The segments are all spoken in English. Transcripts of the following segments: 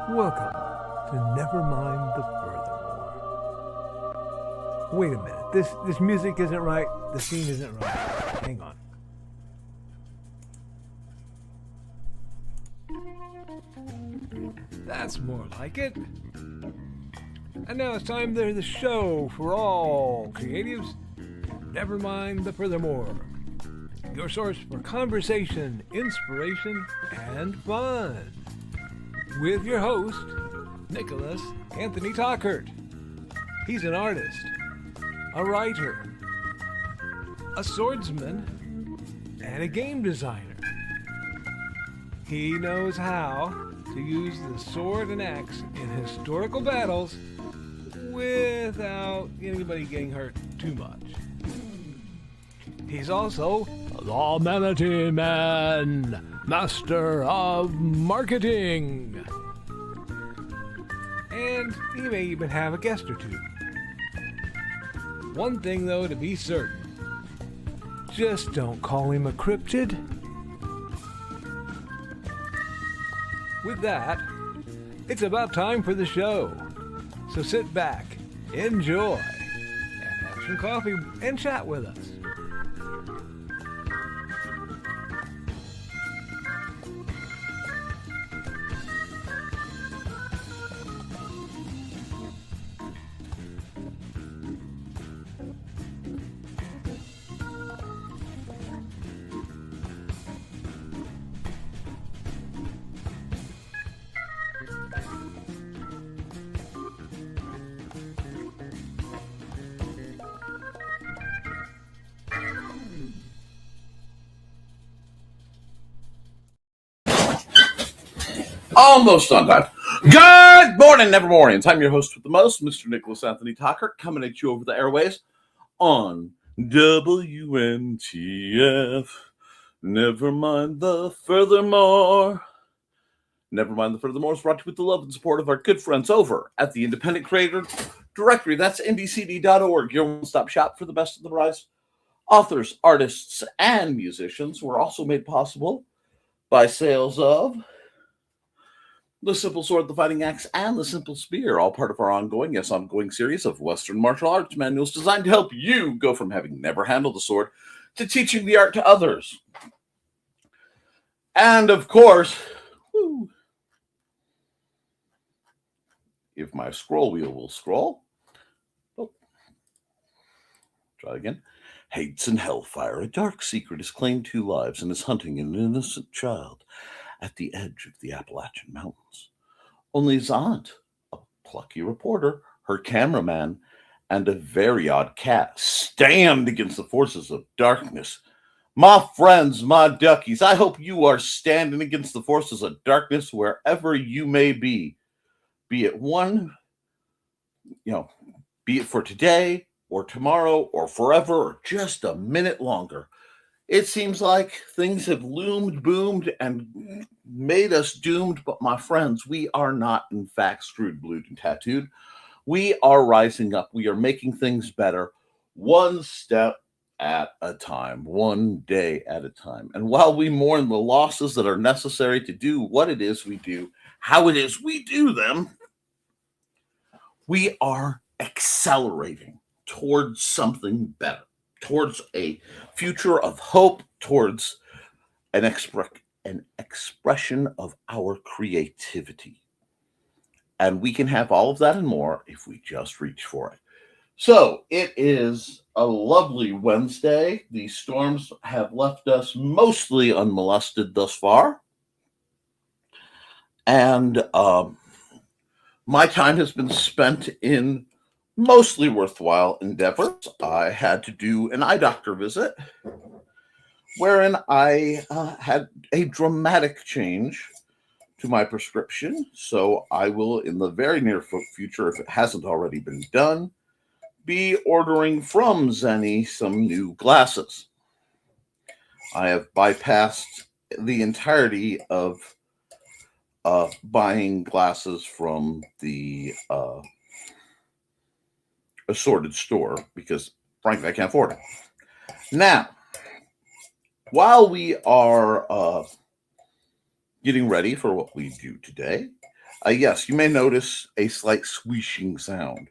Welcome to Nevermind the Furthermore. Wait a minute. This music isn't right. The scene isn't right. Hang on. That's more like it. And now it's time for the show for all creatives. Nevermind the Furthermore. Your source for conversation, inspiration, and fun. With your host, Nicholas Anthony Tockert. He's an artist, a writer, a swordsman, and a game designer. He knows how to use the sword and axe in historical battles without anybody getting hurt too much. He's also the Manatee Man, master of marketing. And he may even have a guest or two. One thing, though, to be certain. Just don't call him a cryptid. With that, it's about time for the show. So sit back, enjoy, and have some coffee and chat with us. Almost on time. Good morning, Nevermorians. I'm your host with the most, Mr. Nicholas Anthony Tockert, coming at you over the airways on WNTF. Nevermind the Furthermore. Nevermind the Furthermore is brought to you with the love and support of our good friends over at the Independent Creator Directory. That's ndcd.org, your one-stop shop for the best of the rise. Authors, artists, and musicians were also made possible by sales of the Simple Sword, the Fighting Axe, and the Simple Spear, all part of our ongoing series of Western martial arts manuals designed to help you go from having never handled the sword to teaching the art to others. And of course, if my scroll wheel will scroll, try again. Hates in hellfire, a dark secret has claimed 2 lives and is hunting an innocent child at the edge of the Appalachian Mountains. Only his aunt, a plucky reporter, her cameraman, and a very odd cat stand against the forces of darkness. My friends, my duckies, I hope you are standing against the forces of darkness wherever you may be it be it for today or tomorrow or forever or just a minute longer. It seems like things have loomed, boomed, and made us doomed. But my friends, we are not, in fact, screwed, blued, and tattooed. We are rising up. We are making things better, one step at a time, one day at a time. And while we mourn the losses that are necessary to do what it is we do, how it is we do them, we are accelerating towards something better, towards a future of hope, towards an expression of our creativity. And we can have all of that and more if we just reach for it. So it is a lovely Wednesday. The storms have left us mostly unmolested thus far. And my time has been spent in mostly worthwhile endeavors. I had to do an eye doctor visit wherein I had a dramatic change to my prescription. So I will, in the very near future, if it hasn't already been done, be ordering from Zenny some new glasses. I have bypassed the entirety of buying glasses from the assorted store because, frankly, I can't afford it. Now, while we are getting ready for what we do today, Yes, you may notice a slight swishing sound.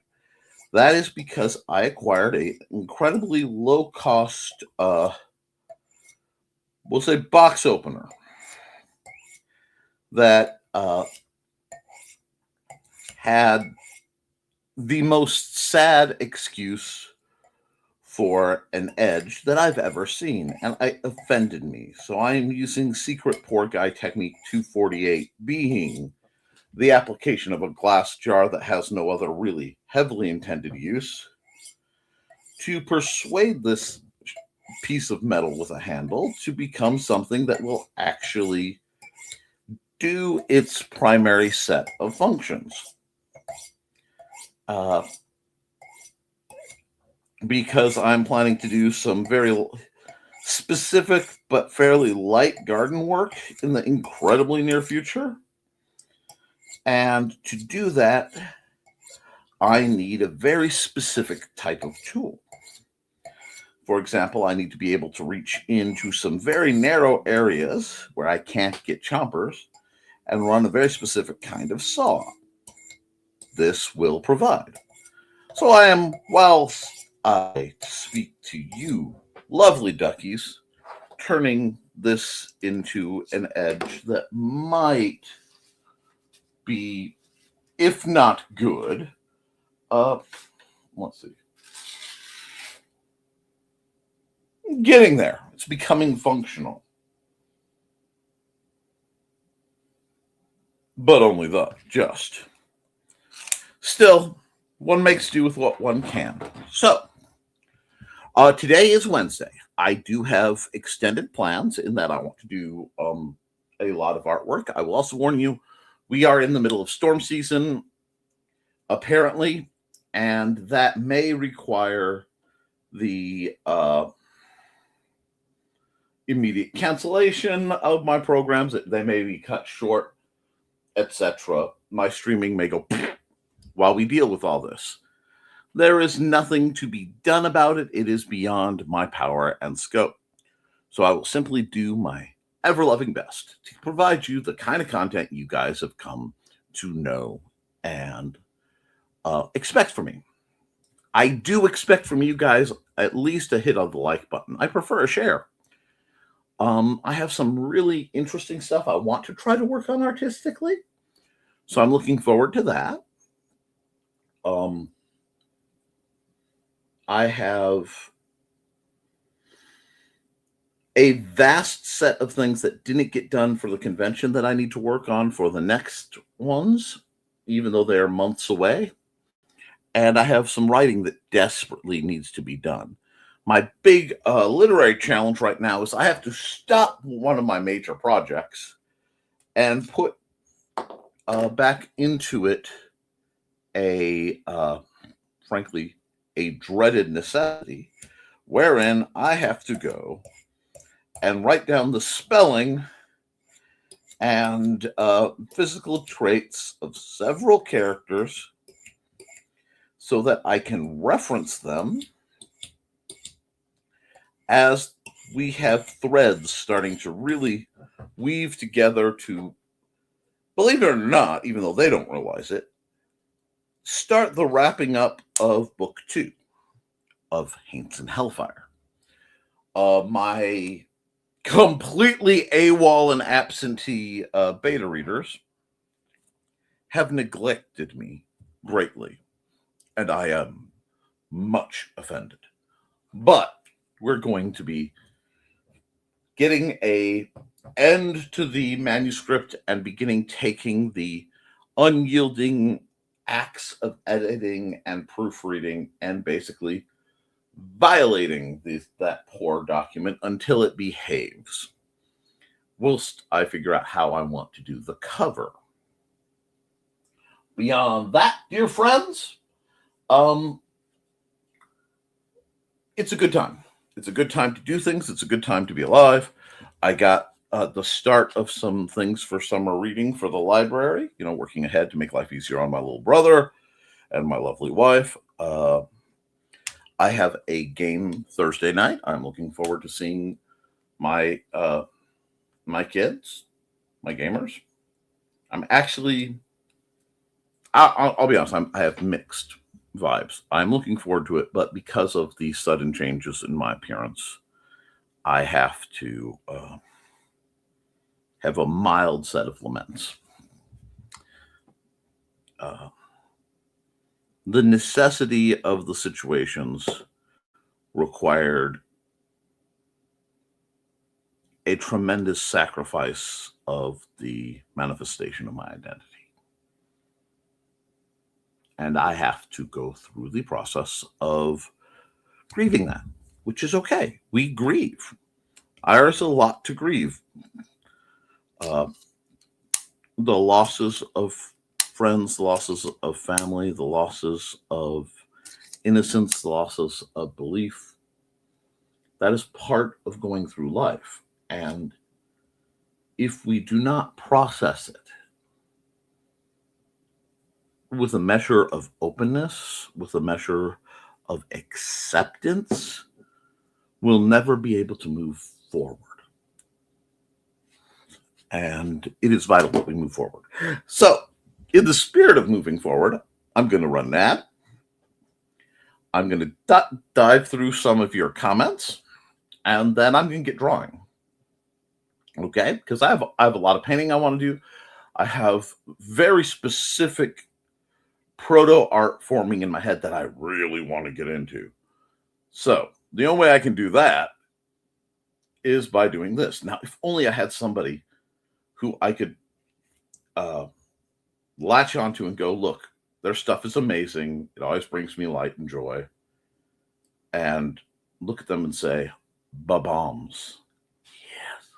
That is because I acquired a incredibly low cost, we'll say, box opener that had the most sad excuse for an edge that I've ever seen, and it offended me. So I am using secret poor guy technique 248, being the application of a glass jar that has no other really heavily intended use, to persuade this piece of metal with a handle to become something that will actually do its primary set of functions. Because I'm planning to do some very specific but fairly light garden work in the incredibly near future. And to do that, I need a very specific type of tool. For example, I need to be able to reach into some very narrow areas where I can't get chompers and run a very specific kind of saw. This will provide. So I am, whilst I speak to you, lovely duckies, turning this into an edge that might be, if not good, let's see, getting there. It's becoming functional. But only just. Still, one makes do with what one can. So, today is Wednesday. I do have extended plans in that I want to do a lot of artwork. I will also warn you, we are in the middle of storm season, apparently, and that may require the immediate cancellation of my programs. They may be cut short, etc. My streaming may go while we deal with all this. There is nothing to be done about it. It is beyond my power and scope. So I will simply do my ever-loving best to provide you the kind of content you guys have come to know and expect from me. I do expect from you guys at least a hit of the like button. I prefer a share. I have some really interesting stuff I want to try to work on artistically. So I'm looking forward to that. I have a vast set of things that didn't get done for the convention that I need to work on for the next ones, even though they're months away. And I have some writing that desperately needs to be done. My big literary challenge right now is I have to stop one of my major projects and put back into it frankly, a dreaded necessity, wherein I have to go and write down the spelling and physical traits of several characters so that I can reference them as we have threads starting to really weave together to, believe it or not, even though they don't realize it, start the wrapping up of book 2 of Haints and Hellfire. My completely AWOL and absentee beta readers have neglected me greatly, and I am much offended. But we're going to be getting a end to the manuscript and beginning taking the unyielding acts of editing and proofreading and basically violating that poor document until it behaves, whilst I figure out how I want to do the cover. Beyond that, dear friends, it's a good time. It's a good time to do things. It's a good time to be alive. I got the start of some things for summer reading for the library, working ahead to make life easier on my little brother and my lovely wife. I have a game Thursday night. I'm looking forward to seeing my my kids, my gamers. I'm actually I'll be honest, I have mixed vibes. I'm looking forward to it, but because of the sudden changes in my appearance, I have to have a mild set of laments. The necessity of the situations required a tremendous sacrifice of the manifestation of my identity. And I have to go through the process of grieving that, which is okay. We grieve. There's a lot to grieve. The losses of friends, the losses of family, the losses of innocence, the losses of belief. That is part of going through life. And if we do not process it with a measure of openness, with a measure of acceptance, we'll never be able to move forward. And it is vital that we move forward. So, in the spirit of moving forward, I'm going to run an ad. I'm going to dive through some of your comments, and then I'm going to get drawing. Okay? Because I have a lot of painting I want to do. I have very specific proto art forming in my head that I really want to get into. So the only way I can do that is by doing this. Now, if only I had somebody who I could latch onto and go, look, their stuff is amazing. It always brings me light and joy. And look at them and say, ba-bombs. Yes.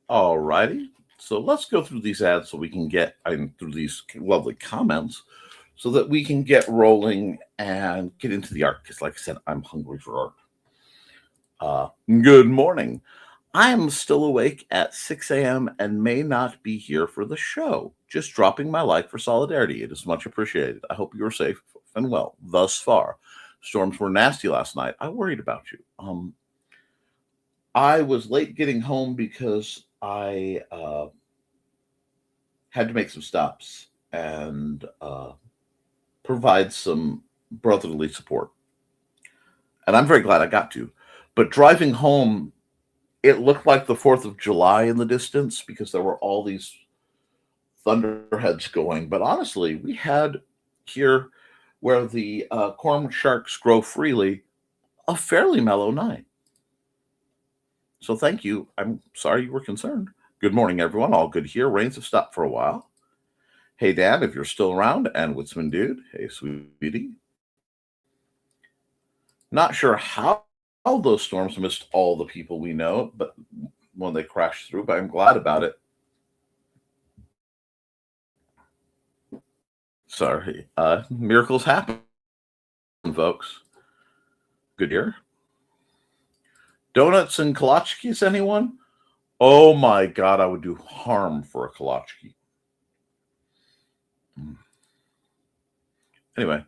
Alrighty, so let's go through these ads so we can get through these lovely comments so that we can get rolling and get into the art. Because like I said, I'm hungry for art. Good morning. I am still awake at 6 a.m. and may not be here for the show. Just dropping my like for solidarity. It is much appreciated. I hope you are safe and well thus far. Storms were nasty last night. I worried about you. I was late getting home because I had to make some stops and provide some brotherly support. And I'm very glad I got to. But driving home, it looked like the 4th of July in the distance because there were all these thunderheads going. But honestly, we had here where the corn sharks grow freely a fairly mellow night. So thank you. I'm sorry you were concerned. Good morning, everyone. All good here. Rains have stopped for a while. Hey, Dad, if you're still around. And Woodsman Dude. Hey, sweetie. Not sure how those storms missed all the people we know, but when they crashed through, but I'm glad about it. Sorry. Miracles happen, folks. Good year. Donuts and kolaches, anyone? Oh my God, I would do harm for a kolache. Anyway,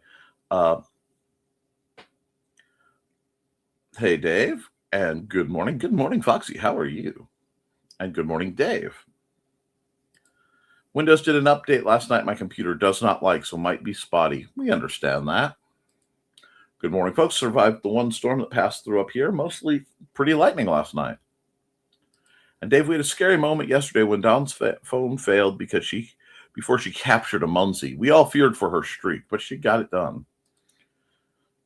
hey, Dave, and good morning. Good morning, Foxy. How are you? And good morning, Dave. Windows did an update last night. My computer does not like, so might be spotty. We understand that. Good morning, folks. Survived the one storm that passed through up here. Mostly pretty lightning last night. And Dave, we had a scary moment yesterday when Dawn's phone failed before she captured a Muncie. We all feared for her streak, but she got it done.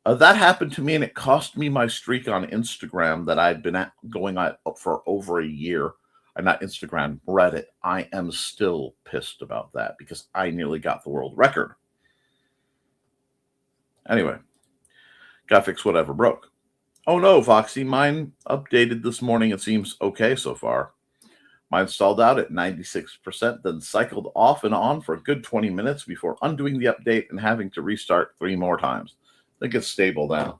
That happened to me, and it cost me my streak on Instagram that I'd been going on for over a year. Not Instagram, Reddit. I am still pissed about that because I nearly got the world record. Anyway, gotta fix whatever broke. Oh no, Foxy, mine updated this morning. It seems okay so far. Mine stalled out at 96%, then cycled off and on for a good 20 minutes before undoing the update and having to restart 3 more times. I think it's stable now.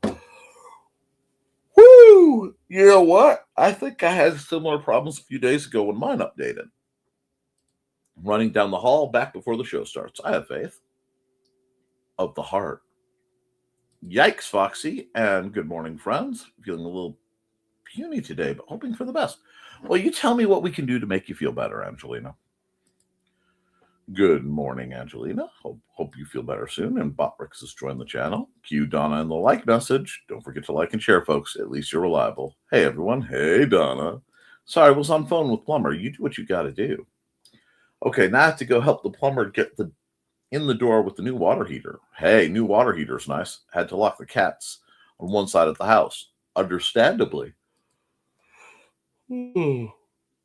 Woo! You know what? I think I had similar problems a few days ago when mine updated. Running down the hall back before the show starts. I have faith. Of the heart. Yikes, Foxy, and good morning, friends. Feeling a little puny today, but hoping for the best. Well, you tell me what we can do to make you feel better, Angelina. Good morning, Angelina. Hope you feel better soon. And Botrix has joined the channel. Cue Donna in the like message. Don't forget to like and share, folks. At least you're reliable. Hey, everyone. Hey, Donna. Sorry, I was on phone with plumber. You do what you got to do. Okay, now I have to go help the plumber get in the door with the new water heater. Hey, new water heater's nice. Had to lock the cats on one side of the house. Understandably.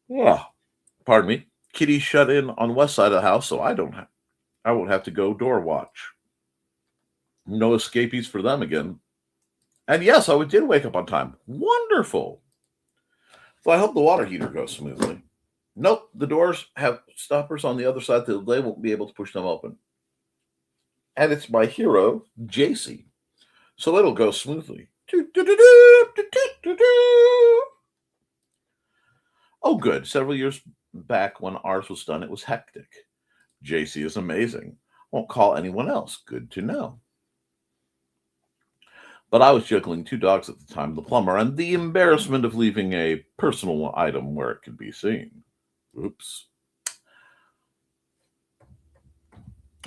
Yeah, pardon me. Kitty shut in on west side of the house, so I won't have to go door watch. No escapees for them again. And yes, I did wake up on time. Wonderful. So I hope the water heater goes smoothly. Nope, the doors have stoppers on the other side that they won't be able to push them open. And it's my hero, JC. So it'll go smoothly. Oh, good. Several years back when ours was done, it was hectic. JC is amazing. Won't call anyone else. Good to know. But I was juggling 2 dogs at the time, the plumber, and the embarrassment of leaving a personal item where it could be seen. Oops.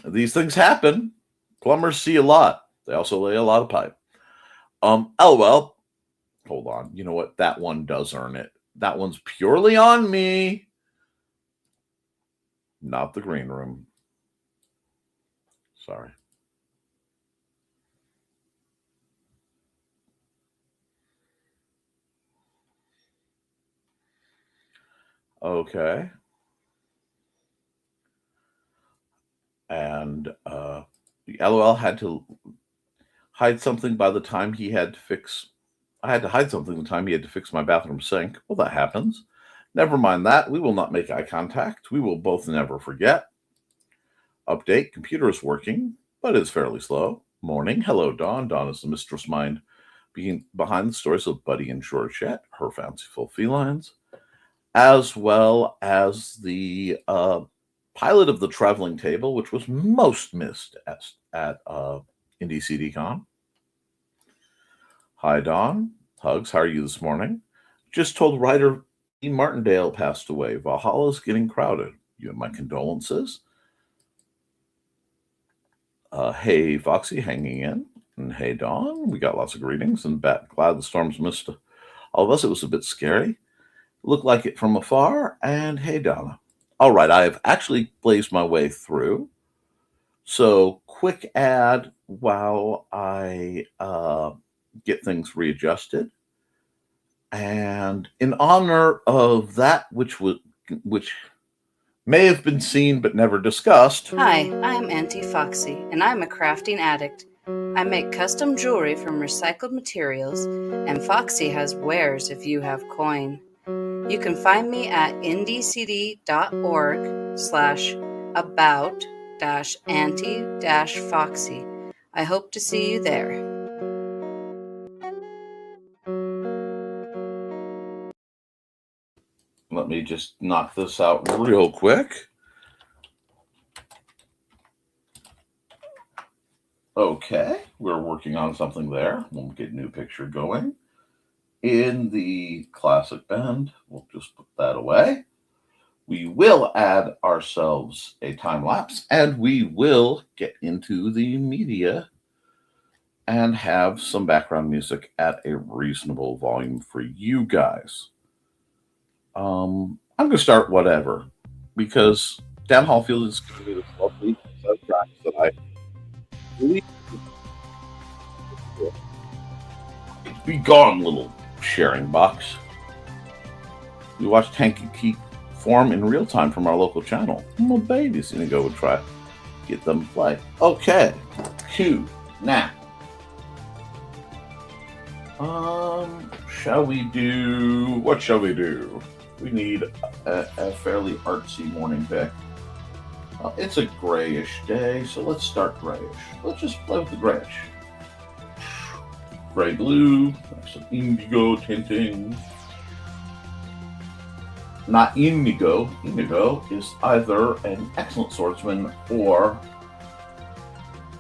These things happen. Plumbers see a lot. They also lay a lot of pipe. LOL. Hold on. You know what? That one does earn it. That one's purely on me. Not the green room. Sorry. Okay. And LOL had to hide something by the time he had to fix. I had to hide something the time he had to fix my bathroom sink. Well, that happens. Never mind that. We will not make eye contact. We will both never forget. Update. Computer is working, but it's fairly slow. Morning. Hello, Dawn. Dawn is the mistress mind behind the stories of Buddy and Georgette, her fanciful felines, as well as the pilot of the traveling table, which was most missed at Indie CDCon. Hi, Dawn. Hugs. How are you this morning? Just told writer E. Martindale passed away. Valhalla's getting crowded. You have my condolences. Hey, Foxy, hanging in. And hey, Dawn. We got lots of greetings. And glad the storms missed all of us. It was a bit scary. Looked like it from afar. And hey, Donna. All right, I have actually blazed my way through. So, quick ad while I get things readjusted. And in honor of that which may have been seen but never discussed. Hi, I'm Auntie Foxy, and I'm a crafting addict. I make custom jewelry from recycled materials, and Foxy has wares if you have coin. You can find me at indiecd.org/about-auntie-foxy. I hope to see you there. Let me just knock this out real quick. Okay, we're working on something there. We'll get a new picture going. In the classic bend, we'll just put that away. We will add ourselves a time lapse, and we will get into the media and have some background music at a reasonable volume for you guys. I'm going to start whatever, because Dan Hallfield is going to be this lovely set of tracks that I really gone, little sharing box. We watched Hanky Keep form in real time from our local channel. My baby's gonna go and try get them to play. Okay, Q. Now, shall we do? What shall we do? We need a fairly artsy morning pick. It's a grayish day, so let's start grayish. Let's just play with the grayish. Gray blue, some indigo tinting. Not indigo. Indigo is either an excellent swordsman or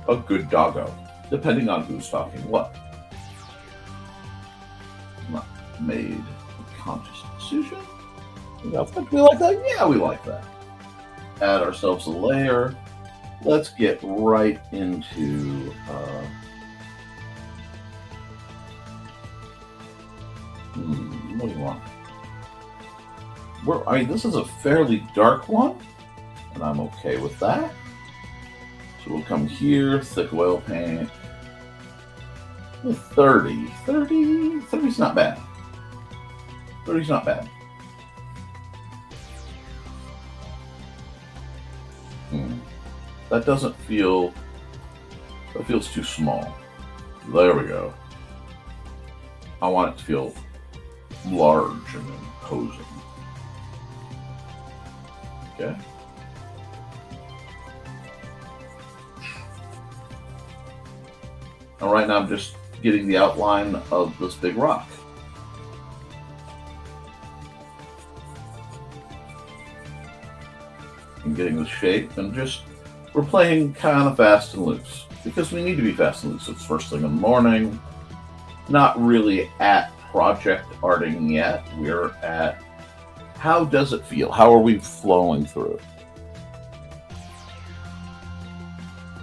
a good doggo, depending on who's talking what. Not made a conscious decision. We like that? Yeah, we like that. Add ourselves a layer. Let's get right into what do you want? This is a fairly dark one, and I'm okay with that. So we'll come here, thick oil paint. 30's not bad. 30's not bad. That doesn't feel, that feels too small. There we go. I want it to feel large and imposing. Okay. And right now I'm just getting the outline of this big rock. And getting the shape, and just, we're playing kind of fast and loose because we need to be fast and loose. It's first thing in the morning. Not really at project arting yet. We're at how does it feel? How are we flowing through it?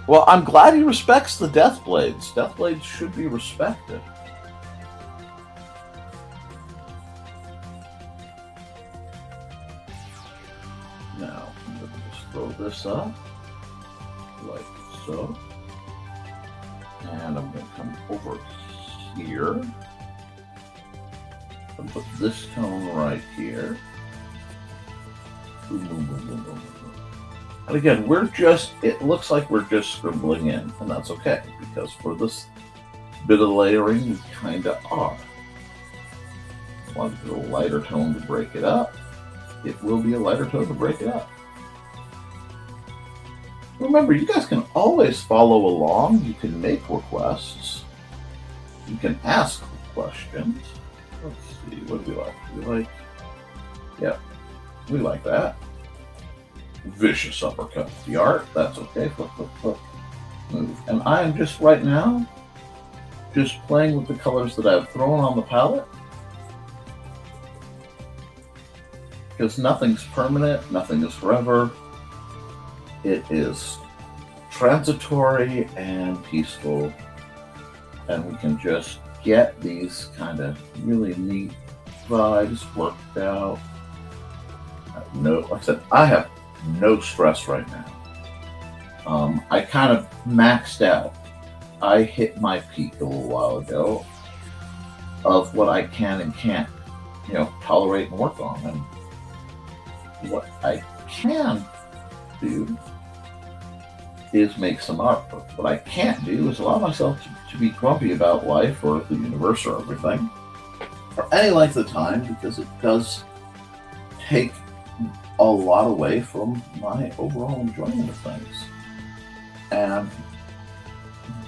Well, I'm glad he respects the Death Blades. Death Blades should be respected. Now, I'm going to just throw this up like so. And I'm going to come over here and put this tone right here. Boom, boom, boom, boom, boom, boom. And again, it looks like we're just scribbling in, and that's okay, because for this bit of layering, we kind of are. Want a little lighter tone to break it up. It will be a lighter tone to break it up. Remember, you guys can always follow along. You can make requests. You can ask questions. Let's see, what do we like? We like that. Vicious uppercut with the art. That's okay. Flip, flip, flip. Move. And I am just right now just playing with the colors that I've thrown on the palette. Because nothing's permanent, nothing is forever. It is transitory and peaceful. And we can just get these kind of really neat vibes worked out. Like I said, I have no stress right now. I kind of maxed out. I hit my peak a little while ago of what I can and can't, tolerate and work on. And what I can do is make some art. But what I can't do is allow myself to be grumpy about life or the universe or everything for any length of time, because it does take a lot away from my overall enjoyment of things. And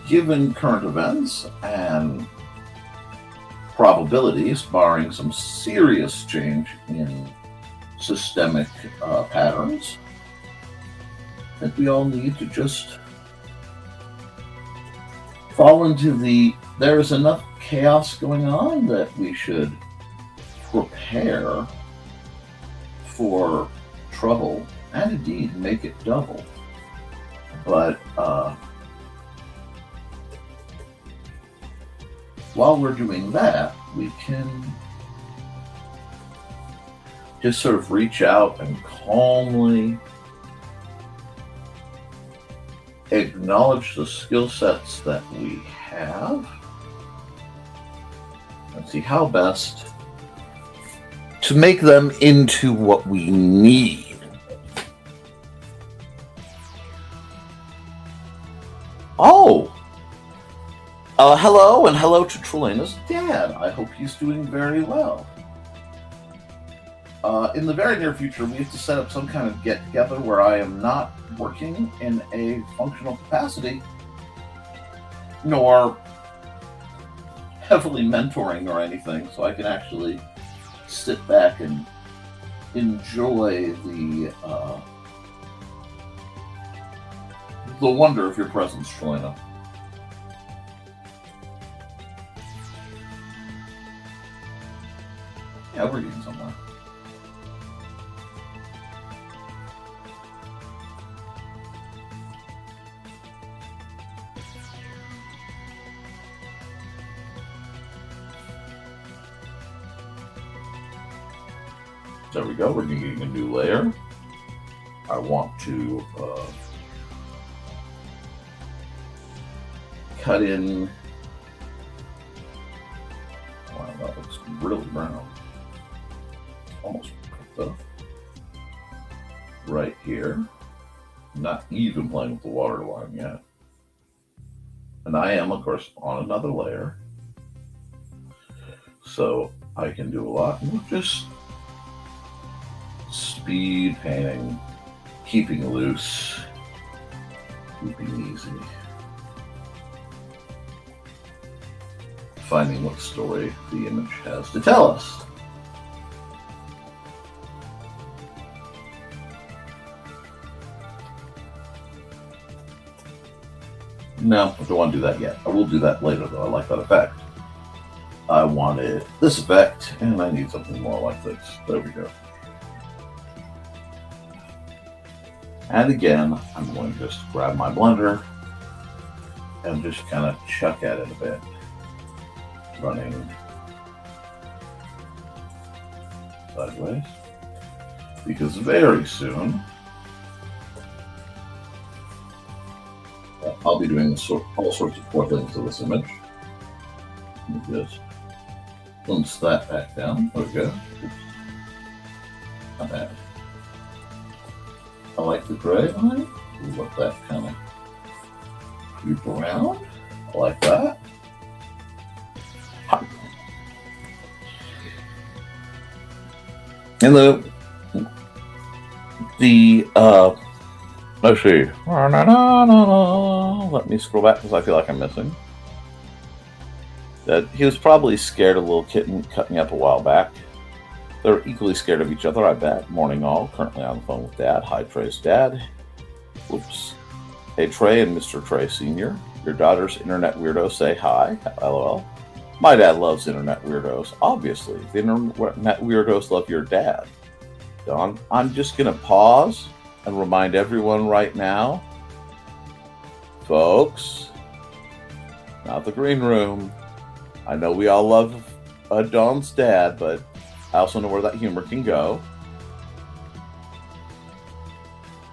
given current events and probabilities, barring some serious change in systemic patterns, I think we all need to just fall into there is enough chaos going on that we should prepare for trouble, and indeed make it double. But while we're doing that, we can just sort of reach out and calmly acknowledge the skill sets that we have and see how best to make them into what we need. Oh! Hello, and hello to Trelena's dad. I hope he's doing very well. In the very near future, we have to set up some kind of get-together where I am not working in a functional capacity, nor heavily mentoring or anything, so I can actually sit back and enjoy the wonder of your presence, Trelena. Yeah, we're getting somewhere. There we go. We're getting a new layer. I want to cut in. Wow, that looks really brown. Almost cooked up. Right here. Not even playing with the water line yet. And I am, of course, on another layer. So I can do a lot. And just speed painting, keeping loose, keeping easy. Finding what story the image has to tell us. No, I don't want to do that yet. I will do that later, though. I like that effect. I wanted this effect, and I need something more like this. There we go. And again, I'm going to just grab my blender and just kind of chuck at it a bit. Running sideways. Because very soon, I'll be doing all sorts of cool things to this image. Let me just bounce that back down. There we go. Not bad. I like the gray on it. We'll let that kind of creep around. I like that. And the let's see. Let me scroll back because I feel like I'm missing. That he was probably scared of little kitten cutting up a while back. They're equally scared of each other, I bet. Morning all. Currently on the phone with Dad. Hi, Trey's dad. Whoops. Hey, Trey and Mr. Trey Sr. Your daughter's internet weirdo say hi. LOL. My dad loves internet weirdos. Obviously, the internet weirdos love your dad. Don, I'm just going to pause and remind everyone right now, folks, not the green room. I know we all love Don's dad, but I also know where that humor can go.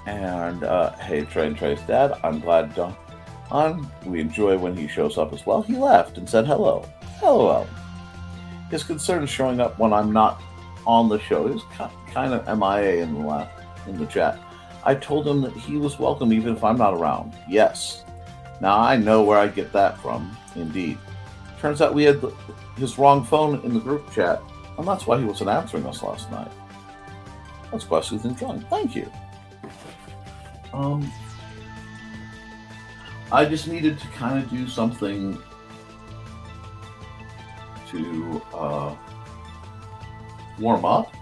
And hey, Trey and Trey's dad, I'm glad Don, we enjoy when he shows up as well. He left and said hello. LOL. His concern is showing up when I'm not on the show. He was kind of MIA in the chat. I told him that he was welcome even if I'm not around. Yes. Now I know where I get that from. Indeed. Turns out we had his wrong phone in the group chat, and that's why he wasn't answering us last night. That's quite soothing drawing. Thank you. I just needed to kind of do something to warm up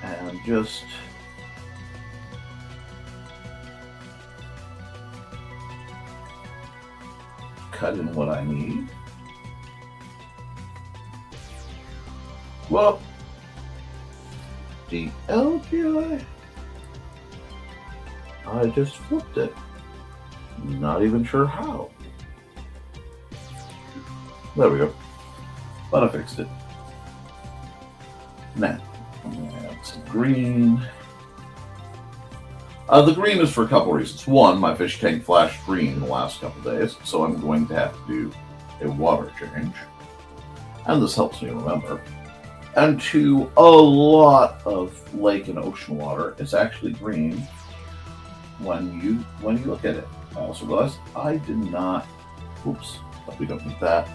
and just cut in what I need. Well, the LGI, I just flipped it. Not even sure how. There we go. But I fixed it. Now, I'm going to add some green. The green is for a couple reasons. One, my fish tank flashed green the last couple days, so I'm going to have to do a water change, and this helps me remember. And to a lot of lake and ocean water, it's actually green when you look at it. I also realized I did not. Oops, but we don't need that.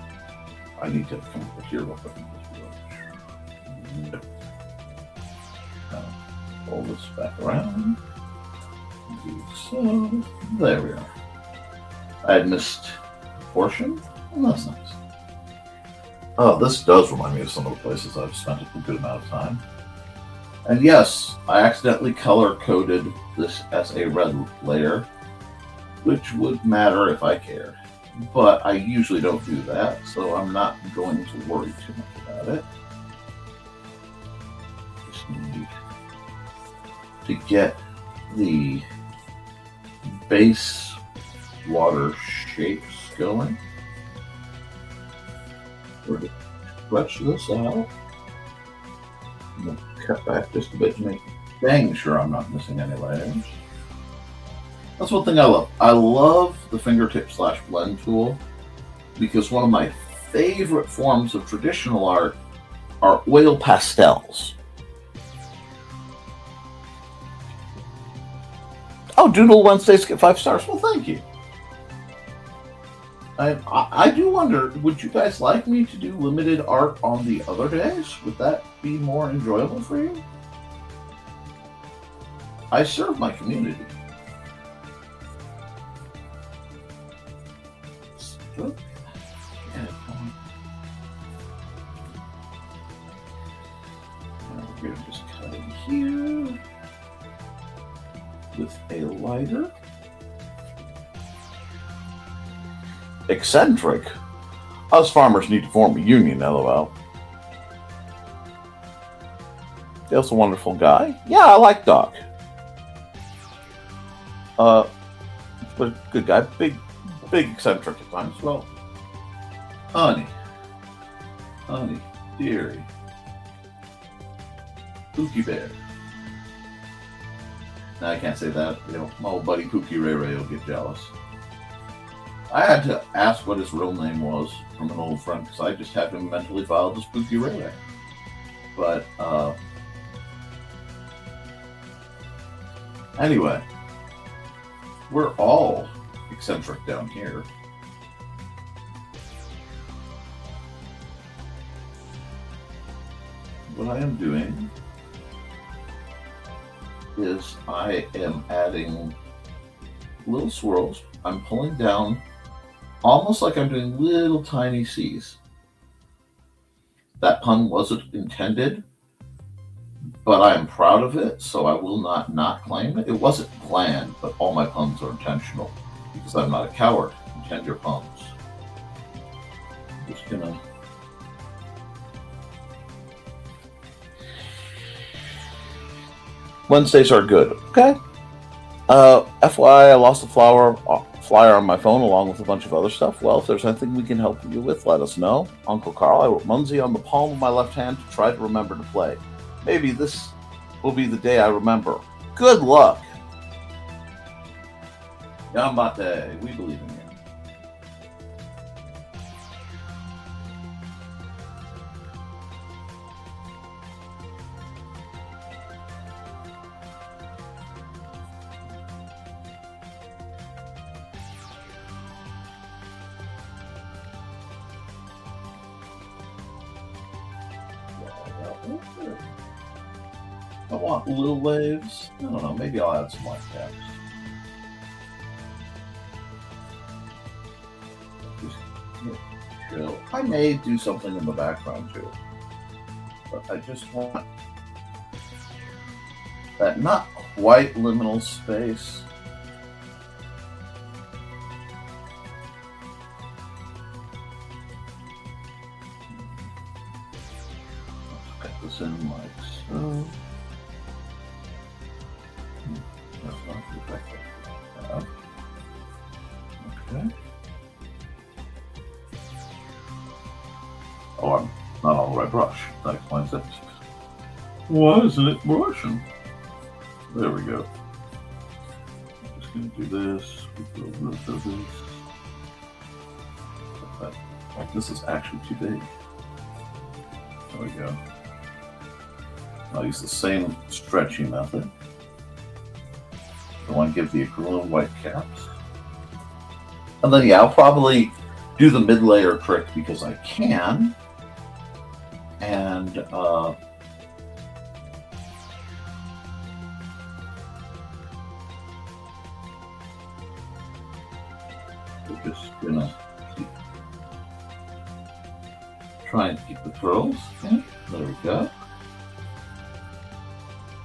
I need to come over here real quick. Pull this back around. So there we are. I had missed a portion, and that's nice. Oh, this does remind me of some of the places I've spent a good amount of time. And yes, I accidentally color-coded this as a red layer, which would matter if I cared. But I usually don't do that, so I'm not going to worry too much about it. Just need to get the base water shapes going. We're going to stretch this out. I'm going to cut back just a bit to make dang sure I'm not missing any layers. That's one thing I love. I love the fingertip / blend tool because one of my favorite forms of traditional art are oil pastels. Oh, Doodle Wednesdays get 5 stars. Well, thank you. I do wonder, would you guys like me to do limited art on the other days? Would that be more enjoyable for you? I serve my community. So, yeah, we're going to just cut in here with a lighter. Eccentric? Us farmers need to form a union, lol. Dale's a wonderful guy. Yeah, I like Doc. But a good guy. Big eccentric at times. Well, honey, dearie, Pookie Bear. Now I can't say that. You know, my old buddy Pookie Ray Ray will get jealous. I had to ask what his real name was from an old friend because I just had him mentally filed as Spooky Ray Ray. But anyway, we're all eccentric down here. What I am doing is I am adding little swirls. I'm pulling down almost like I'm doing little tiny C's. That pun wasn't intended, but I am proud of it, so I will not claim it. It wasn't planned, but all my puns are intentional because I'm not a coward. Intend your puns. I'm just gonna. Wednesdays are good, okay? FYI, I lost a flyer on my phone along with a bunch of other stuff. Well, if there's anything we can help you with, let us know. Uncle Carl, I wrote Munsey on the palm of my left hand to try to remember to play. Maybe this will be the day I remember. Good luck. Gambate, we believe in you. I want little waves. I don't know, maybe I'll add some light text. Just chill. I may do something in the background too. But I just want that not quite liminal space. Let's get this in like so. That's not the effect I have. Okay. Oh, I'm not on the right brush. That explains it. Why isn't it brushing? There we go. I'm just going to do this. We do a little bit of this. Like, this is actually too big. There we go. I'll use the same stretchy method. I want to give the equivalent white caps. And then, yeah, I'll probably do the mid-layer trick because I can. And we're just gonna try and keep the curls. Okay, there we go.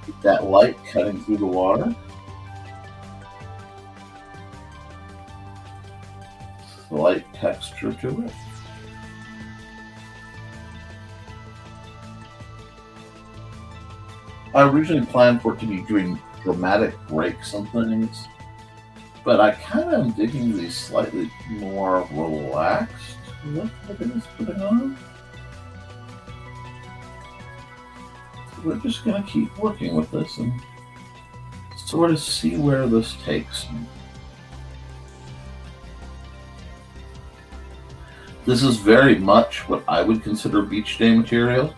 Keep that light cutting through the water. Light texture to it. I originally planned for it to be doing dramatic breaks and things, but I kind of am digging these slightly more relaxed look that it is putting on. So we're just going to keep working with this and sort of see where this takes me. This is very much what I would consider beach day material.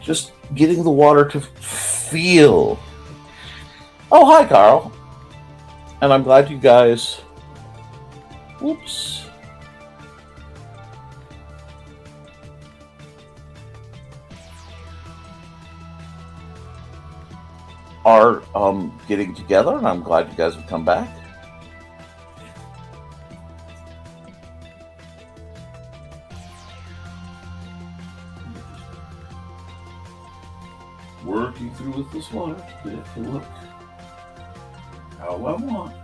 Just getting the water to feel. Oh, hi, Carl. And I'm glad you guys. Whoops. Are getting together, and I'm glad you guys have come back. Working through with this water to get it to look how I want.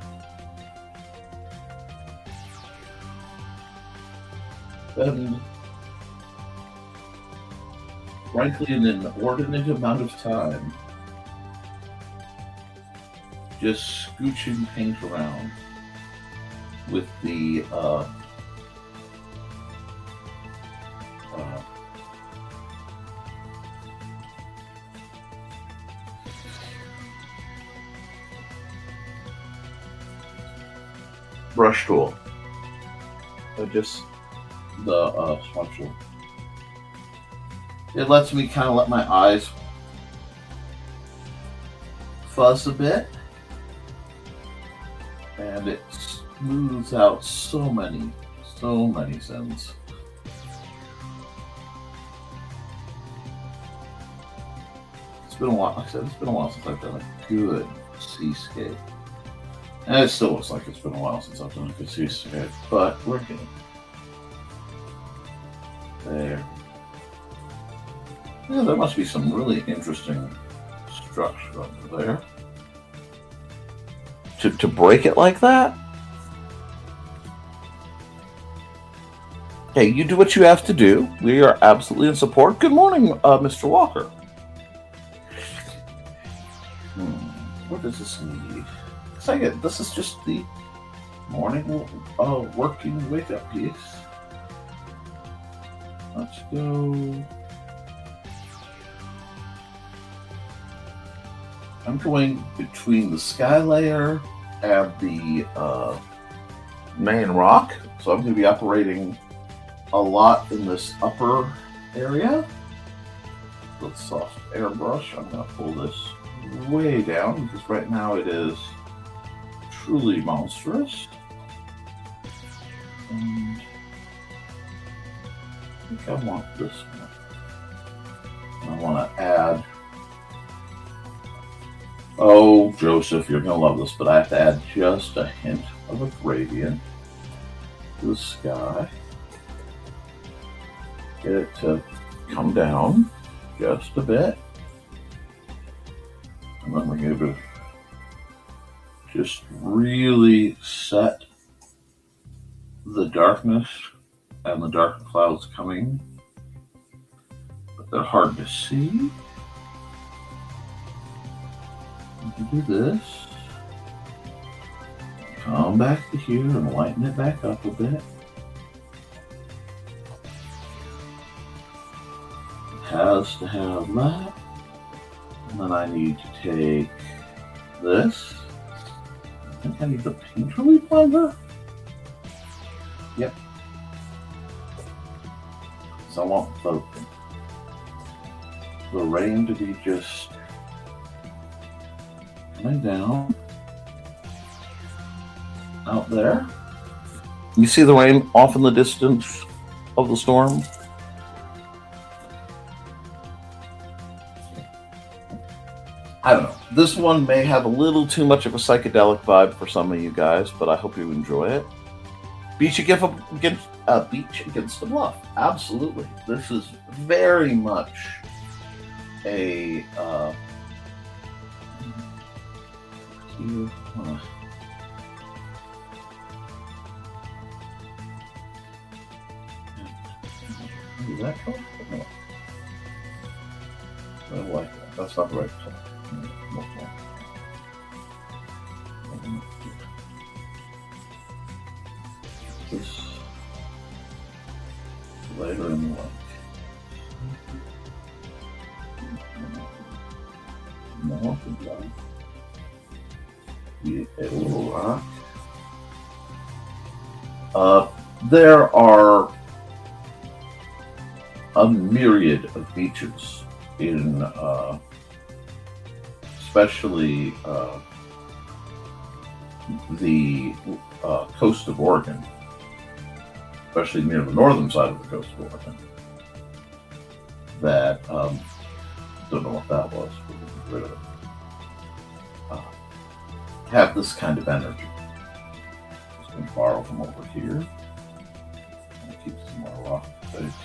And frankly, in an inordinate amount of time, just scooching paint around with the brush tool. Just the smudge tool. It lets me kind of let my eyes fuzz a bit. And it smooths out so many sins. It's been a while, like I said, it's been a while since I've done a good seascape. And it still looks like it's been a while since I've done a good seascape, but we're getting there. Yeah, there must be some really interesting structure under there. To break it like that? Hey, you do what you have to do. We are absolutely in support. Good morning, Mr. Walker. What does this need? This is just the morning working wake-up piece. Let's go. I'm going between the sky layer and the main rock, so I'm going to be operating a lot in this upper area. With soft airbrush, I'm going to pull this way down because right now it is truly monstrous. And I think I want this one. I want to add. Oh, Joseph, you're going to love this, but I have to add just a hint of a gradient to the sky. Get it to come down just a bit. And then we're going to just really set the darkness and the dark clouds coming. But they're hard to see. Do this, come back to here and lighten it back up a bit. has to have that. And then I need to take this. I think I need the paint relief binder. Yep. Because I want the rain to be just coming down out there. You see the rain off in the distance of the storm? I don't know. This one may have a little too much of a psychedelic vibe for some of you guys, but I hope you enjoy it. Beach against the Bluff. Absolutely. This is very much a is that color? No. I don't like that. That's not the right color. This later in life. More black. A little rock. There are a myriad of beaches in especially the coast of Oregon, especially near the northern side of the coast of Oregon, that don't know what that was, but we can get rid of it, have this kind of energy. Just going to borrow from over here and keep some more rock face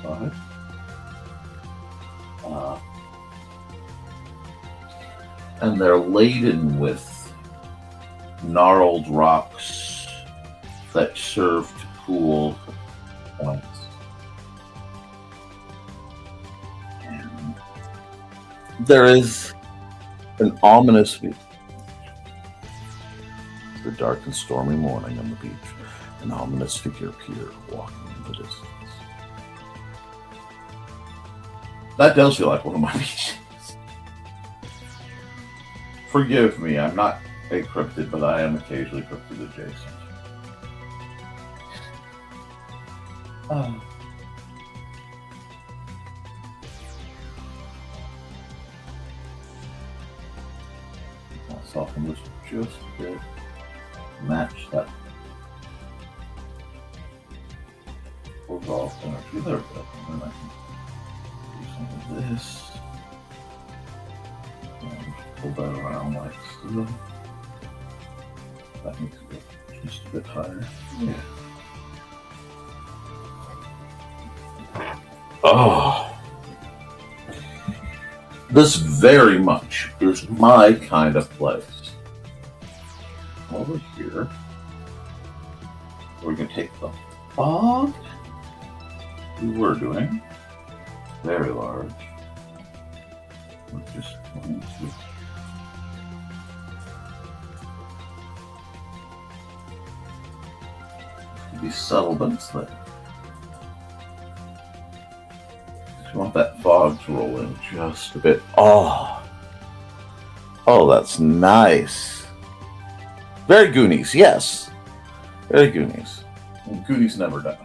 side. And they're laden with gnarled rocks that serve to cool points. And there is an ominous view. It's a dark and stormy morning on the beach. An ominous figure appeared walking in the distance. That does feel like one of my beaches. Forgive me, I'm not a cryptid, but I am occasionally cryptid adjacent. I'll soften this just a bit. Match that resolve energy there, but then I can do some of this. Pull that around like so. That needs to go just a bit higher. Yeah. Oh. This very much is my kind of place. Over here, we're going to take the fog we were doing, very large. We're just going to these settlements that you want that fog to roll in just a bit. Oh, that's nice. Very Goonies, yes. Very Goonies. And Goonies never die.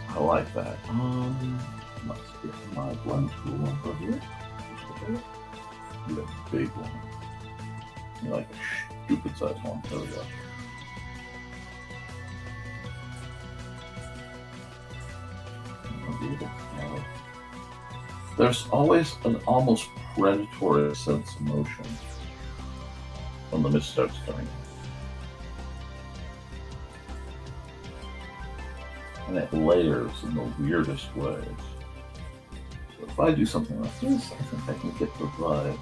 I like that. Let's get my blend tool over here. Just a bit. You have a big one. You like a stupid size one. There we go. There's always an almost predatory sense of motion when the mist starts coming. And it layers in the weirdest ways. So if I do something like this, I think I can get the vibe.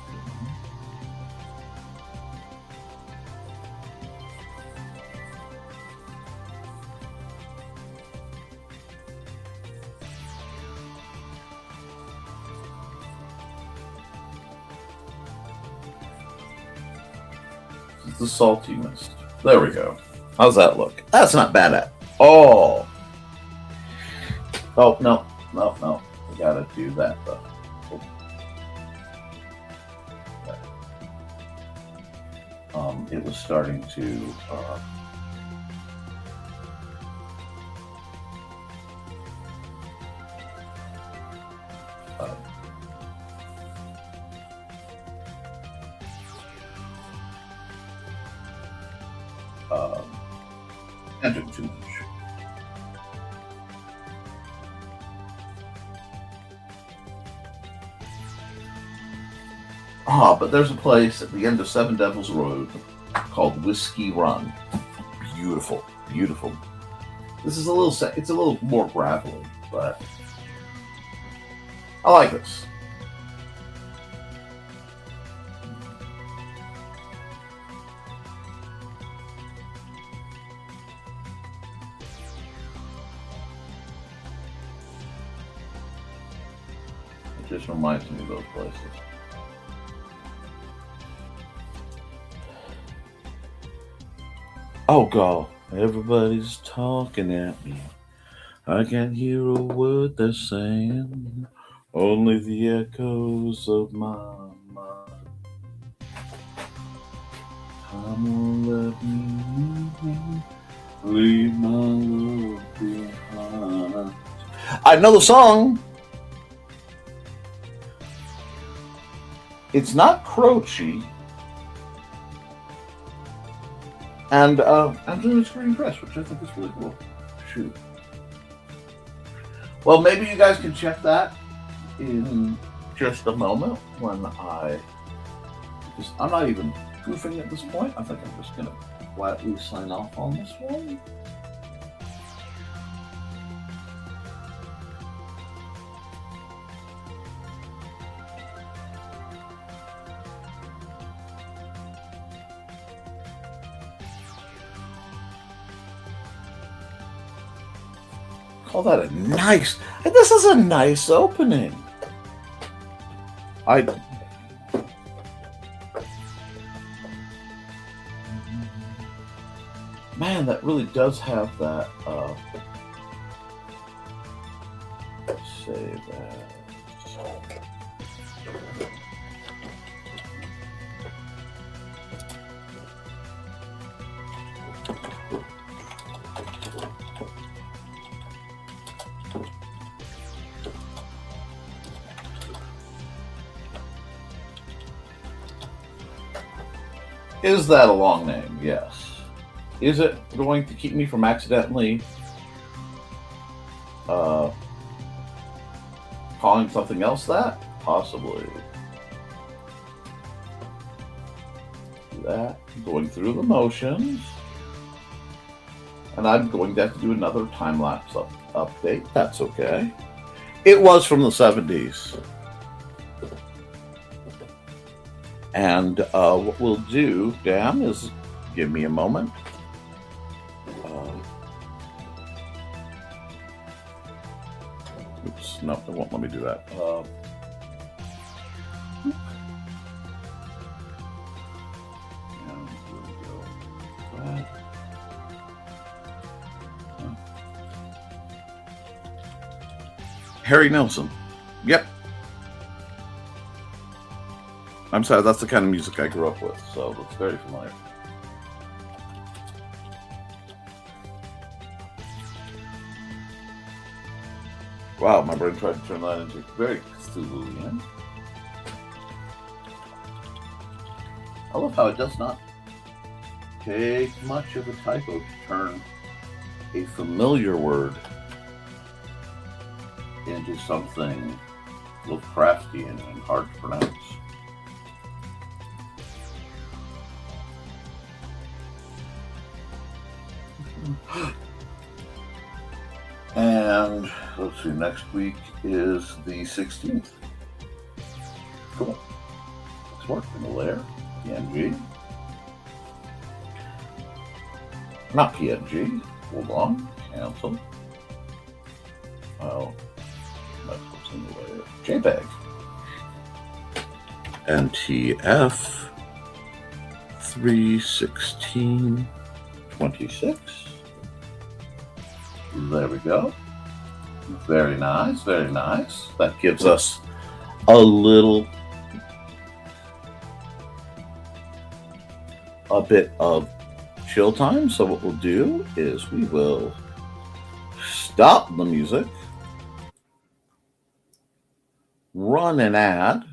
The salty mist. There we go. How's that look? That's not bad at all. Oh, no. I gotta do that, though. It was starting to... enter too much. But there's a place at the end of Seven Devils Road called Whiskey Run. Beautiful. This is it's a little more gravelly, but I like this. It just reminds me of those places. Oh God, everybody's talking at me. I can't hear a word they're saying, only the echoes of my mind. Come on, let me leave my love behind. I know the song. It's not croachy. And I'm doing a screen press, which I think is really cool. Shoot. Well, maybe you guys can check that in just a moment when I'm not even goofing at this point. I think I'm just going to quietly sign off on this one. Call that a nice... This is a nice opening. Man, that really does have that... let's say that... Is that a long name? Yes. Is it going to keep me from accidentally calling something else that? Possibly. That, going through the motions. And I'm going to have to do another time-lapse update. That's okay. It was from the 70s. And what we'll do, Dan, is give me a moment. Oops, no, it won't let me do that. And we'll go like that. Harry Nilsson. Yep. I'm sorry, that's the kind of music I grew up with, so it's very familiar. Wow, my brain tried to turn that into very Cthulhuian. I love how it does not take much of a typo to turn a familiar word into something Lovecraftian and hard to pronounce. And let's see, next week is the 16th. Cool. Let's work in the layer. PNG. Not PNG. Hold on. Cancel. Oh, that's what's in the layer. JPEG. NTF 31626. There we go. Very nice, very nice. That gives us a bit of chill time. So what we'll do is we will stop the music, run an ad,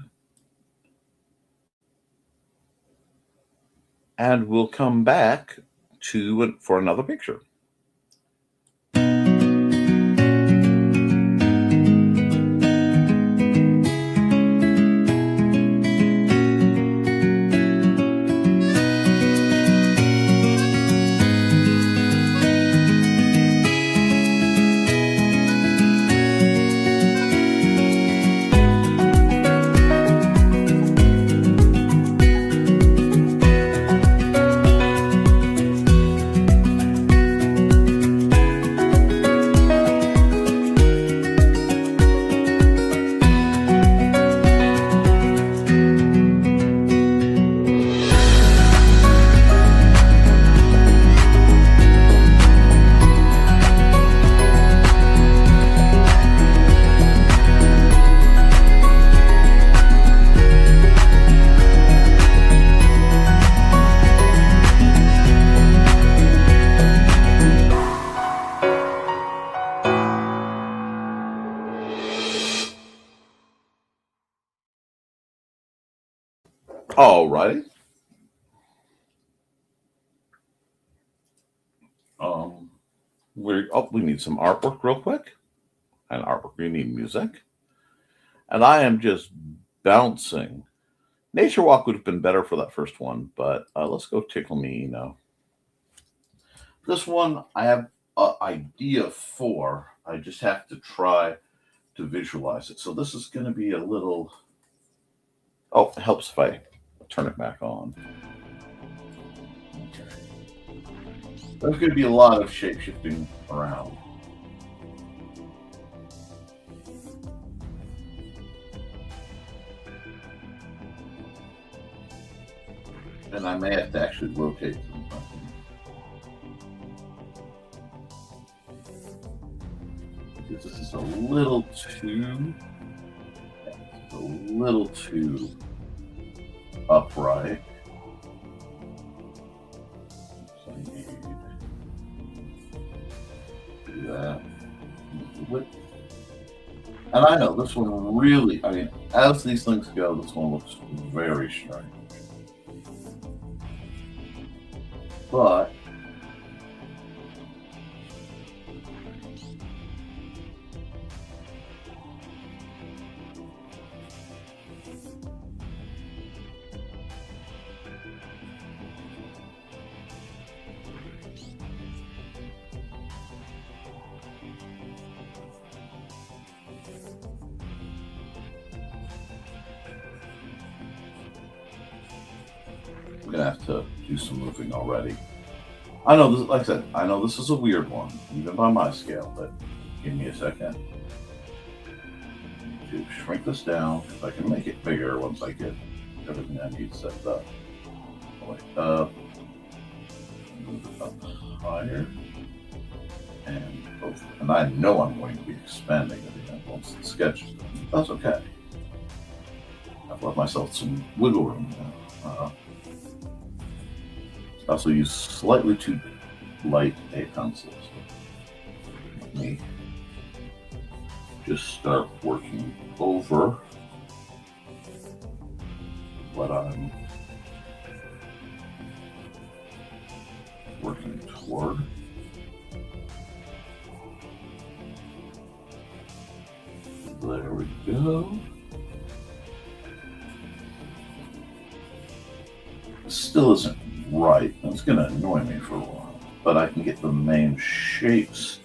and we'll come back for another picture. All righty. We need some artwork real quick. And artwork, we need music. And I am just bouncing. Nature Walk would have been better for that first one, but let's go Tickle Me Now. This one I have an idea for. I just have to try to visualize it. So this is going to be a little... Oh, it helps if I turn it back on. Okay. There's going to be a lot of shape-shifting around. And I may have to actually rotate them. Because this is a little too upright. So I need to do that. And I know this one really, I mean, as these things go, this one looks very strange. But I'm gonna have to do some moving already. I know this, like I said, I know this is a weird one, even by my scale, but give me a second to shrink this down. If I can make it bigger once I get everything I need set up. Move it up higher, and over. And I know I'm going to be expanding it again once the sketch is done. That's okay. I've left myself some wiggle room now. I also use slightly too light a pencil. So let me just start working over what I'm working toward. There we go. It still isn't right. It's going to annoy me for a while, but I can get the main shapes.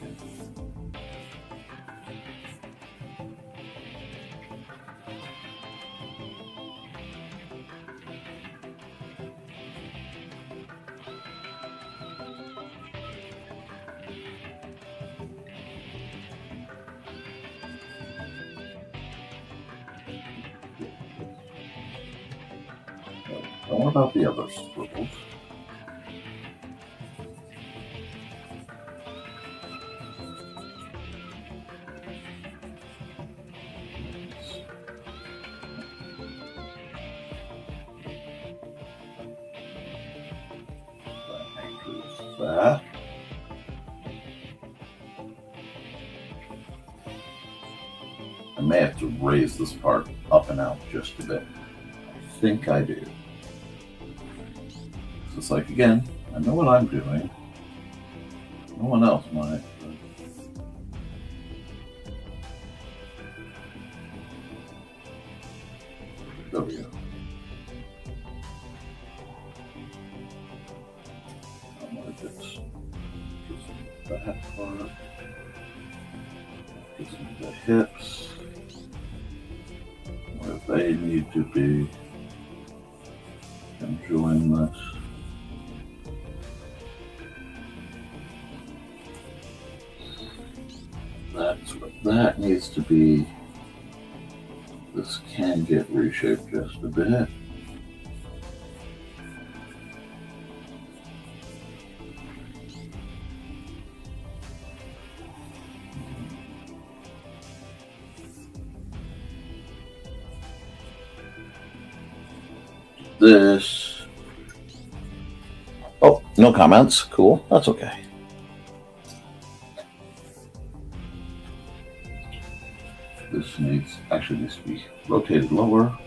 And what about the other scribbles? that. I may have to raise this part up and out just a bit. I think I do. So it's like, again, I know what I'm doing. No one else might. There we go. I'm going to just that part. Get some of the hips where they need to be. And join this. That's what that needs to be. This can get reshaped just a bit. This. Oh, no comments. Cool. That's okay. This actually needs to be rotated lower.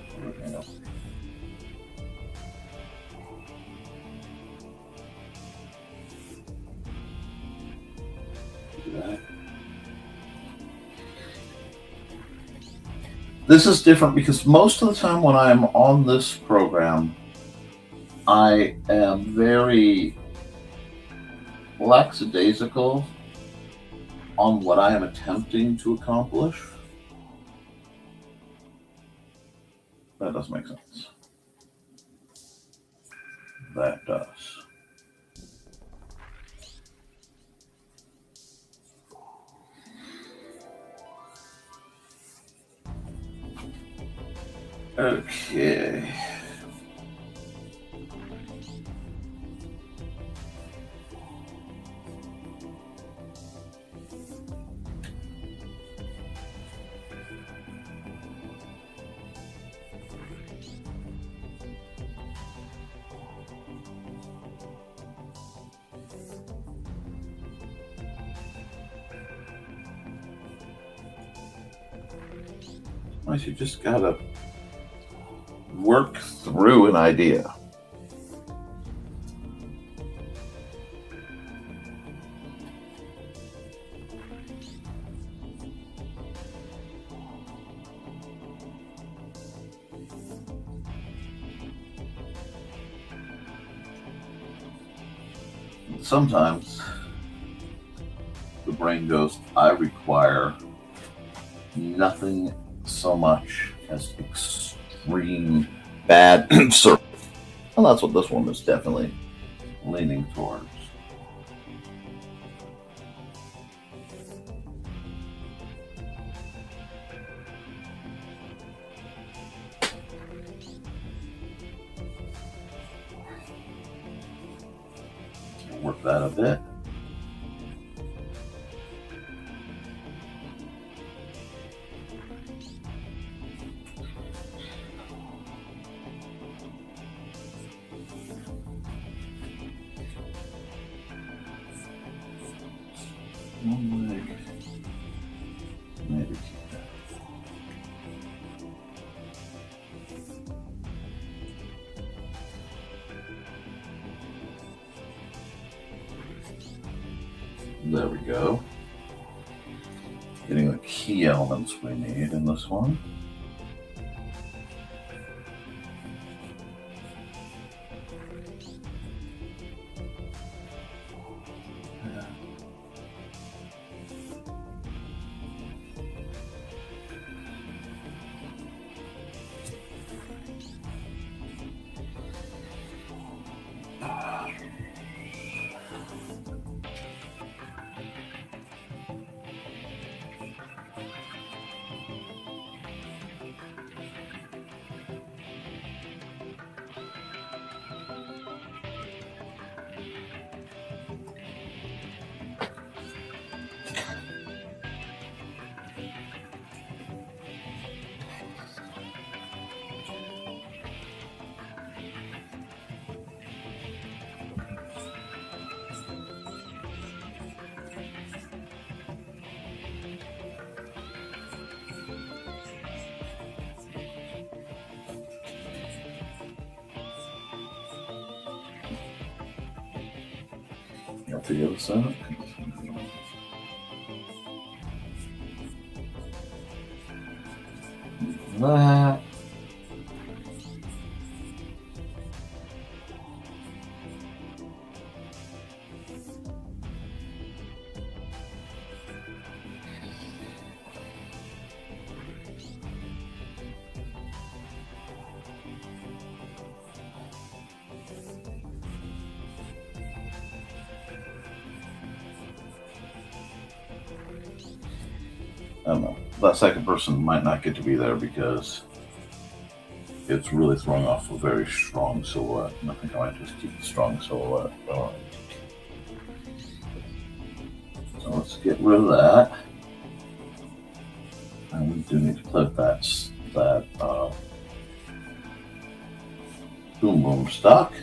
This is different because most of the time when I'm on this program, I am very lackadaisical on what I am attempting to accomplish. That does make sense. That does. Okay. You just gotta work through an idea. Sometimes the brain goes, I require nothing so much as extreme bad service. And that's what this one is definitely leaning towards. Work that a bit. One leg. Maybe keep that. There we go. Getting the key elements we need in this one. Got the other side. That. I don't know. That second person might not get to be there because it's really throwing off a very strong silhouette. And I think I might just keep the strong silhouette. So let's get rid of that. And we do need to put that boom boom stock.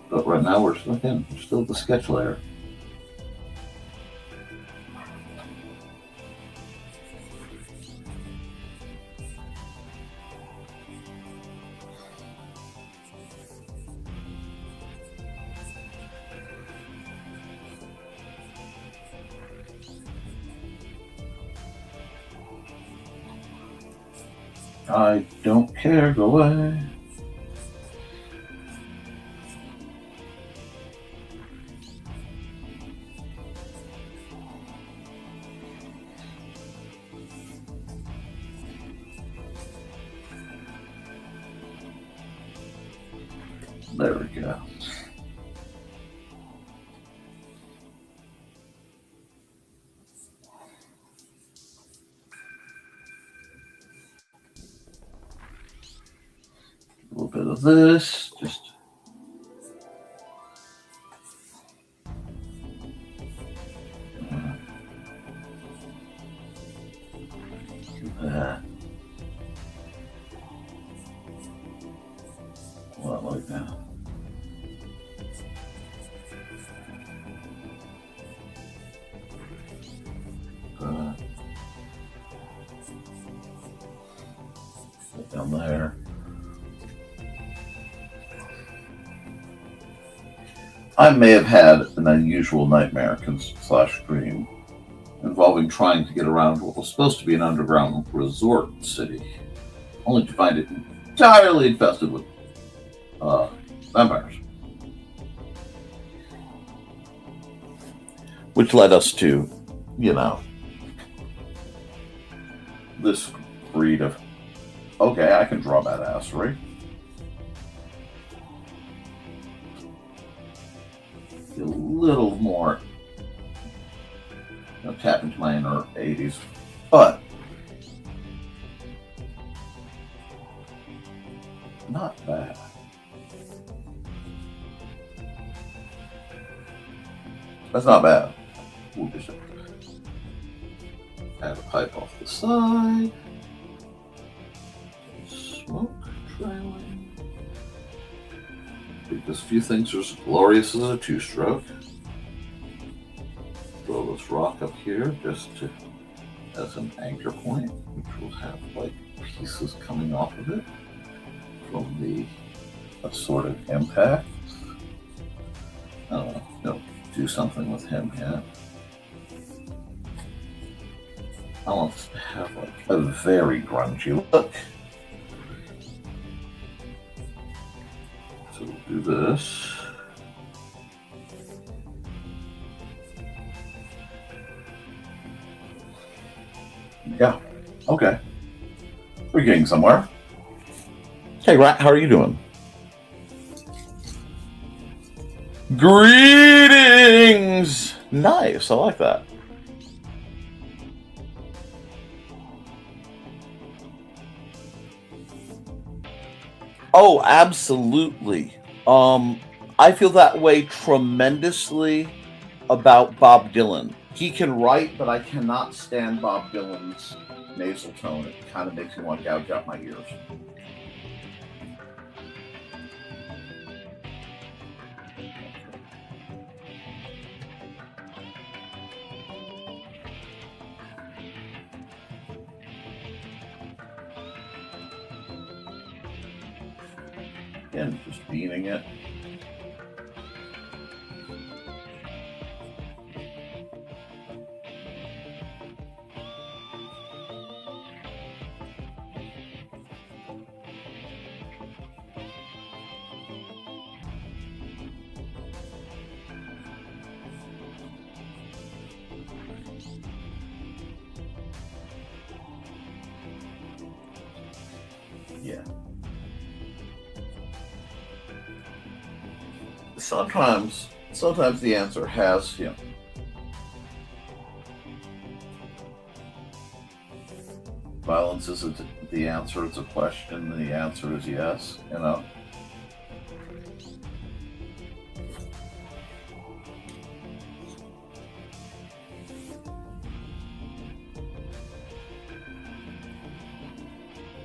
But right now we're still at the sketch layer. I don't care, go away. There we go. A little bit of this, just that. What like that? Put down there. I may have had an unusual nightmare / dream involving trying to get around what was supposed to be an underground resort city, only to find it entirely infested with vampires. Which led us to, this breed of, okay, I can draw badassery. A little more tap into my inner 80s, but not bad. That's not bad. We'll just add a pipe off the side. Smoke trailing. Because a few things are as glorious as a two-stroke. Throw this rock up here just as an anchor point, which will have like pieces coming off of it from the assorted impacts. I don't know, do something with him yet. I want this to have like a very grungy look. So we'll do this. Yeah, okay. We're getting somewhere. Hey, Rat, how are you doing? Greetings! Nice, I like that. Oh, absolutely. I feel that way tremendously about Bob Dylan. He can write, but I cannot stand Bob Dylan's nasal tone. It kind of makes me want to gouge out my ears. Again, just beaning it. Yeah. Sometimes the answer has, violence isn't the answer, it's a question, and the answer is yes,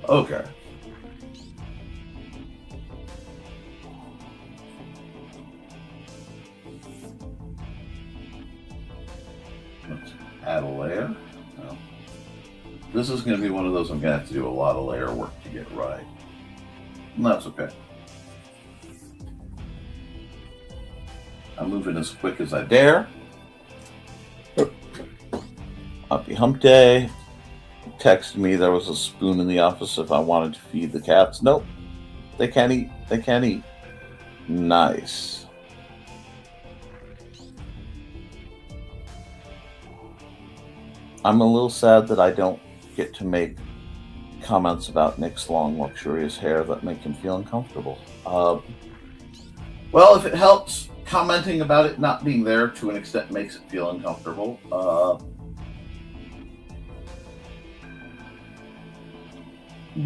Okay. Let's add a layer. No. This is going to be one of those I'm going to have to do a lot of layer work to get right. And that's okay. I'm moving as quick as I dare. Happy hump day. Texted me there was a spoon in the office if I wanted to feed the cats. Nope. They can't eat. They can't eat. Nice. I'm a little sad that I don't get to make comments about Nick's long, luxurious hair that make him feel uncomfortable. Well, if it helps, commenting about it not being there to an extent makes it feel uncomfortable.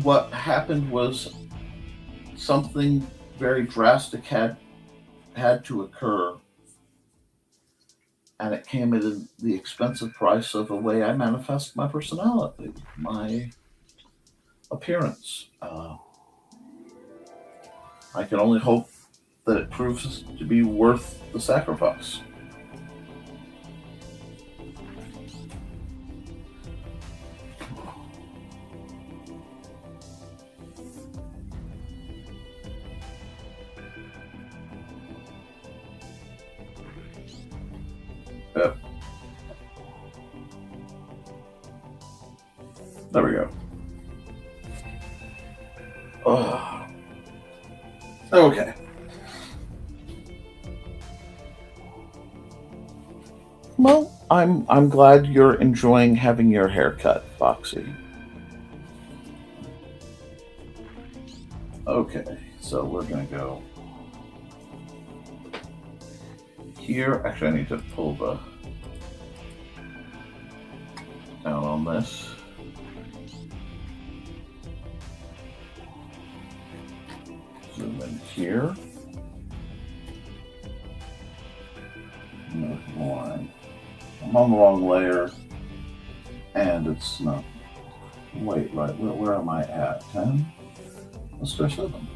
What happened was something very drastic had to occur, and it came at the expensive price of the way I manifest my personality, my appearance. I can only hope that it proves to be worth the sacrifice. Yep. There we go. Oh. Okay. Well, I'm glad you're enjoying having your hair cut, Foxy. Okay, so we're gonna go here. Actually, I need to pull the down on this. Zoom in here. Line. I'm on the wrong layer, and it's not. Wait, right? Where am I at? 10? Let's try 7.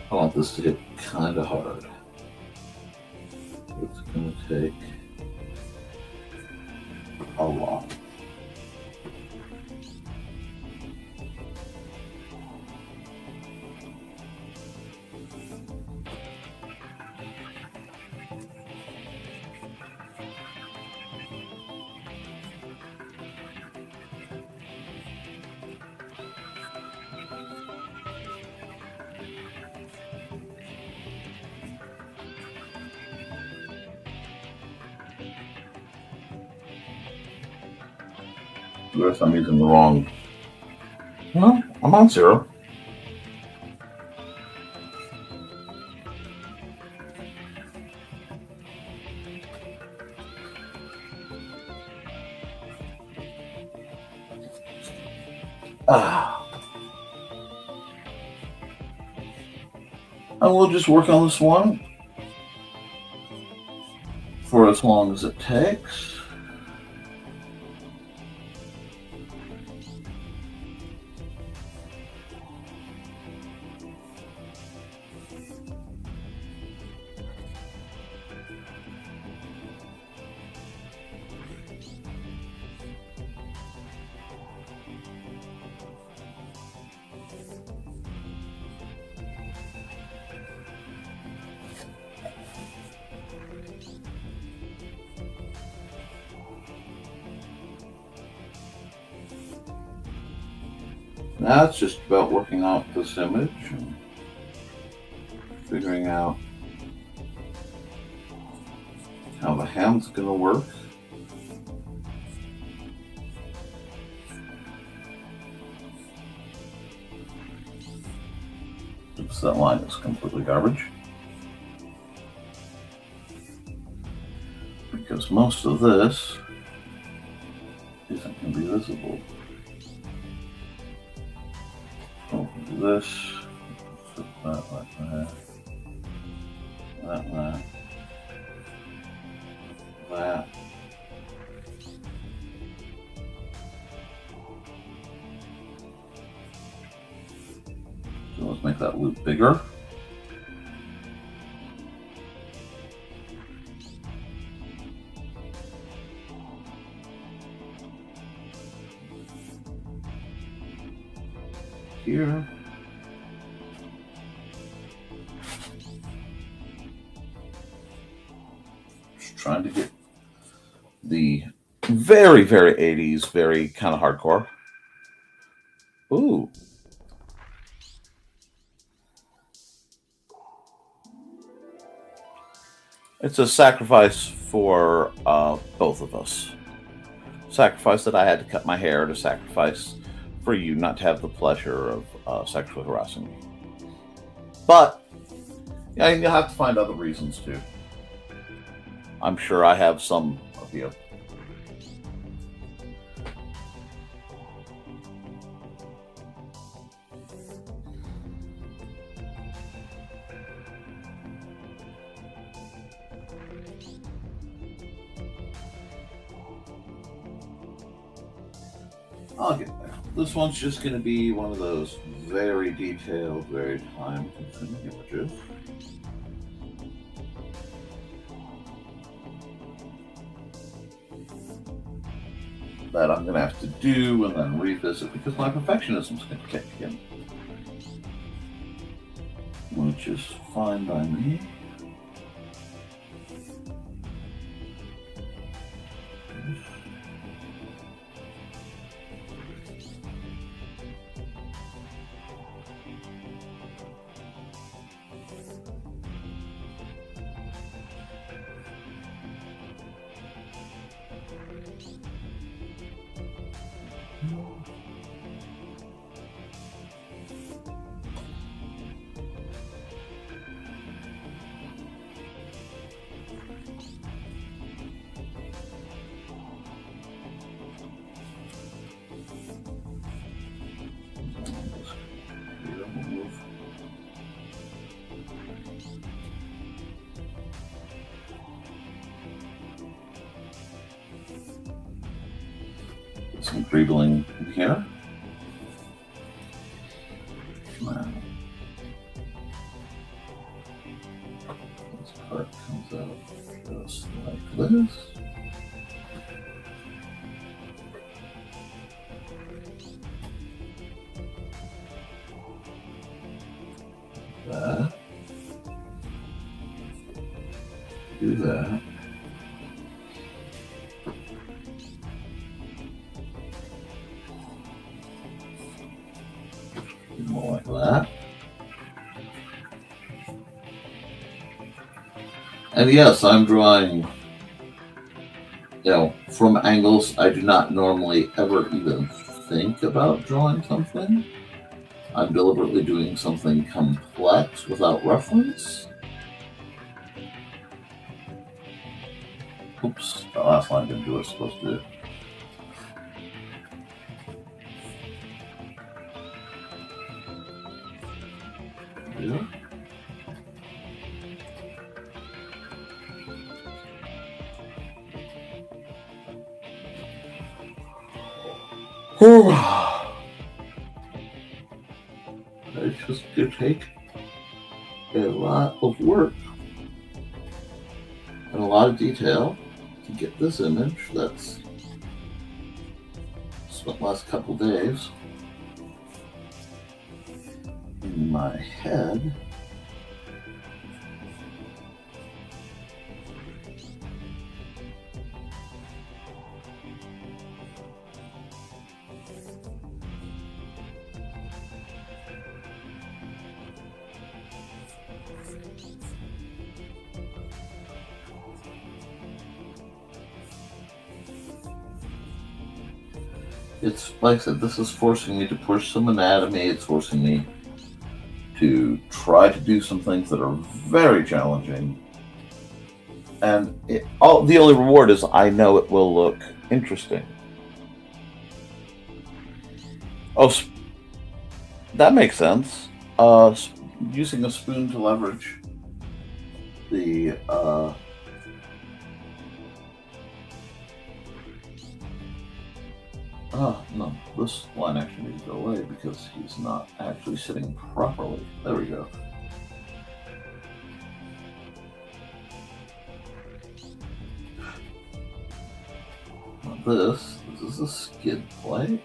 I want this to hit kind of hard. It's going to take a lot. Guess I'm using the wrong. No, I'm on 0. And we'll just work on this one for as long as it takes. Now it's just about working out this image and figuring out how the hand's going to work. Oops, that line is completely garbage. Because most of this isn't going to be visible. Do this, put that like that, that. So let's make that loop bigger. Here. Just trying to get the very, very 80s, very kind of hardcore. Ooh. It's a sacrifice for both of us. Sacrifice that I had to cut my hair, to sacrifice for you not to have the pleasure of sexually harassing me. But yeah, you'll have to find other reasons too. I'm sure I have some of you. I'll get there. This one's just going to be one of those very detailed, very time-consuming images. That I'm going to have to do and then revisit because my perfectionism's going to kick in. Which is fine by me. Some greebling here. Wow. This part comes out just like this. That. Do that. More like that. And yes, I'm drawing, from angles I do not normally ever even think about drawing something. I'm deliberately doing something complex without reference. Oops, the last line didn't do what it's supposed to do. Yeah. It's just going to take a lot of work and a lot of detail to get this image that's spent the last couple days in my head. It's like I said, this is forcing me to push some anatomy. It's forcing me to try to do some things that are very challenging. And the only reward is I know it will look interesting. Oh, that makes sense. Using a spoon to leverage the oh, no, this line actually needs to go away because he's not actually sitting properly. There we go. Now this is a skid plate.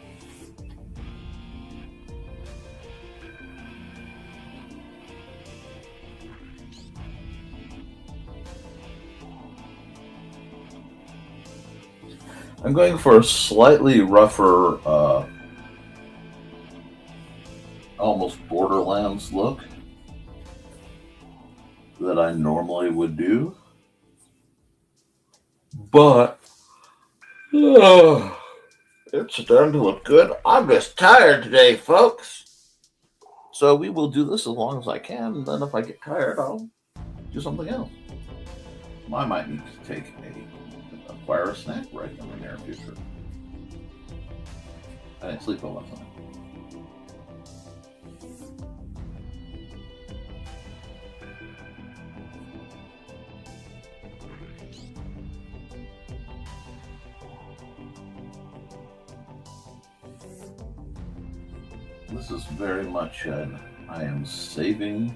I'm going for a slightly rougher, almost Borderlands look that I normally would do. But it's starting to look good. I'm just tired today, folks. So we will do this as long as I can, and then if I get tired, I'll do something else. I might need to acquire a snack break in the near future. I didn't sleep well last night. This is very much I am saving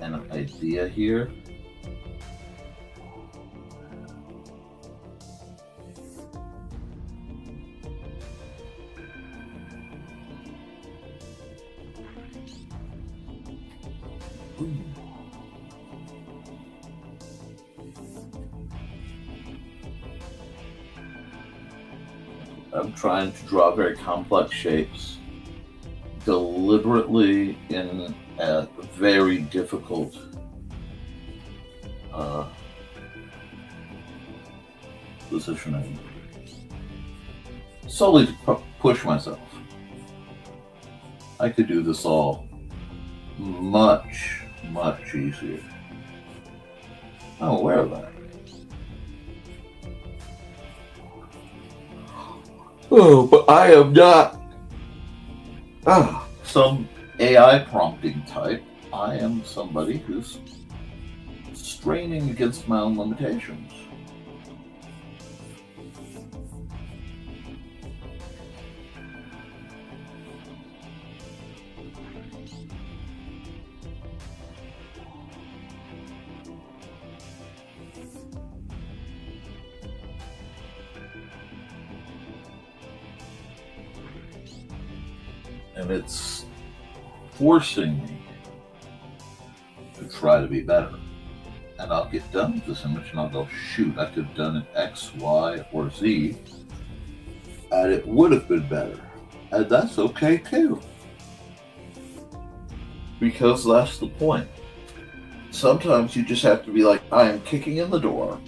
an idea here. I'm trying to draw very complex shapes deliberately in a very difficult positioning, solely to push myself. I could do this all much easier. I'm aware of that. Oh, but I am not some AI prompting type. I am somebody who's straining against my own limitations. And it's forcing me to try to be better. And I'll get done with this image and I'll go, shoot, I could have done it X, Y, or Z, and it would have been better. And that's okay too. Because that's the point. Sometimes you just have to be like, I am kicking in the door.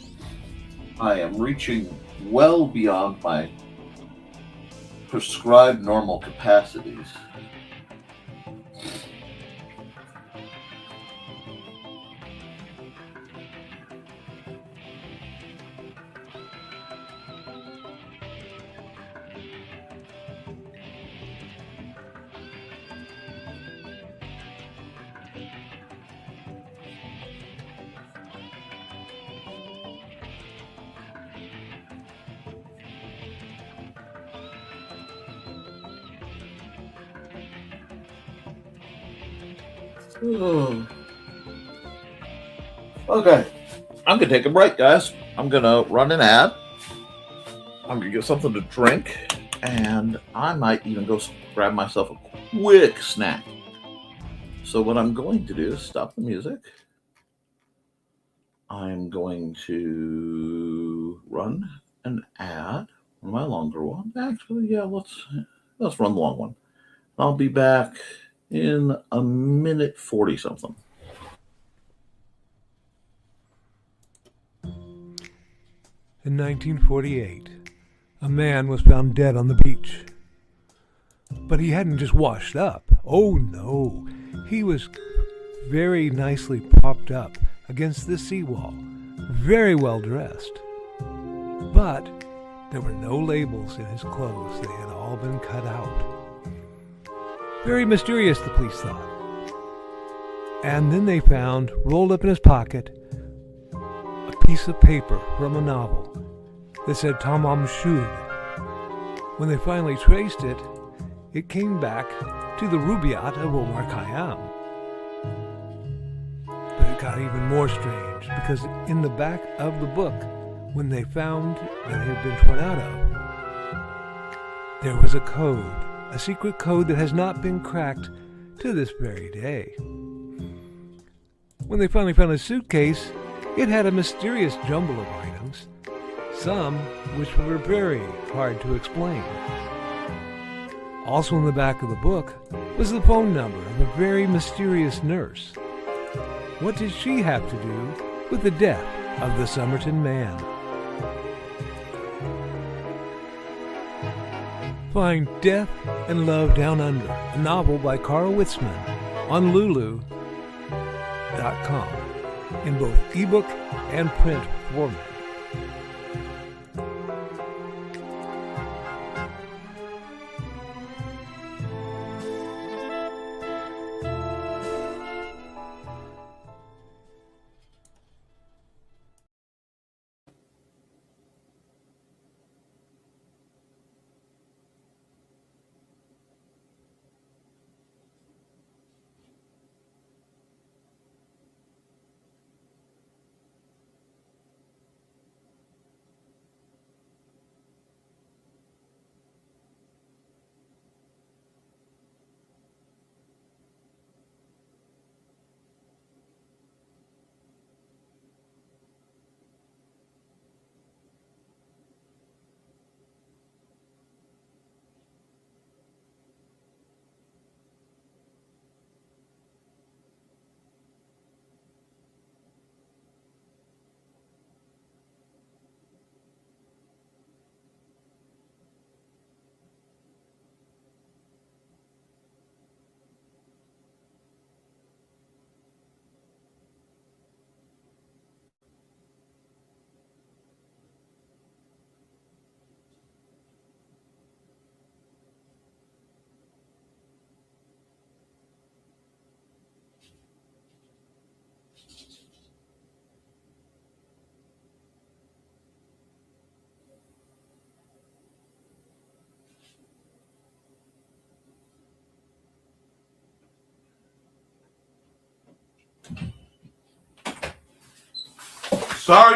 I am reaching well beyond my prescribed normal capacities. Okay, I'm gonna take a break, guys. I'm gonna run an ad. I'm gonna get something to drink, and I might even go grab myself a quick snack. So what I'm going to do is stop the music. I'm going to run an ad, my longer one. Actually, yeah, let's run the long one. I'll be back in a minute 40 something. In 1948, a man was found dead on the beach. But he hadn't just washed up. Oh no, he was very nicely propped up against the seawall, very well dressed. But there were no labels in his clothes. They had all been cut out. Very mysterious, the police thought. And then they found, rolled up in his pocket, a piece of paper from a novel that said Tamam Shud. When they finally traced it, it came back to the Rubaiyat of Omar Khayyam. But it got even more strange, because in the back of the book, when they found that it had been torn out of, there was a code, a secret code that has not been cracked to this very day. When they finally found his suitcase, it had a mysterious jumble of items, some which were very hard to explain. Also in the back of the book was the phone number of a very mysterious nurse. What did she have to do with the death of the Somerton man? Find Death and Love Down Under, a novel by Carl Witzman, on Lulu.com in both ebook and print format.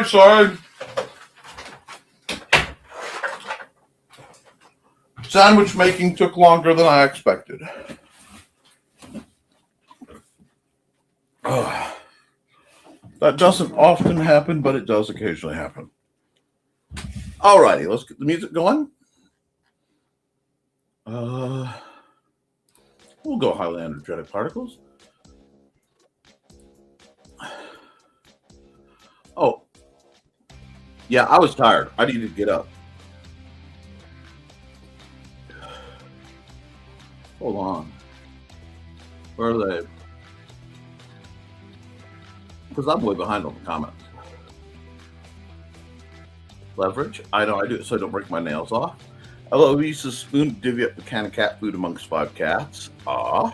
Sorry. Sandwich making took longer than I expected. That doesn't often happen, but it does occasionally happen. Alrighty, let's get the music going. We'll go highly energetic particles. Oh, yeah, I was tired. I needed to get up. Hold on. Where are they? Because I'm way behind on the comments. Leverage. I know I do it so I don't break my nails off. Hello, we use a spoon to divvy up the can of cat food amongst 5 cats. Ah.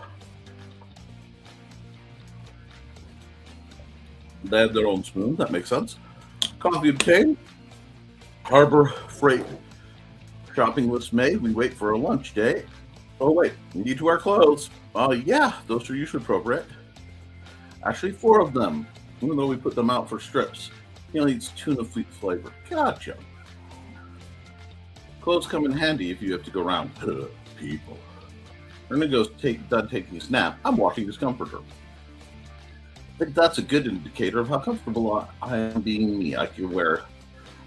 They have their own spoon. That makes sense. Coffee obtained. Harbor Freight. Shopping list made. We wait for a lunch day. Oh, wait. We need to wear clothes. Yeah, those are usually appropriate. Actually, 4 of them. Even though we put them out for strips. He only eats tuna flavor. Gotcha. Clothes come in handy if you have to go around people. Renego's done taking a nap. I'm washing his comforter. I think that's a good indicator of how comfortable I am being me. I can wear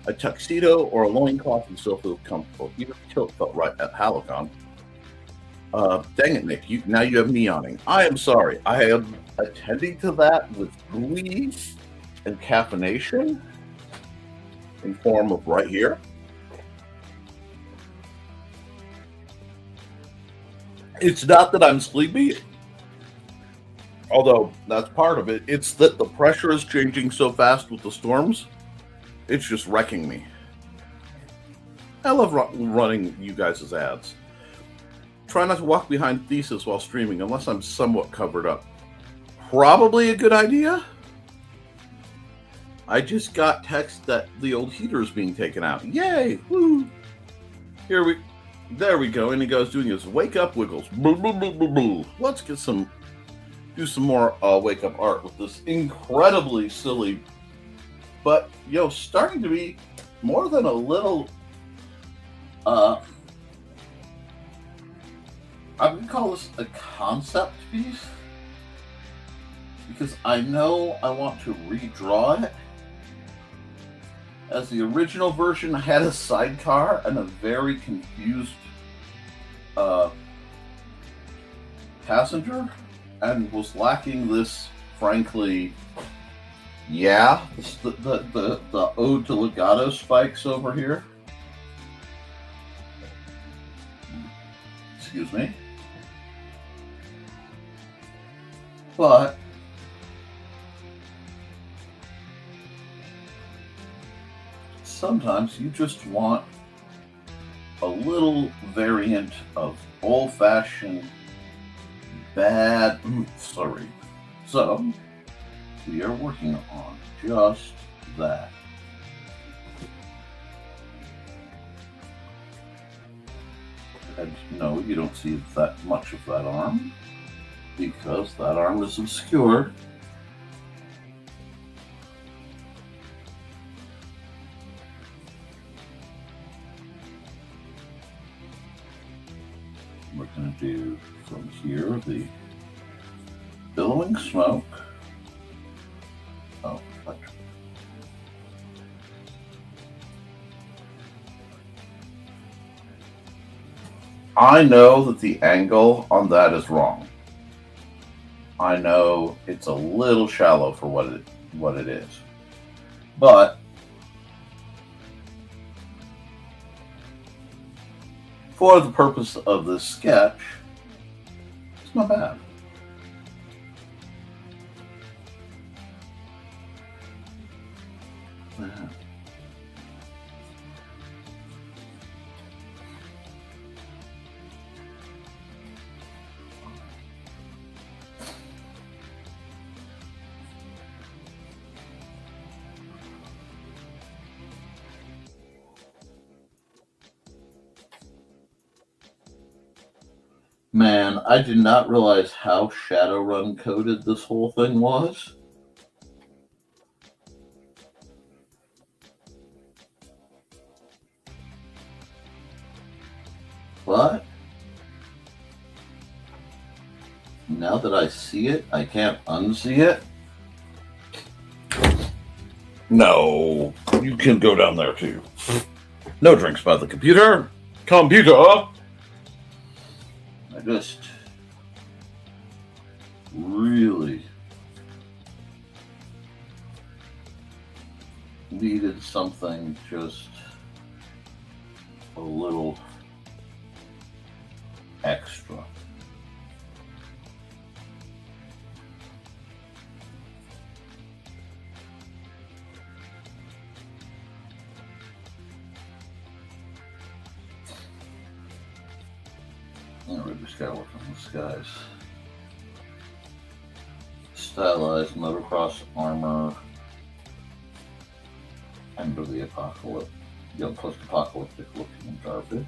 a tuxedo or a loincloth and still feel comfortable. Even Tilt felt right at Halocon. Dang it, Nick. Now you have me yawning. I am sorry. I am attending to that with glee and caffeination in form of right here. It's not that I'm sleepy, although that's part of it. It's that the pressure is changing so fast with the storms. It's just wrecking me. I love running you guys' ads. Try not to walk behind Thesis while streaming unless I'm somewhat covered up. Probably a good idea. I just got text that the old heater is being taken out. Yay! Woo! There we go. And he goes doing his wake up wiggles. Boo, boo, boo, boo, boo. Let's do some more wake up art with this incredibly silly, but starting to be more than a little. I would call this a concept piece because I know I want to redraw it. As the original version had a sidecar and a very confused passenger, and was lacking this, frankly, the ode to legato spikes over here. Excuse me. But sometimes you just want a little variant of old-fashioned bad sorry. So we are working on just that. And no, you don't see that much of that arm because that arm is obscured. We're going to do from here the billowing smoke. Oh, I know that the angle on that is wrong. I know it's a little shallow for what it is. But for the purpose of this sketch, it's not bad. Yeah. Man, I did not realize how Shadowrun coded this whole thing was. But now that I see it, I can't unsee it. No, you can go down there too. No drinks by the computer. Computer! I just really needed something just a little extra. We just gotta work on this, guys. Stylized motocross armor. End of the apocalypse. Post-apocalyptic looking garbage.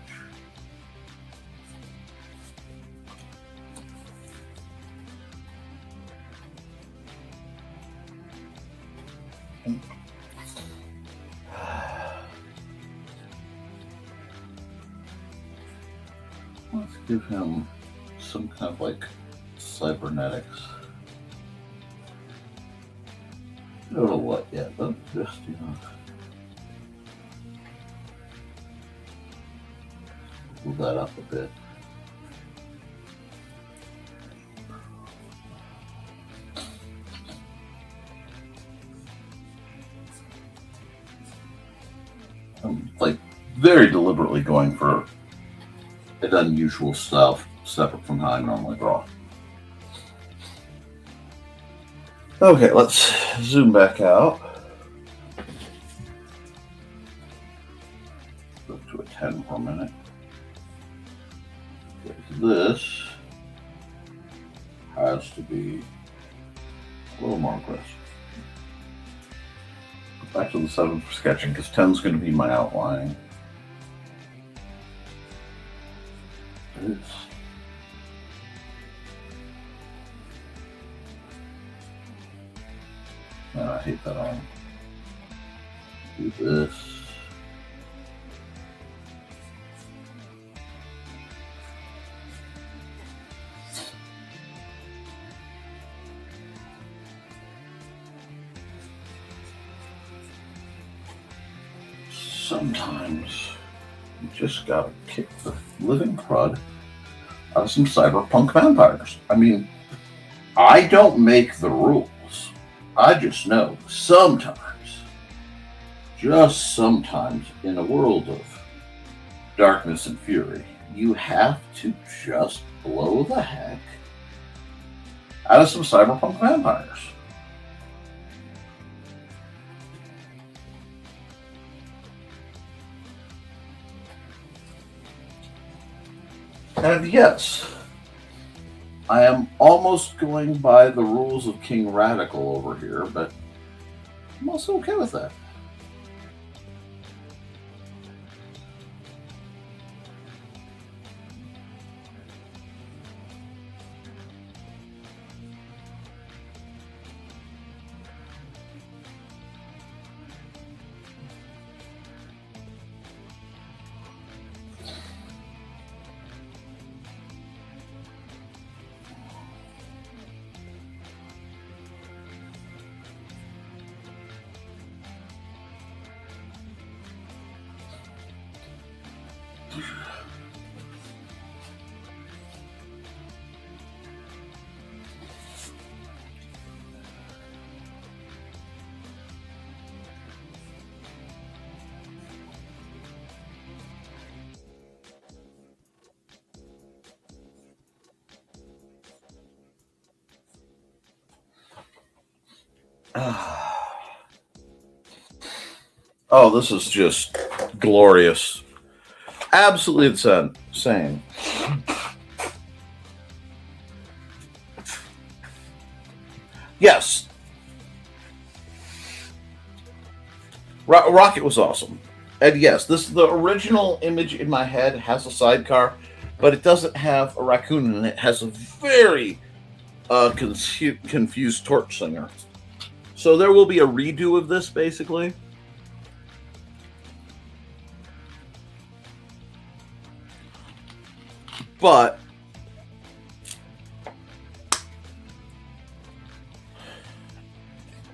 Let's give him some kind of like cybernetics. I don't know what yet, but just, move that up a bit. I'm like very deliberately going for an unusual style separate from how I normally draw. Okay, let's zoom back out. Go to a 10 for a minute. This has to be a little more aggressive. Back to the 7 for sketching, because 10 is going to be my outline. This. Man, I hate that arm. Do this. Sometimes you just gotta kick the living crud out of some cyberpunk vampires. I mean, I don't make the rules. I just know sometimes, just sometimes, in a world of darkness and fury, you have to just blow the heck out of some cyberpunk vampires. And yes, I am almost going by the rules of King Radical over here, but I'm also okay with that. Oh, this is just glorious. Absolutely insane. Yes. Rocket was awesome. And yes, the original image in my head has a sidecar, but it doesn't have a raccoon in it. It has a very confused torch singer. So there will be a redo of this, basically. But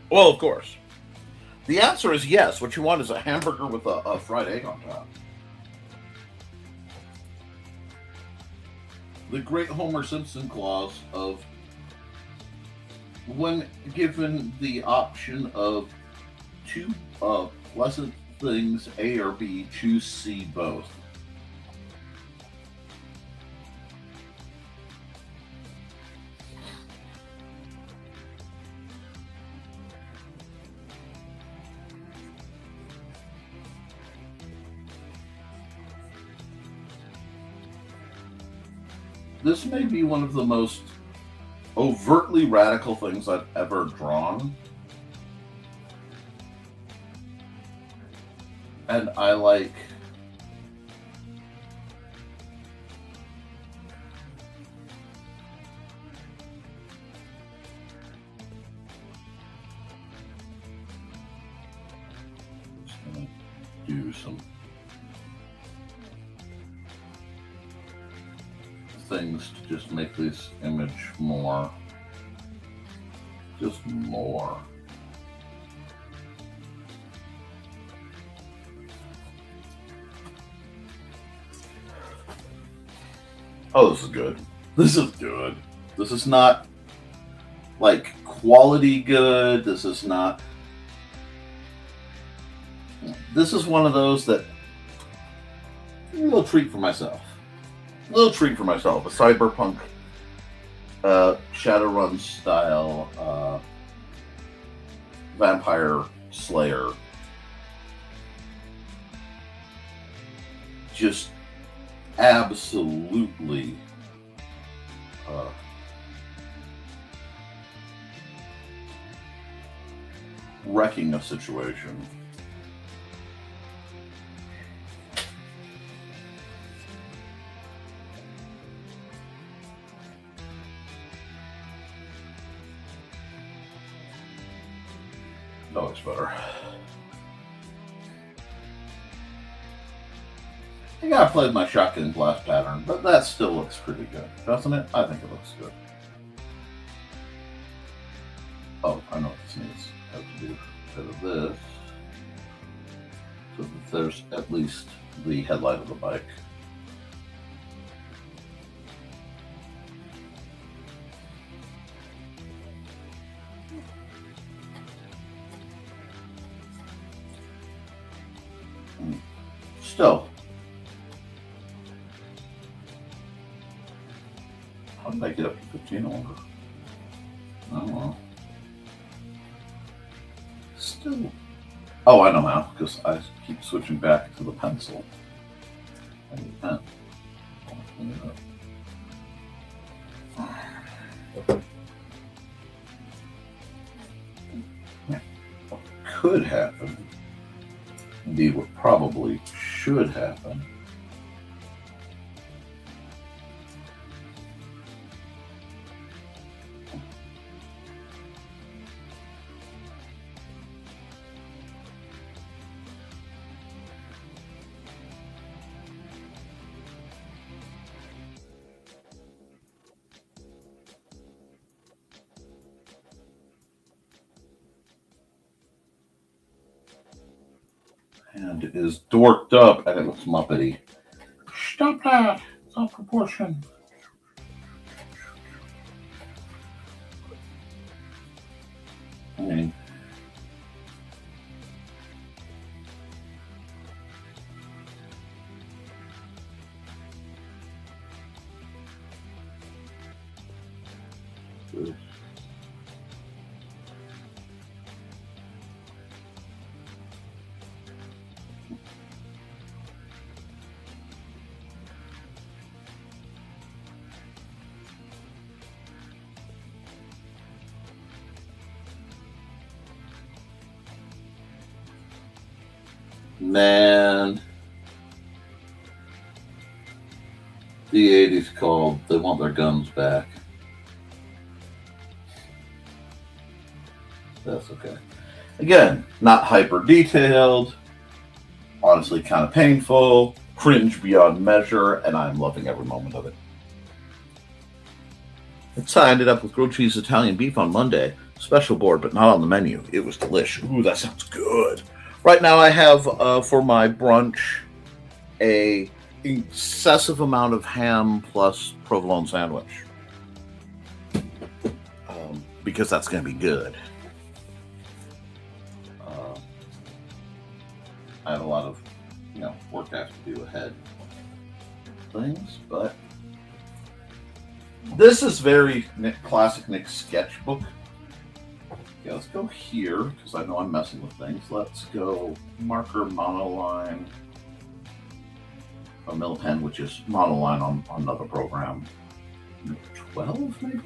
well, of course. The answer is yes. What you want is a hamburger with a fried egg on top. The great Homer Simpson clause of when given the option of two pleasant things, A or B, choose C both. This may be one of the most overtly radical things I've ever drawn. And I like... Just gonna do some things to just make this image more, just more. Oh, this is good. This is good. This is not like quality good. This is not. This is one of those that a little treat for myself. A little treat for myself. A cyberpunk Shadowrun style vampire slayer. Just absolutely wrecking a situation. That looks better. I think I played my shotgun blast pattern, but that still looks pretty good, doesn't it? I think it looks good. Oh, I know what this needs. I have to do a bit of this, so that there's at least the headlight of the bike. Still, how did I get up to 15 over? I don't know. Still. Oh, I know how, because I keep switching back to the pencil. I need a pen. I'll clean it up. What could happen, indeed what probably should happen, and it is dorked up and it looks muppety. Stop that! It's out of proportion. I mean, man, the 80s called. They want their guns back. That's okay. Again, not hyper detailed, honestly kind of painful, cringe beyond measure, and I'm loving every moment of it. That's how I ended up with grilled cheese Italian beef on Monday. Special board, but not on the menu. It was delish. Ooh, that sounds good. Right now I have, for my brunch, a excessive amount of ham plus provolone sandwich. Because that's going to be good. I have a lot of, work I have to do ahead things, but this is very classic Nick sketchbook. Yeah, let's go here, because I know I'm messing with things. Let's go marker monoline, a mill pen, which is monoline on another program. 12, maybe?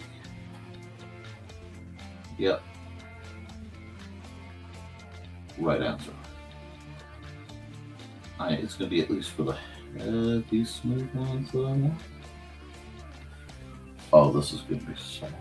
Yep. Right answer. It's going to be at least for the heavy smooth ones that I want. Oh, this is going to be solid.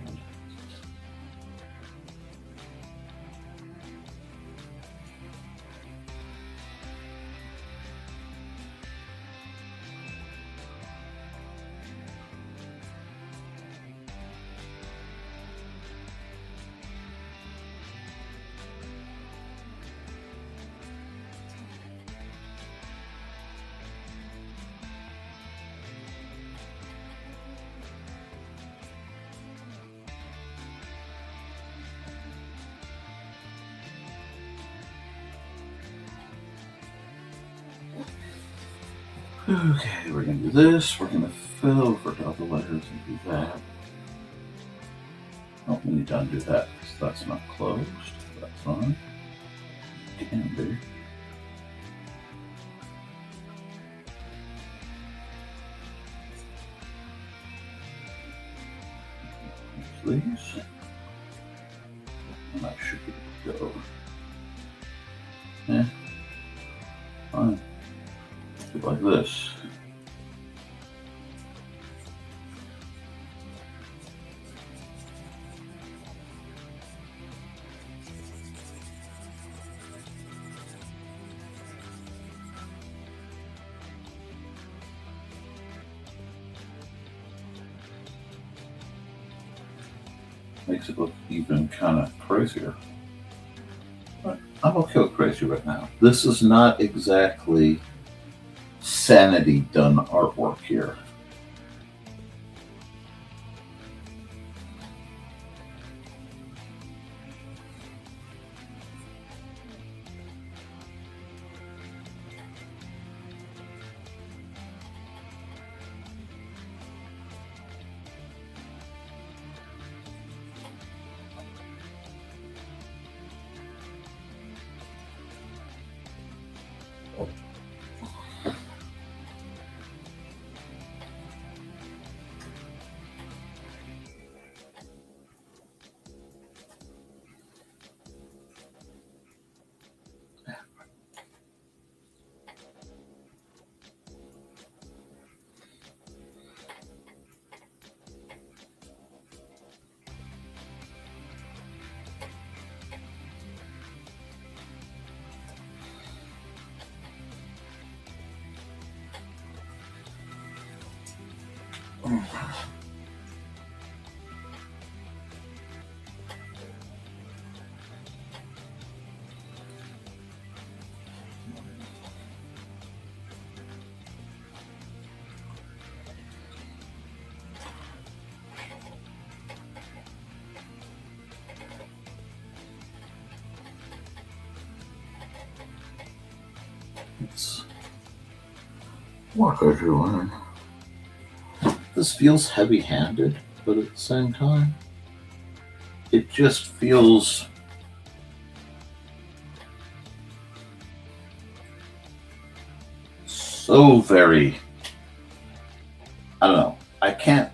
Okay, we're going to do this. We're going to fill over to other layers and do that. Oh, we need to undo that because that's not closed. That's on. Can be. These. And I should be able to go. Yeah. Fine. Like this. Makes it look even kind of crazier. But I'm okay with crazy right now. This is not exactly sanity done artwork here. It's what we're doing. This feels heavy-handed, but at the same time, it just feels so very, I don't know, I can't.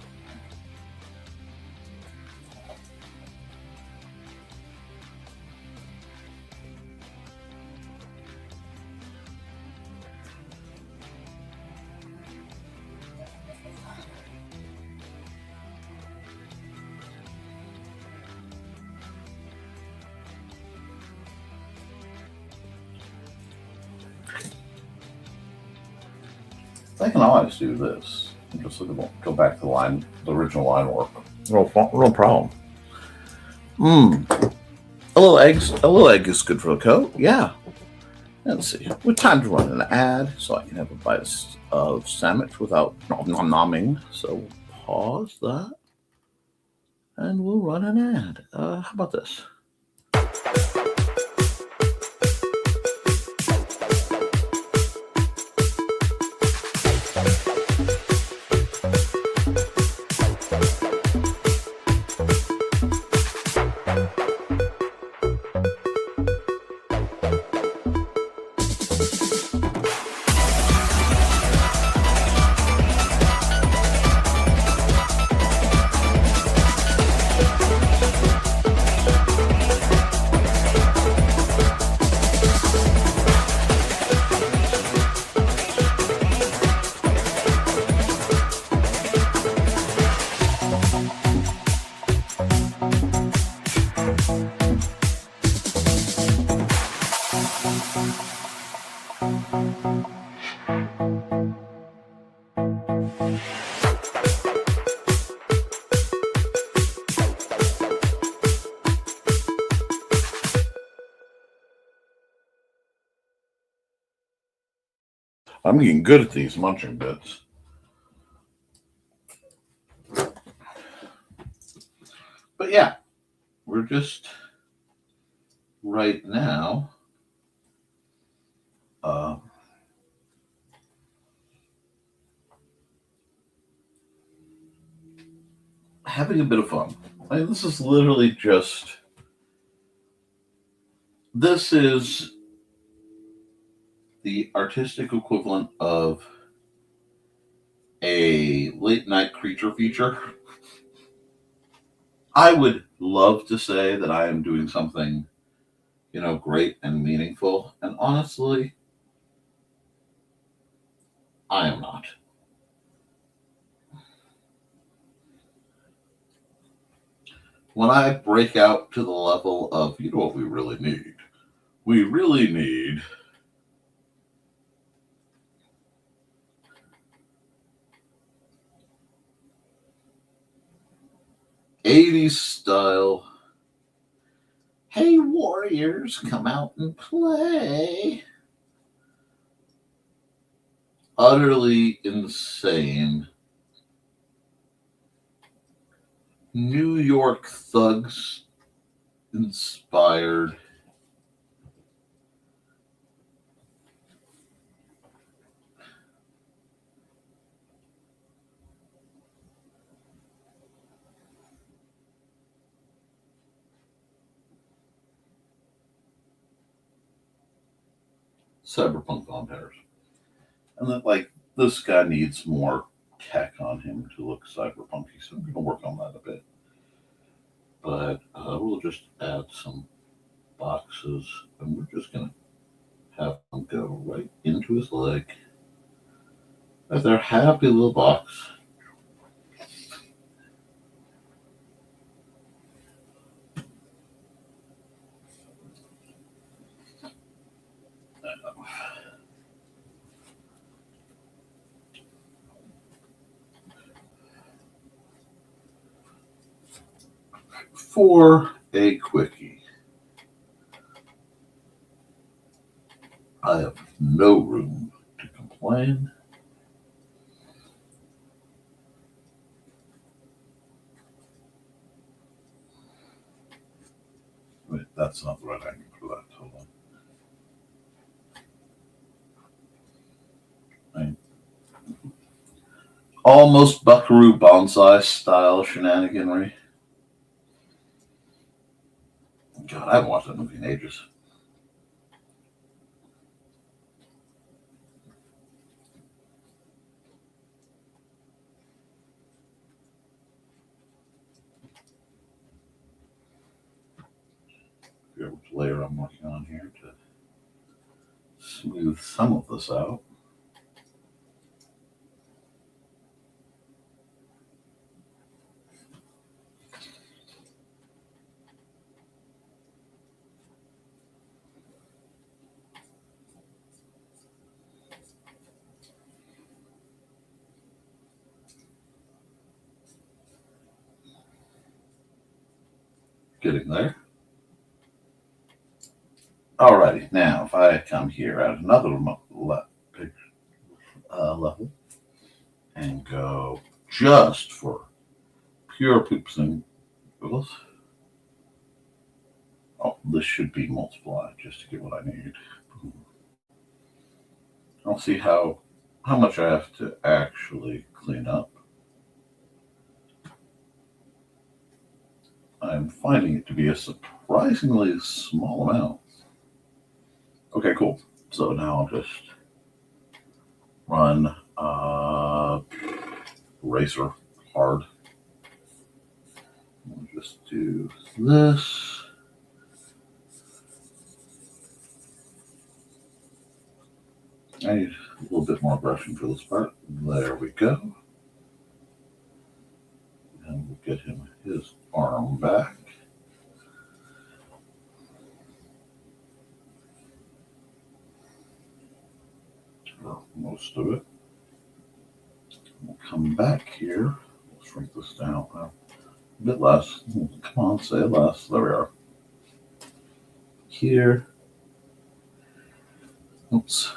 I can always do this. Just go back to the original line work. No problem. A little egg is good for a coat. Yeah. Let's see. With time to run an ad, so I can have a bite of sandwich without nomming. So pause that, and we'll run an ad. How about this? I'm getting good at these munching bits. But yeah, we're just right now having a bit of fun. I mean, this is literally just, this is the artistic equivalent of a late night creature feature. I would love to say that I am doing something, great and meaningful. And honestly, I am not. When I break out to the level of, what we really need? We really need '80s style. Hey, warriors, come out and play. Utterly insane New York thugs inspired cyberpunk vampires. And that, this guy needs more tech on him to look cyberpunky, so I'm going to work on that a bit. But we'll just add some boxes, and we're just going to have them go right into his leg. As their happy little box. For a quickie, I have no room to complain. Wait, that's not the right angle for that. Hold on. Right. Almost Buckaroo Banzai style shenaniganry. God, I haven't watched that movie in ages. Which layer I'm working on here to smooth some of this out. Getting there. Alrighty, now if I come here at another level and go just for pure poops and googles. Oh, this should be multiplied just to get what I need. I'll see how much I have to actually clean up. I'm finding it to be a surprisingly small amount. Okay, cool. So now I'll just run eraser hard. We'll just do this. I need a little bit more brushing for this part. There we go. And we'll get him his arm back. Or most of it. We'll come back here. Let's shrink this down a bit less. Come on, say less. There we are. Here. Oops.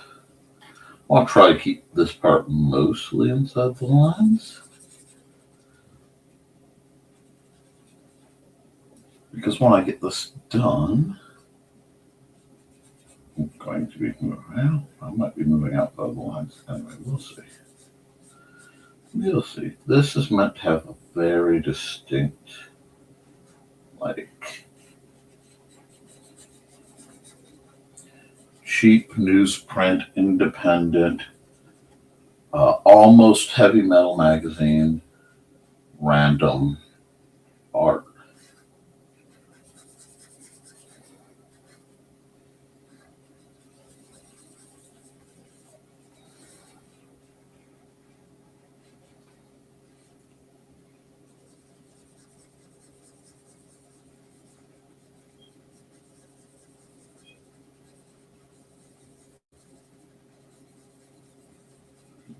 I'll try to keep this part mostly inside the lines. Because when I get this done, I'm going to be moving out. I might be moving out by the lines. Anyway, we'll see. We'll see. This is meant to have a very distinct, like, cheap newsprint, independent, almost heavy metal magazine, random art.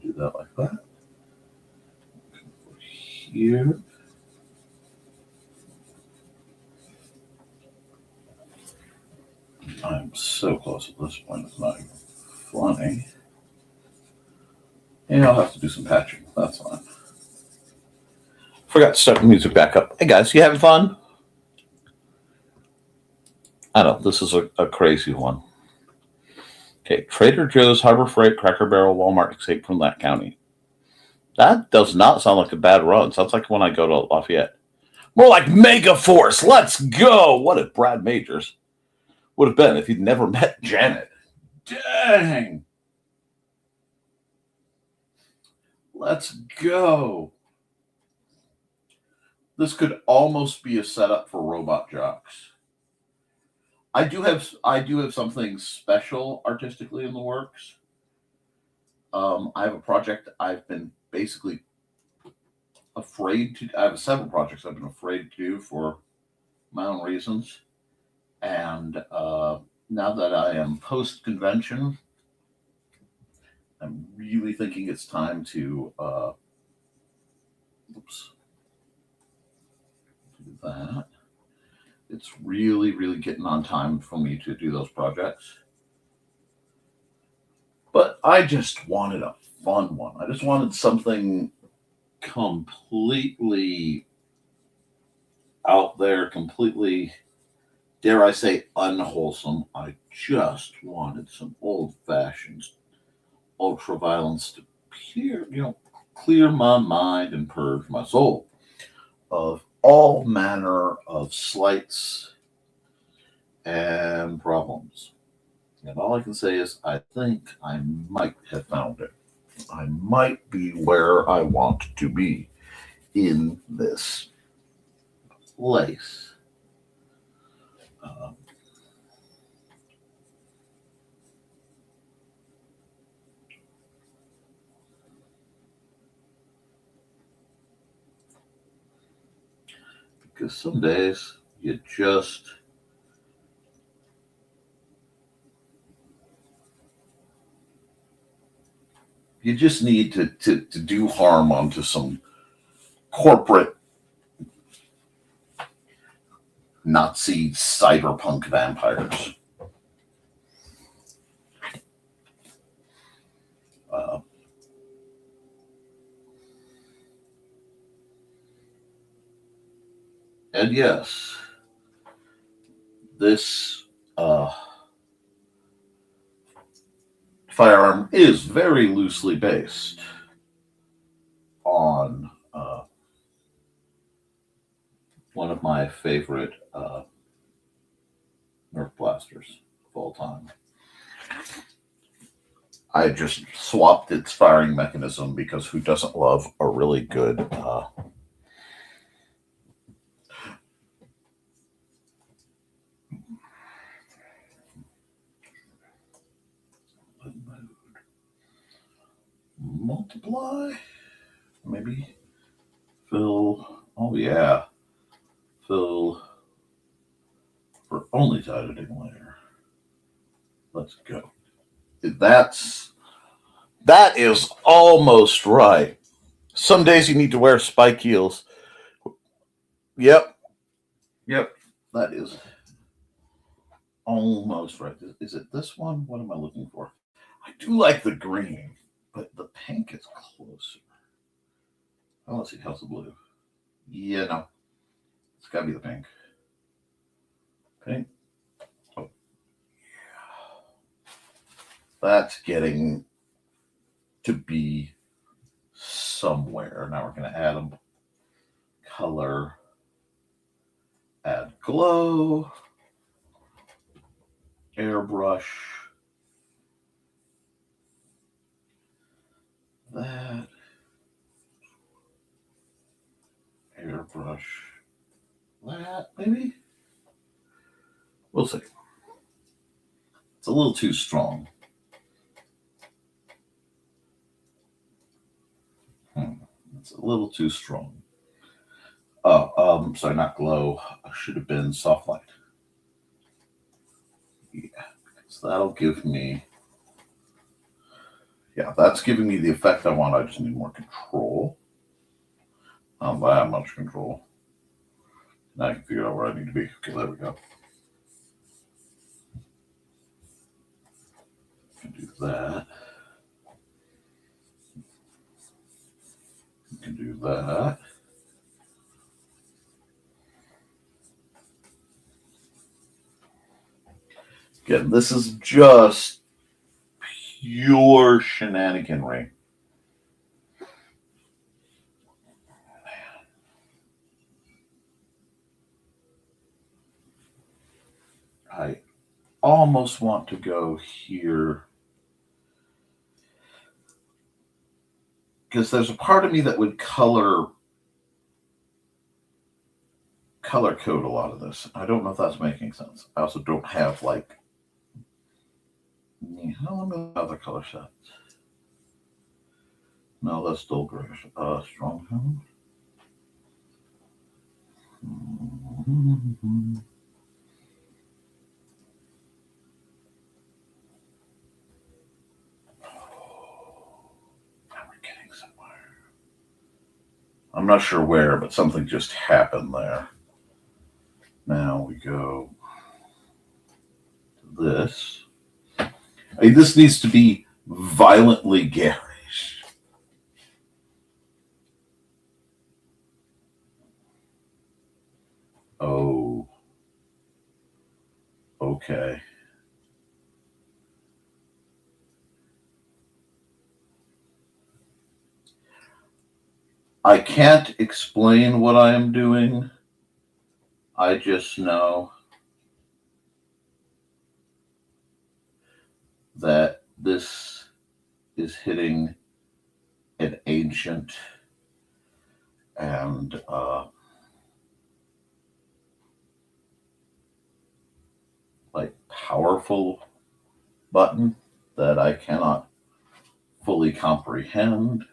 Do that like that. Here. I'm so close at this point, it's not even funny. And I'll have to do some patching. That's fine. Forgot to start the music back up. Hey guys, you having fun? I know, this is a crazy one. Okay, Trader Joe's, Harbor Freight, Cracker Barrel, Walmart, escape from that county. That does not sound like a bad run. Sounds like when I go to Lafayette. More like Mega Force. Let's go. What if Brad Majors would have been if he'd never met Janet? Dang. Let's go. This could almost be a setup for Robot Jocks. I do have something special artistically in the works. I have a project I've been basically afraid to. I have several projects I've been afraid to do for my own reasons, and now that I am post convention, I'm really thinking it's time to. Do that. It's really, really getting on time for me to do those projects. But I just wanted a fun one. I just wanted something completely out there, completely, dare I say, unwholesome. I just wanted some old-fashioned ultra-violence to clear my mind and purge my soul of all manner of slights and problems. And all I can say is I think I might have found it. I might be where I want to be in this place. Because some days you just need to do harm onto some corporate Nazi cyberpunk vampires. And yes, this firearm is very loosely based on one of my favorite Nerf blasters of all time. I just swapped its firing mechanism because who doesn't love a really good multiply? Maybe fill. Oh yeah, fill for only editing layer. Let's go. That is almost right. Some days you need to wear spike heels. Yep. That is almost right. Is it this one? What am I looking for? I do like the green, but the pink is closer. Oh, let's see. How's the blue? Yeah, no. It's got to be the pink. Pink. Oh. That's getting to be somewhere. Now we're going to add a color. Add glow. Airbrush. That. Airbrush. That, maybe? We'll see. It's a little too strong. It's a little too strong. Sorry, not glow. Should have been soft light. Yeah, so that'll give me. Yeah, that's giving me the effect I want. I just need more control. Not that much control. Now I can figure out where I need to be. Okay, there we go. I can do that. I can do that. Again, this is just pure shenaniganry. I almost want to go here because there's a part of me that would color code a lot of this. I don't know if that's making sense. I also don't have like other color sets. No, that's still gray. Strong tone. I'm not sure where, but something just happened there. Now we go to this. I mean, this needs to be violently garish. Oh. Okay. I can't explain what I am doing. I just know that this is hitting an ancient and like powerful button that I cannot fully comprehend.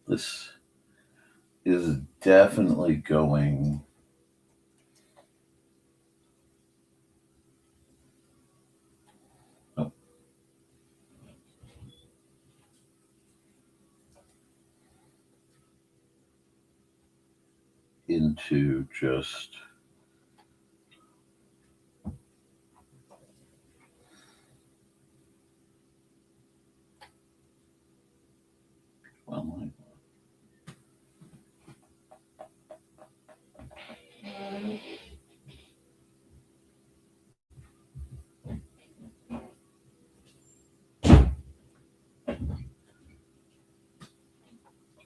This is definitely going into just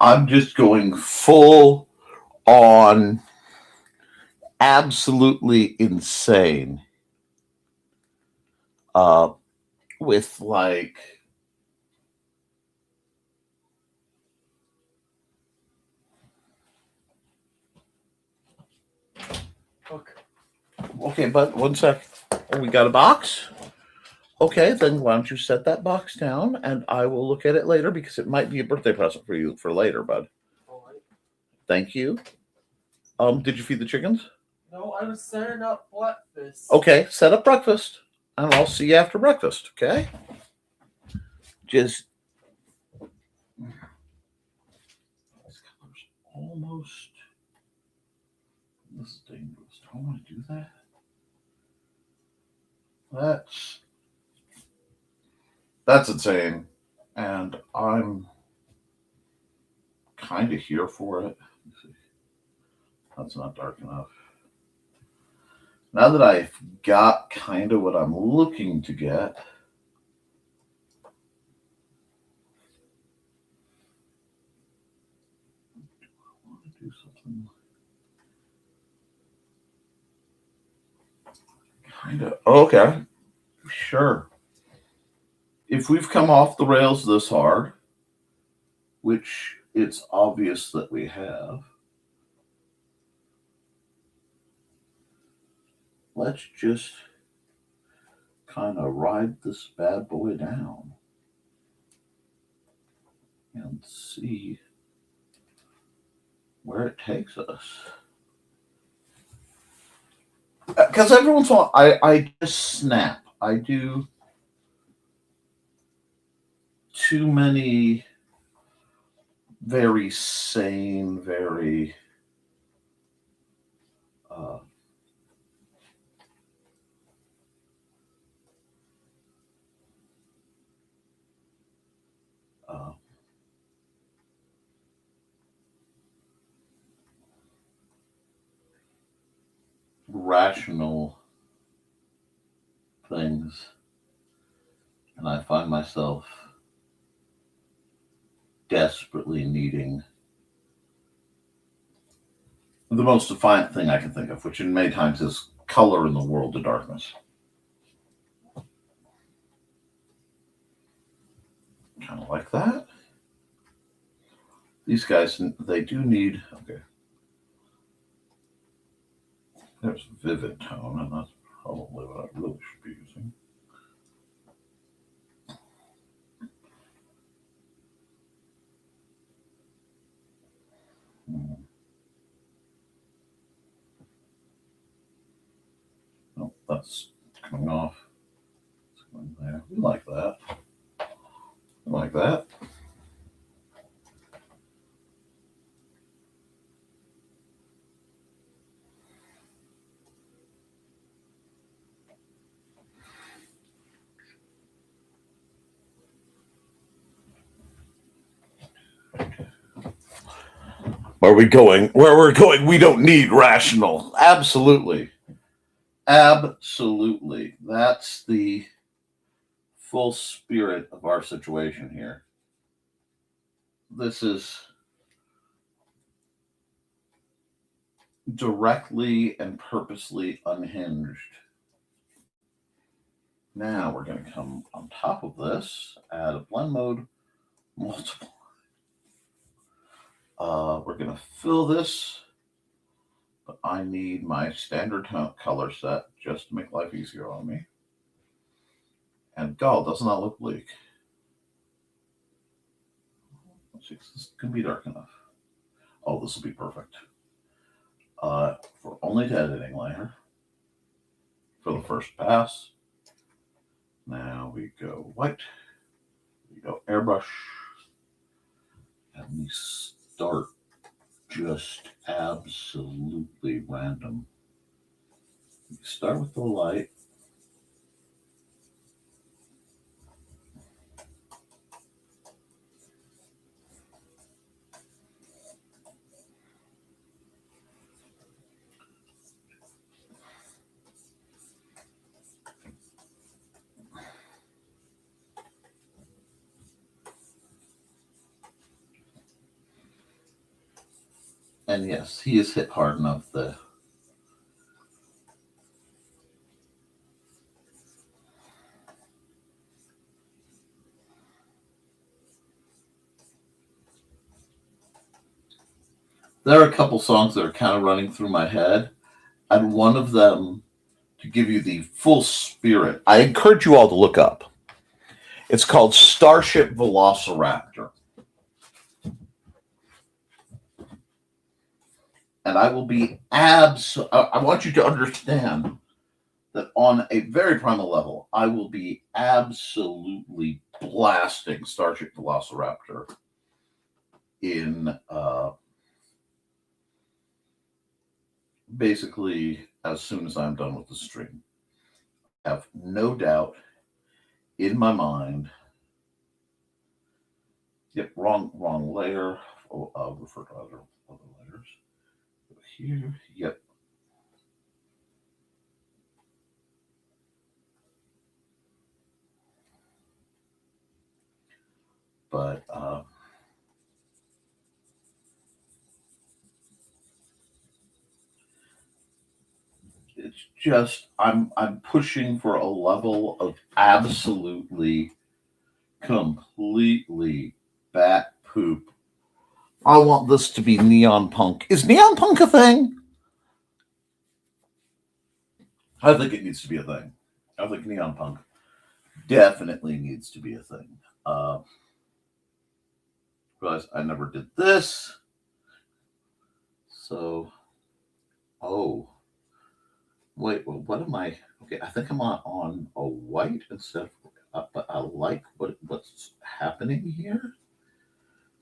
I'm just going full on absolutely insane with like okay, but one sec. We got a box? Okay, then why don't you set that box down and I will look at it later because it might be a birthday present for you for later, bud. All right. Thank you. Did you feed the chickens? No, I was setting up breakfast. Okay, set up breakfast and I'll see you after breakfast, okay? just this color's almost. This is dangerous. Do I want to do that? That's insane, and I'm kind of here for it. Let's see. That's not dark enough. Now that I've got kind of what I'm looking to get, do I want to do something kind of okay? Sure. If we've come off the rails this hard, which it's obvious that we have, let's just kind of ride this bad boy down and see where it takes us. Because every once in a while, I just snap. I do too many very sane, very rational things, and I find myself desperately needing the most defiant thing I can think of, which in many times is color in the world of darkness. Kind of like that. These guys, they do need, okay. There's vivid tone, and that's probably what I really should be using. Oh, that's coming off. It's going there. We like that. We like that. Where we're going, we don't need rational. Absolutely. Absolutely. That's the full spirit of our situation here. This is directly and purposely unhinged. Now we're going to come on top of this, add a blend mode, multiply. We're going to fill this, but I need my standard color set just to make life easier on me. And God, doesn't that look bleak? Let's see, this can be dark enough. Oh, this will be perfect. For only to editing layer, for the first pass. Now we go white, we go airbrush, and we start just absolutely random. We start with the light. And yes, he is hit hard enough that there are a couple songs that are kind of running through my head, and one of them, to give you the full spirit, I encourage you all to look up. It's called Starship Velociraptor. And I will be I want you to understand that on a very primal level, I will be absolutely blasting Starship Velociraptor in basically as soon as I'm done with the stream. I have no doubt in my mind. Yep, wrong layer. I'll refer to other layers. Here, yep. But it's just I'm pushing for a level of absolutely, completely bat poop. I want this to be neon punk. Is neon punk a thing? I think it needs to be a thing. I think neon punk definitely needs to be a thing. Realize I never did this. So, oh, wait, well, what am I? Okay, I think I'm on a white instead of, but I like what's happening here.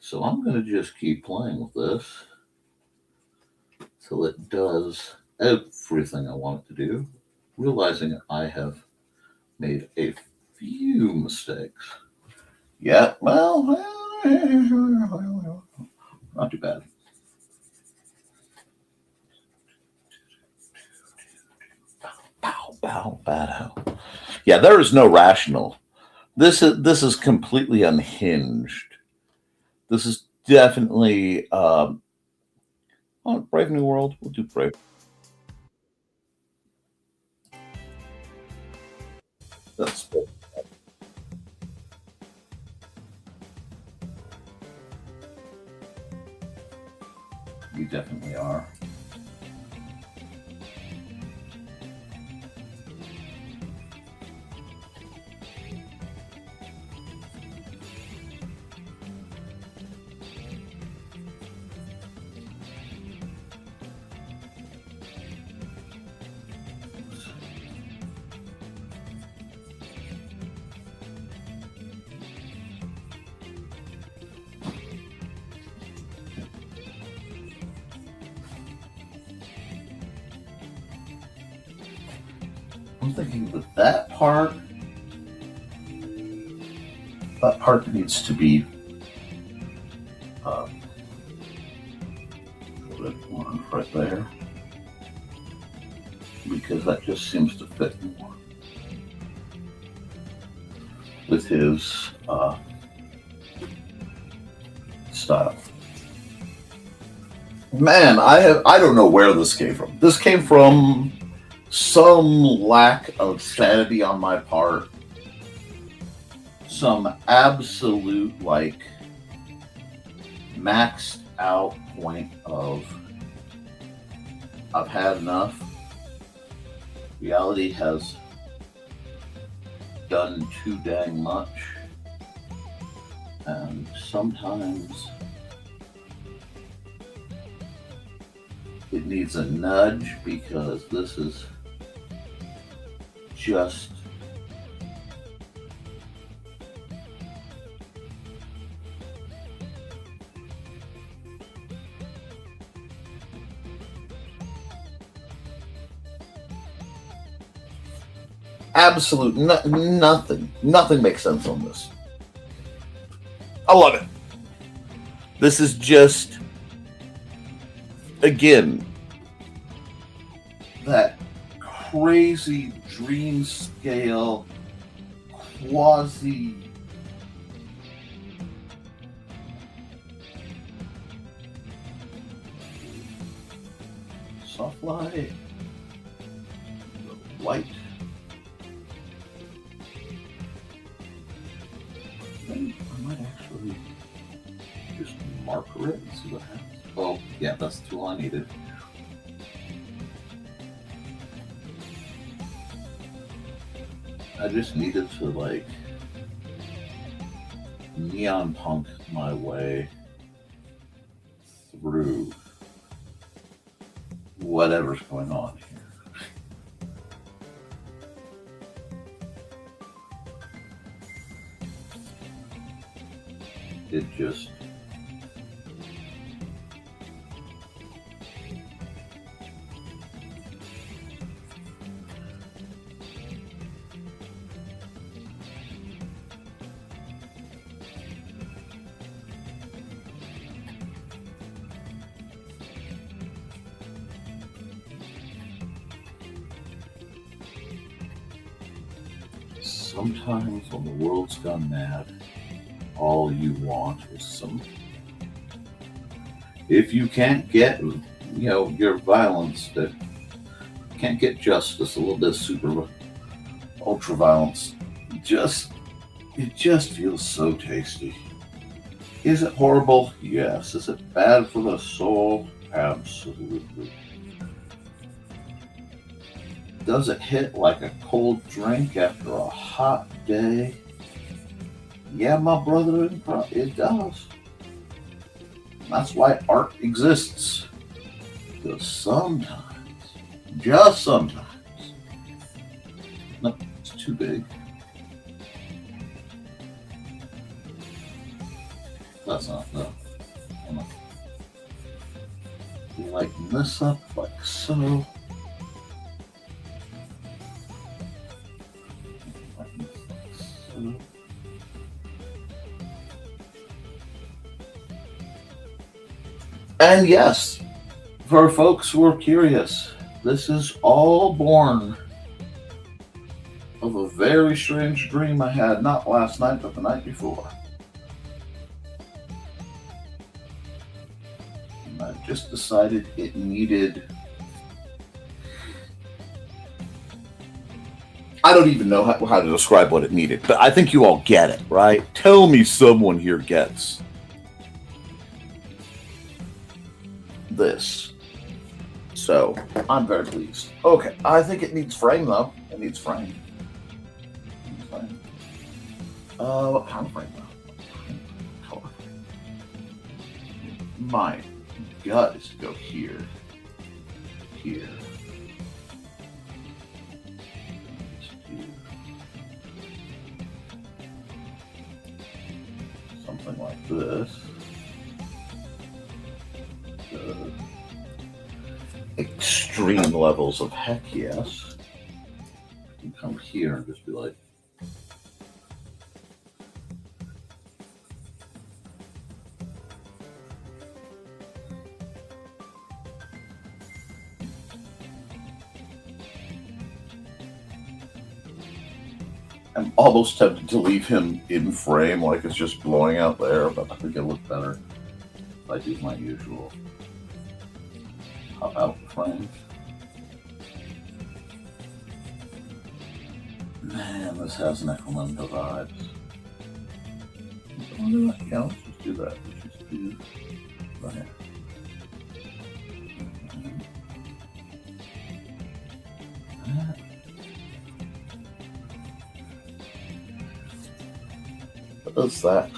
So I'm going to just keep playing with this till it does everything I want it to do, realizing I have made a few mistakes. Yeah, well, not too bad. Bow, bow, bow. Yeah, there is no rational. This is completely unhinged. This is definitely Brave New World. We'll do Brave. That's you definitely are. I'm thinking that part needs to be one right there, because that just seems to fit more with his style. Man, I don't know where this came from. This came from some lack of sanity on my part, some absolute like maxed out point of I've had enough. Reality has done too dang much, and sometimes it needs a nudge, because this is just absolute nothing. Nothing makes sense on this. I love it. This is just, again, that crazy dream scale quasi soft light, white. I might actually just marker it and see what happens. Oh, yeah, that's the tool I needed. I just needed to like neon punk my way through whatever's going on here. It just... Sometimes when the world's gone mad, all you want is some... If you can't get, your violence, that can't get justice, a little bit of super ultra violence, it just feels so tasty. Is it horrible? Yes. Is it bad for the soul? Absolutely. Does it hit like a cold drink after a hot day? Yeah, my brother, it does. That's why art exists. Because sometimes, just sometimes, nope, it's too big. That's not, no. Lighten this up like so. And yes, for folks who are curious, this is all born of a very strange dream I had, not last night, but the night before. And I just decided it needed... I don't even know how to describe what it needed, but I think you all get it, right? Tell me someone here gets this. So, I'm very pleased. Okay, I think it needs frame, though. It needs frame. What kind of frame, though? Color frame. My gut is to go here. Here. Something like this. Extreme levels of heck yes. You can come here and just be like, I'm almost tempted to leave him in frame like it's just blowing out there, but I think it'll look better if I do my usual pop out frame. Man, this has Necromunda vibes. Yeah, let's just do that. Let's just do that. What is that?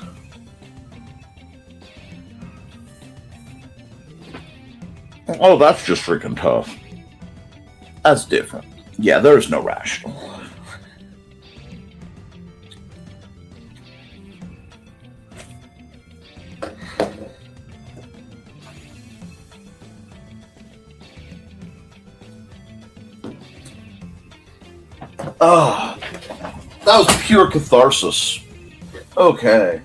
Oh, that's just freaking tough. That's different. Yeah, there's no rational. Oh, that was pure catharsis. Okay.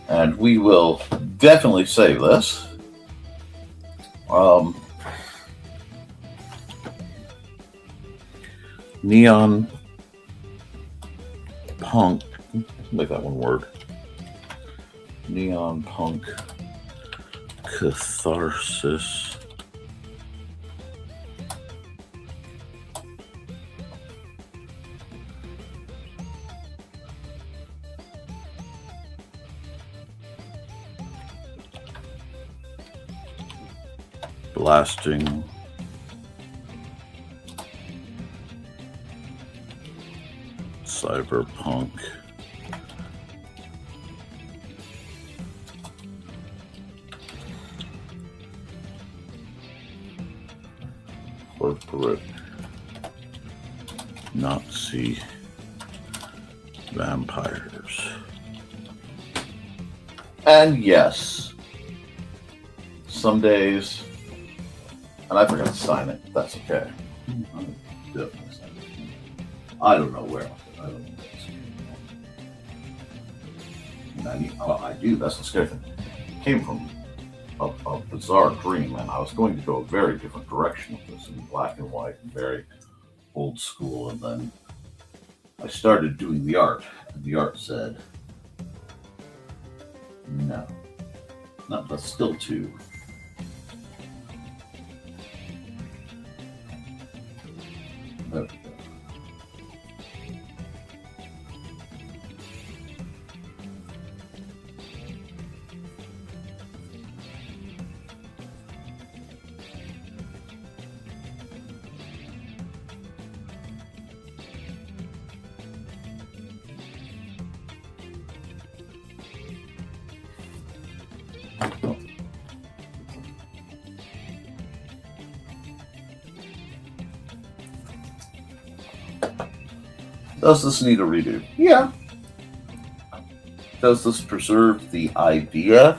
And we will definitely save this. Neon punk. Make that one word. Neon punk catharsis. Blasting. Cyberpunk. corporate Nazi vampires. And yes, some days, and I forgot to sign it. That's okay. I'll definitely sign it. I don't know where. I don't know. I do. That's the scary thing. It came from a bizarre dream, and I was going to go a very different direction with this in black and white, very old school, and then I started doing the art, and the art said, no. Not, but still too. There we go. Does this need a redo? Yeah. Does this preserve the idea?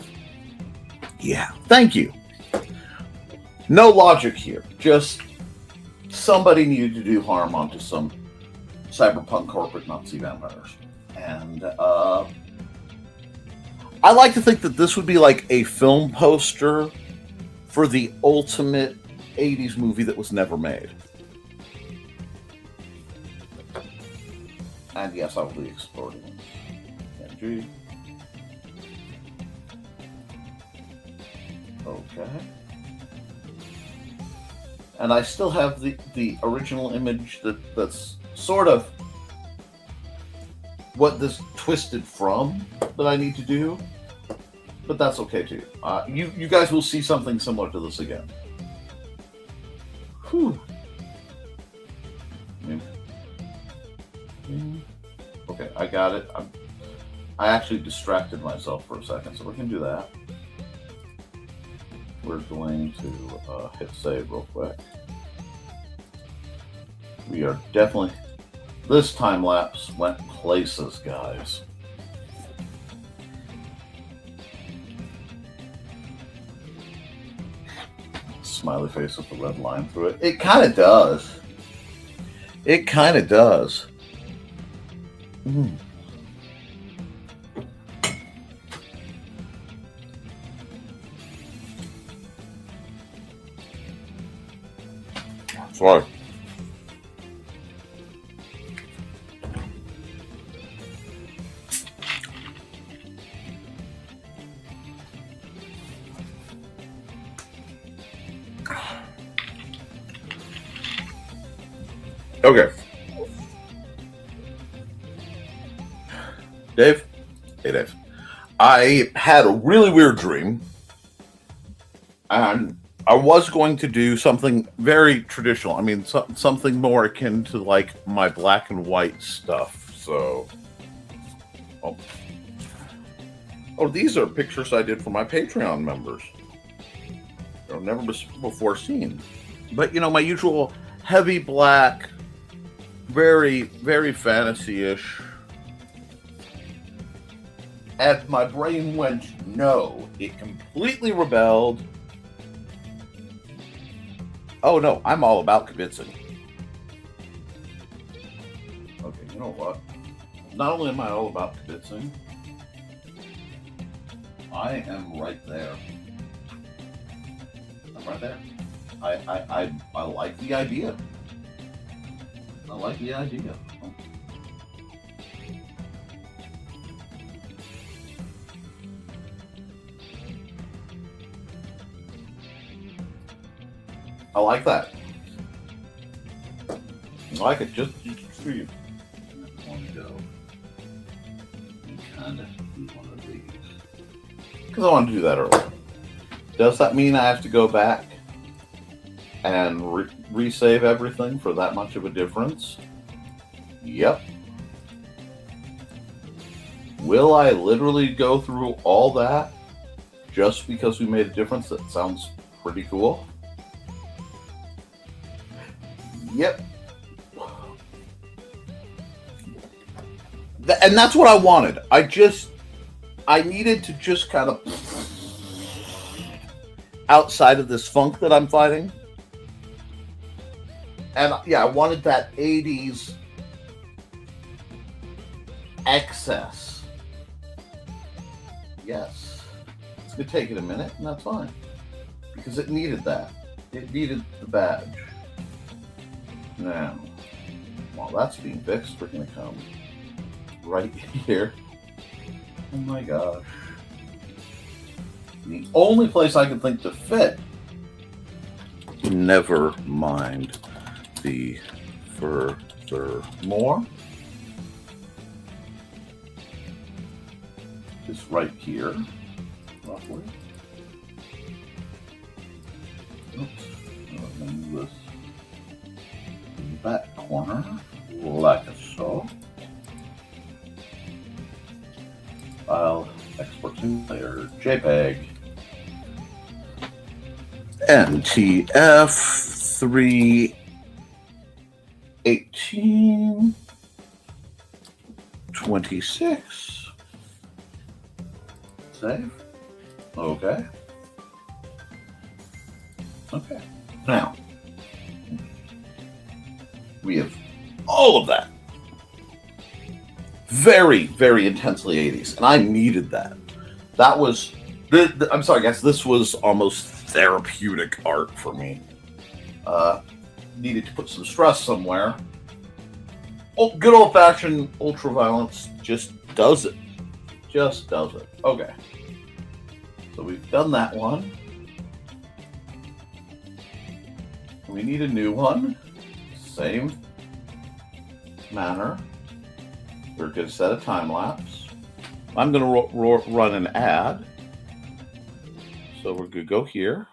Yeah. Thank you. No logic here. Just somebody needed to do harm onto some cyberpunk corporate Nazi vampires. And I like to think that this would be like a film poster for the ultimate 80s movie that was never made. And yes, I will be exporting it. PNG. Okay. And I still have the original image that's sort of what this twisted from that I need to do. But that's okay too. You guys will see something similar to this again. Whew. Okay, I got it. I actually distracted myself for a second, so we can do that. We're going to hit save real quick. We are definitely... This time lapse went places, guys. Smiley face with the red line through it. It kind of does. It kind of does. Mm. Sorry. Okay. Dave? Hey, Dave. I had a really weird dream, and I was going to do something very traditional. I mean, something more akin to, like, my black and white stuff, so... Oh, these are pictures I did for my Patreon members. They're never before seen. But, you know, my usual heavy black, very, very fantasy-ish. And my brain went, no. It completely rebelled. Oh, no. I'm all about convincing. Okay, you know what? Not only am I all about convincing, I am right there. I'm right there. I like the idea. I like the idea. I like that. I like it just for you. I want to go and kind of do one of these. Because I want to do that earlier. Does that mean I have to go back and resave everything for that much of a difference? Yep. Will I literally go through all that just because we made a difference? That sounds pretty cool. Yep. And that's what I wanted. I needed to just kind of outside of this funk that I'm fighting. And yeah, I wanted that 80s excess. Yes. It's going to take it a minute, and that's fine. Because it needed that. It needed the badge. Now, while that's being fixed, we're going to come right here. Oh my gosh. The only place I can think to fit. Never mind the furthermore. Just right here, roughly. Oops. Move this in the back corner, like so. File, export to layer, JPEG. NTF 318 26. Save. Okay. Okay. Now, we have all of that. Very, very intensely 80s. And I needed that. That was, I'm sorry, guys, this was almost therapeutic art for me. Needed to put some stress somewhere. Oh, good old-fashioned ultraviolence just does it. Just does it. Okay. So we've done that one. We need a new one. Same manner. We're going to set a time lapse. I'm going to run an ad. So we're going to go here.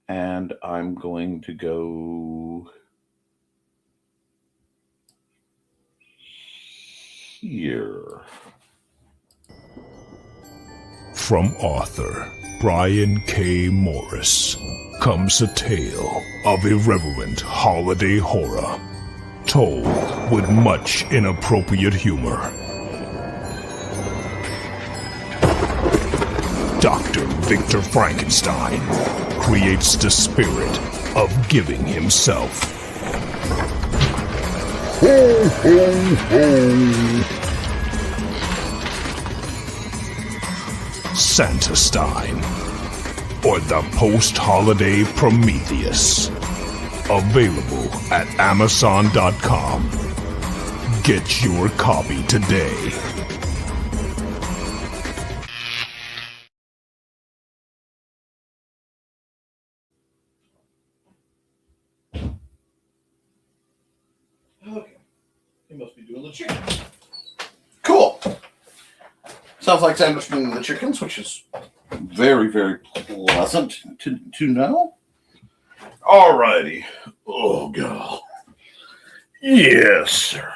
And I'm going to go here. From author Brian K. Morris comes a tale of irreverent holiday horror, told with much inappropriate humor. Dr. Victor Frankenstein creates the spirit of giving himself. Ho, ho, ho. Santa-Stein, or the post-holiday Prometheus. Available at Amazon.com. Get your copy today. Okay. He must be doing the chicken. Cool. Sounds like Sandra's doing the chickens, which is very, very pleasant to know. Alrighty. Oh, God. Yes, sir.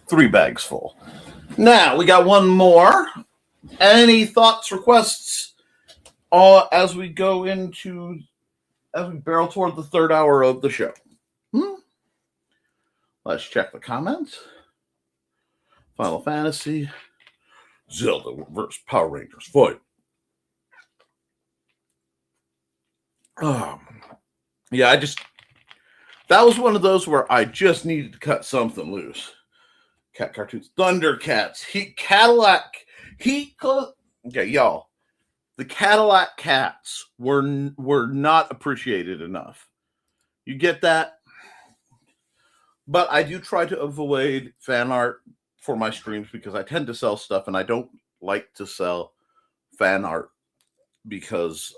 3 bags full. Now, we got one more. Any thoughts, requests as we go into, as we barrel toward the 3rd hour of the show? Let's check the comments. Final Fantasy. Zelda versus Power Rangers fight. Yeah, that was one of those where I just needed to cut something loose. Cat cartoons, Thundercats, okay, y'all. The Cadillac Cats were not appreciated enough. You get that? But I do try to avoid fan art for my streams because I tend to sell stuff and I don't like to sell fan art because,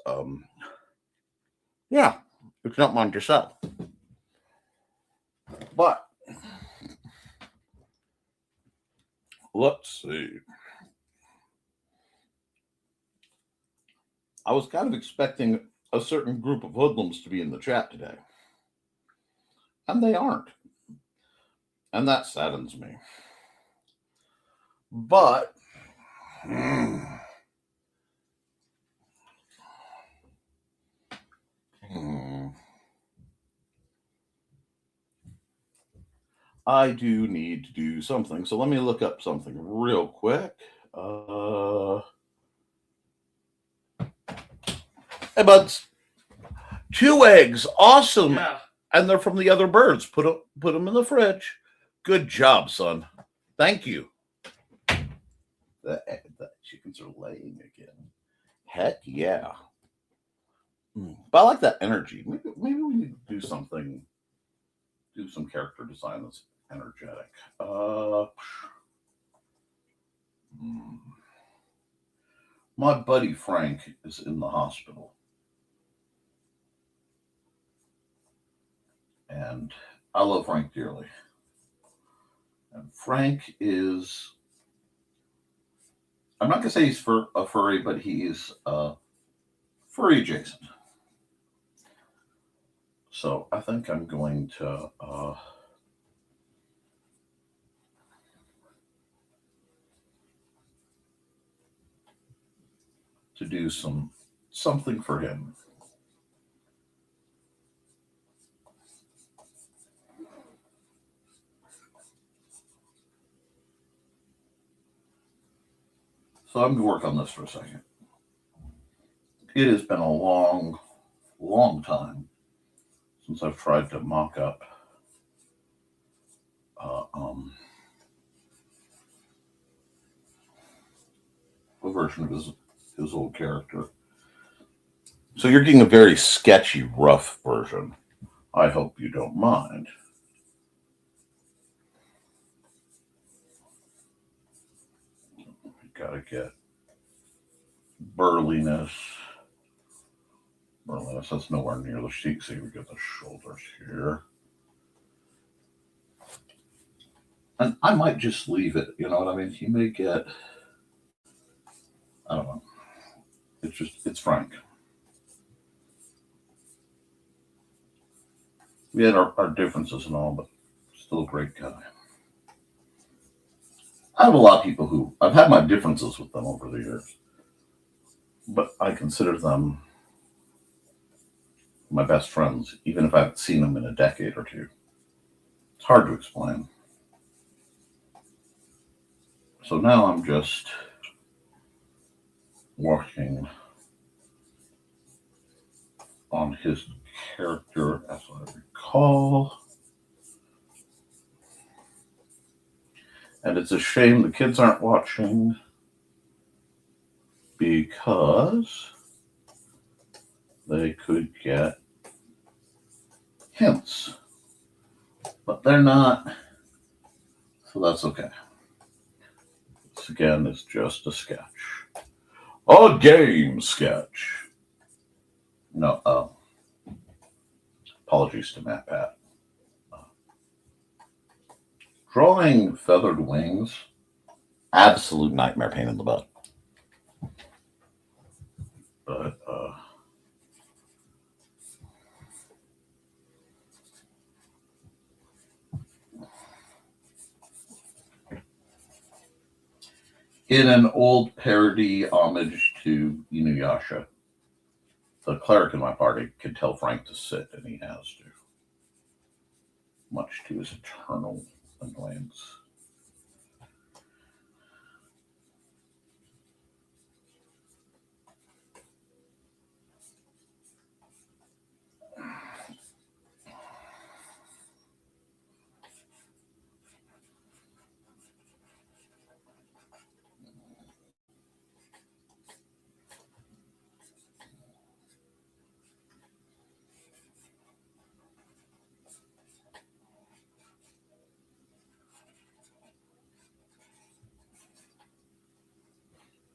yeah, it's not mine to sell. But let's see. I was kind of expecting a certain group of hoodlums to be in the chat today, and they aren't. And that saddens me. But I do need to do something. So let me look up something real quick. Hey, buds. 2 eggs. Awesome. Yeah. And they're from the other birds. Put them in the fridge. Good job, son. Thank you. The chickens are laying again. Heck yeah. But I like that energy. Maybe we need to do something. Do some character design that's energetic. My buddy Frank is in the hospital. And I love Frank dearly. And Frank is, I'm not going to say he's a furry, but he is furry adjacent. So I think I'm going to do something for him. So I'm going to work on this for a second. It has been a long, long time since I've tried to mock up a version of his old character. So you're getting a very sketchy, rough version. I hope you don't mind. Gotta get burliness. That's nowhere near the cheek. See, we get the shoulders here. And I might just leave it, you know what I mean? You may get, I don't know. It's Frank. We had our differences and all, but still a great guy. I have a lot of people who, I've had my differences with them over the years, but I consider them my best friends, even if I haven't seen them in a decade or two. It's hard to explain. So now I'm just working on his character as I recall. And it's a shame the kids aren't watching because they could get hints. But they're not, so that's okay. This again is just a sketch. A game sketch. No, apologies to Matt Pat. Drawing feathered wings, absolute nightmare pain in the butt. But in an old parody homage to Inuyasha, the cleric in my party could tell Frank to sit, and he has to, much to his eternal annoyance.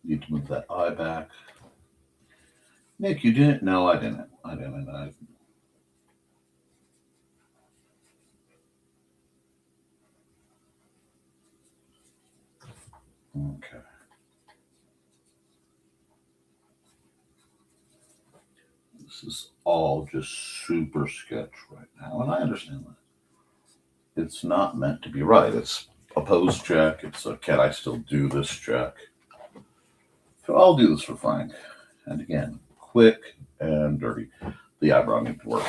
Need to move that eye back. Nick, you didn't? No, I didn't. Okay. This is all just super sketch right now, and I understand that. It's not meant to be right. It's a pose check. It's a can I still do this check. So I'll do this for Frank. And again, quick and dirty. The eyebrow needs to work.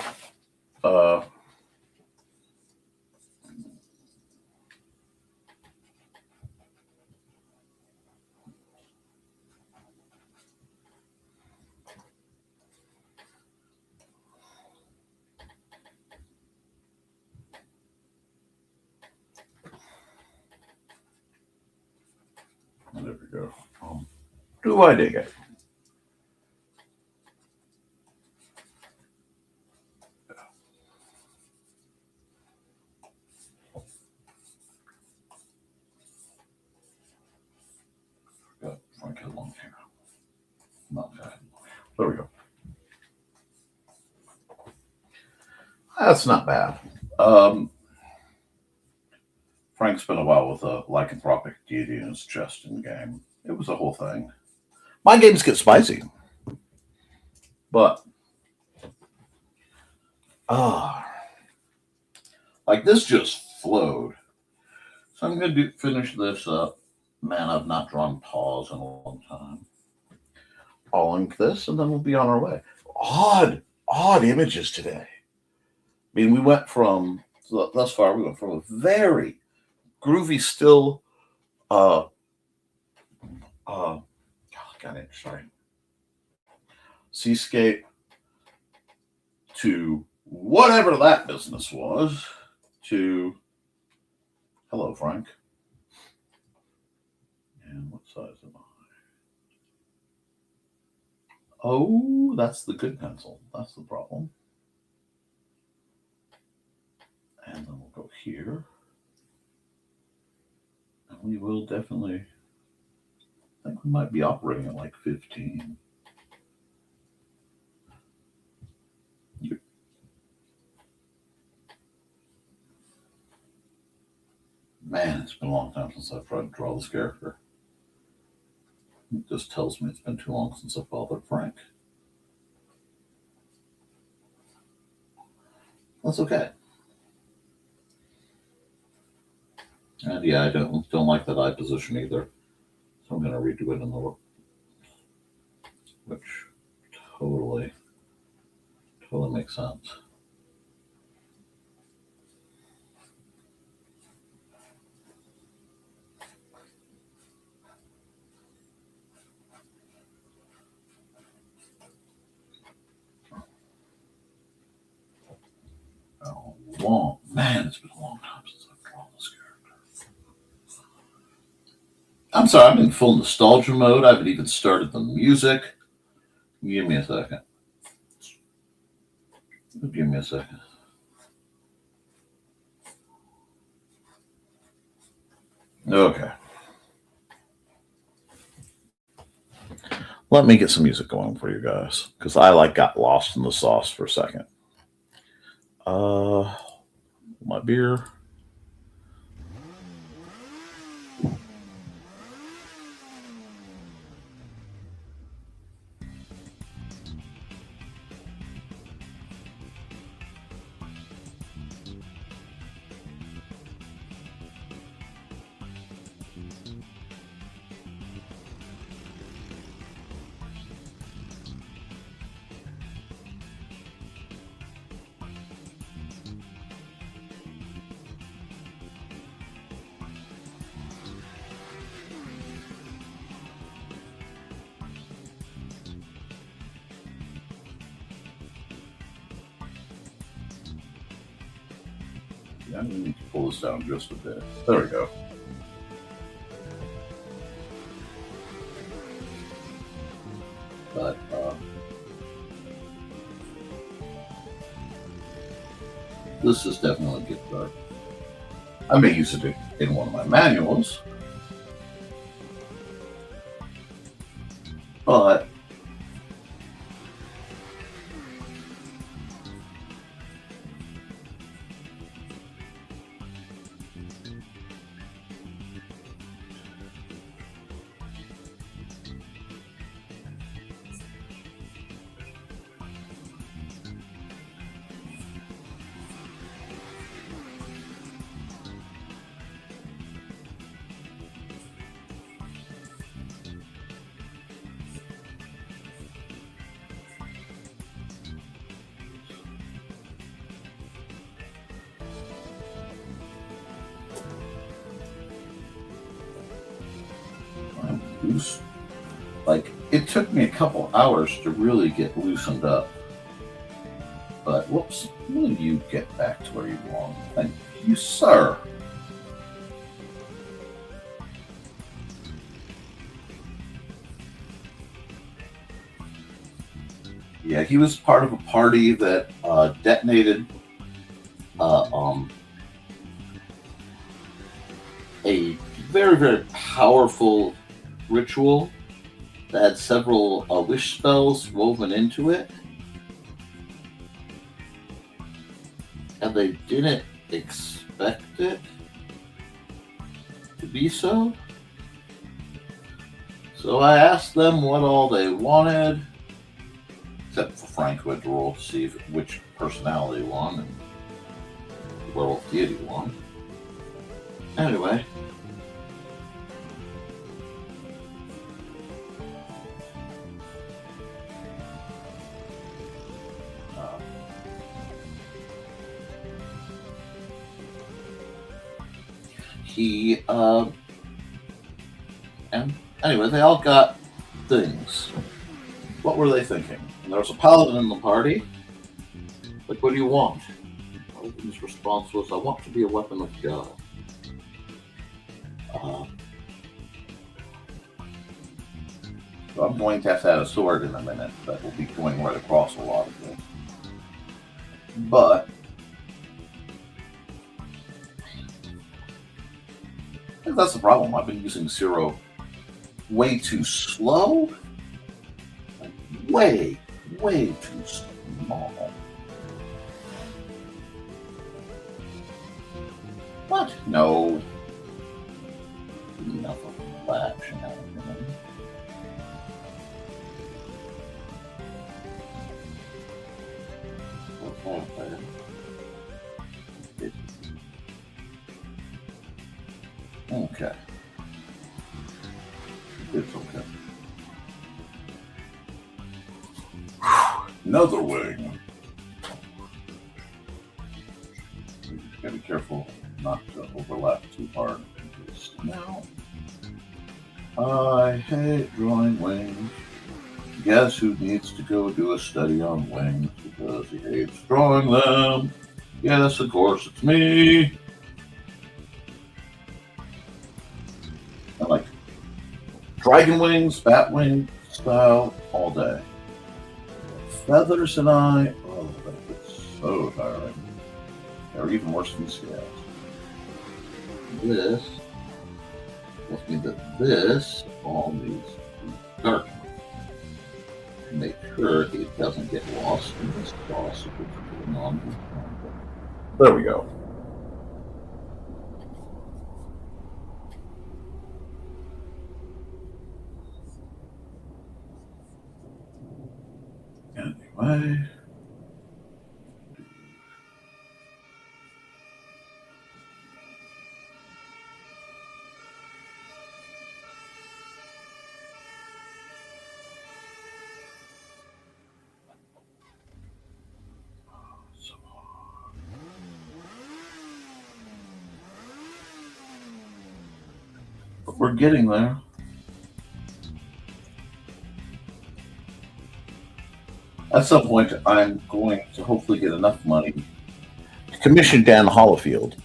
we go. Do I dig it? Frank had long hair. Not bad. There we go. That's not bad. Frank spent a while with a lycanthropic deity in his chest in the game. It was a whole thing. My games get spicy. But, like this just flowed. So I'm going to finish this up. Man, I've not drawn paws in a long time. I'll link this, and then we'll be on our way. Odd images today. I mean, we went from, thus far, we went from a very groovy, still, seascape to whatever that business was, to, hello, Frank. And what size am I? Oh, that's the good pencil. That's the problem. And then we'll go here. And we will definitely, I think we might be operating at like 15. Man, it's been a long time since I've tried to draw this character. It just tells me it's been too long since I bothered Frank. That's okay. And yeah, I don't like that eye position either. So I'm going to redo it in the look. Which totally makes sense. Man, it's been a long time since I've drawn this character. I'm sorry, I'm in full nostalgia mode. I haven't even started the music. Give me a second. Give me a second. Okay. Let me get some music going for you guys, because I got lost in the sauce for a second. My beer. I'm going to need to pull this down just a bit. There we go. But, this is definitely a gift card. I may use it in one of my manuals. But loose. Like, it took me a couple hours to really get loosened up. But, whoops, will you get back to where you belong? Thank you, sir. Yeah, he was part of a party that detonated a very, very powerful ritual that had several wish spells woven into it. And they didn't expect it to be so. So I asked them what all they wanted, except for Frank, who had to roll to see which personality won and werewolf deity won. Anyway. And anyway, they all got things. What were they thinking? And there was a paladin in the party. Like, what do you want? His response was, I want to be a weapon of God. So I'm going to have to add a sword in a minute. That will be going right across a lot of this. But that's the problem. I've been using Zero way too slow. Like way too small. What? No. Enough of that shenanigans. Okay. It's okay. Another wing. You just gotta be careful not to overlap too hard into the snout. I hate drawing wings. Guess who needs to go do a study on wings because he hates drawing them? Yes, of course, it's me. I like dragon wings, bat wing style all day. Feathers and oh, that gets so tiring. They're even worse than scales. This tells me that this all needs to be dark. Make sure it doesn't get lost in this sauce of what's going on. There we go. Anyway. But we're getting there. At some point, I'm going to hopefully get enough money to commission Dan Hollifield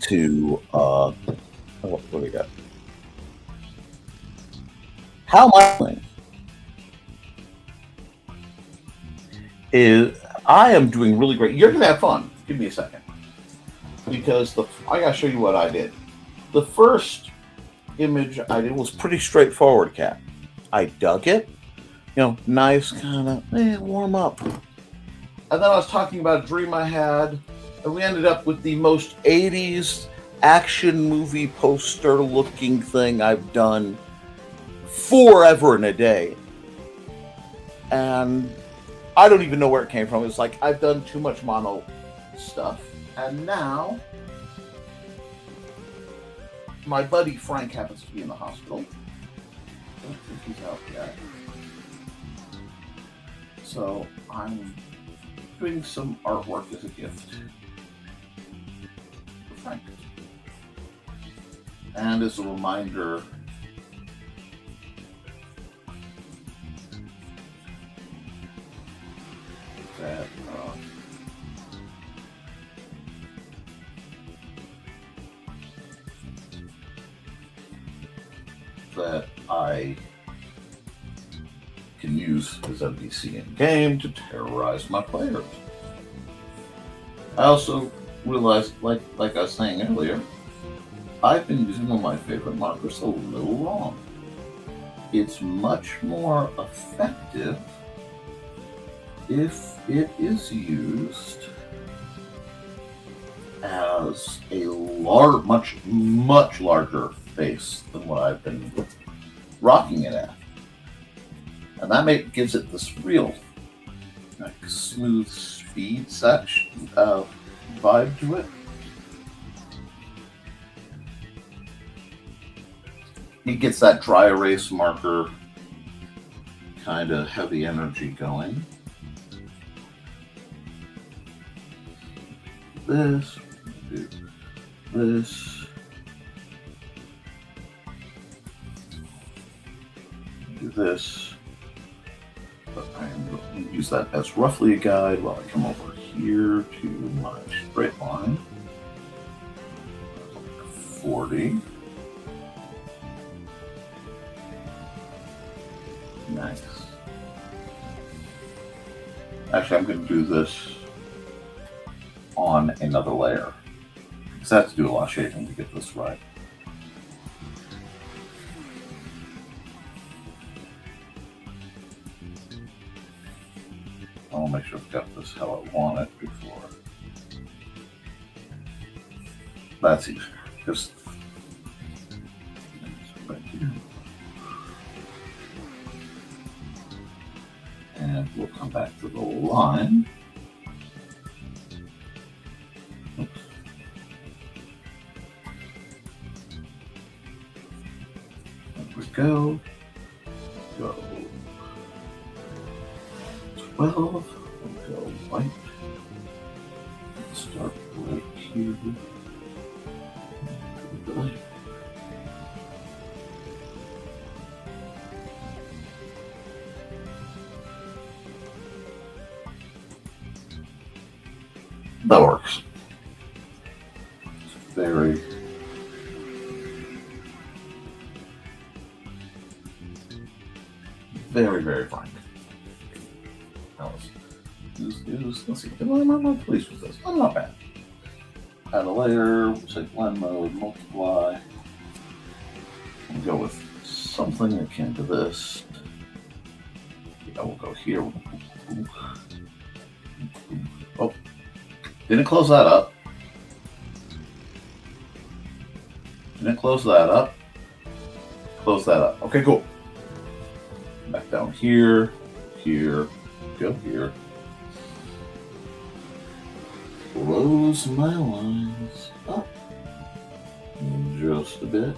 to, what do we got? How am I doing? I am doing really great. You're going to have fun. Give me a second. Because I got to show you what I did. The first image I did was pretty straightforward, Cat. I dug it. You know, nice kind of warm up. And then I was talking about a dream I had, and we ended up with the most 80s action movie poster looking thing I've done forever and a day. And I don't even know where it came from. It's like I've done too much mono stuff. And now my buddy Frank happens to be in the hospital. I don't think he's out yet. So I'm doing some artwork as a gift for Frank. And as a reminder that that I can use use his NPC in game to terrorize my players. I also realized, like I was saying earlier, I've been using one of my favorite markers a little wrong. It's much more effective if it is used as a much larger face than what I've been rocking it at. And that gives it this real smooth speed section vibe to it. It gets that dry erase marker kind of heavy energy going. This, do this, do this. But I'm going to use that as roughly a guide while I come over here to my straight line. 40. Nice. Actually, I'm going to do this on another layer, because I have to do a lot of shading to get this right. I want to make sure I've got this how I want it before. That's easier. Just right here. And we'll come back to the line. Oops. There we go. Go 12. We'll go white. Start right here. That works. It's very fine. Now let's see. I'm not pleased with this. I'm not bad. Add a layer, say blend mode, multiply. We'll go with something akin to this. Yeah, we'll go here. Oh, didn't close that up. Close that up. Okay, cool. Back down here, go here. Close my lines up just a bit,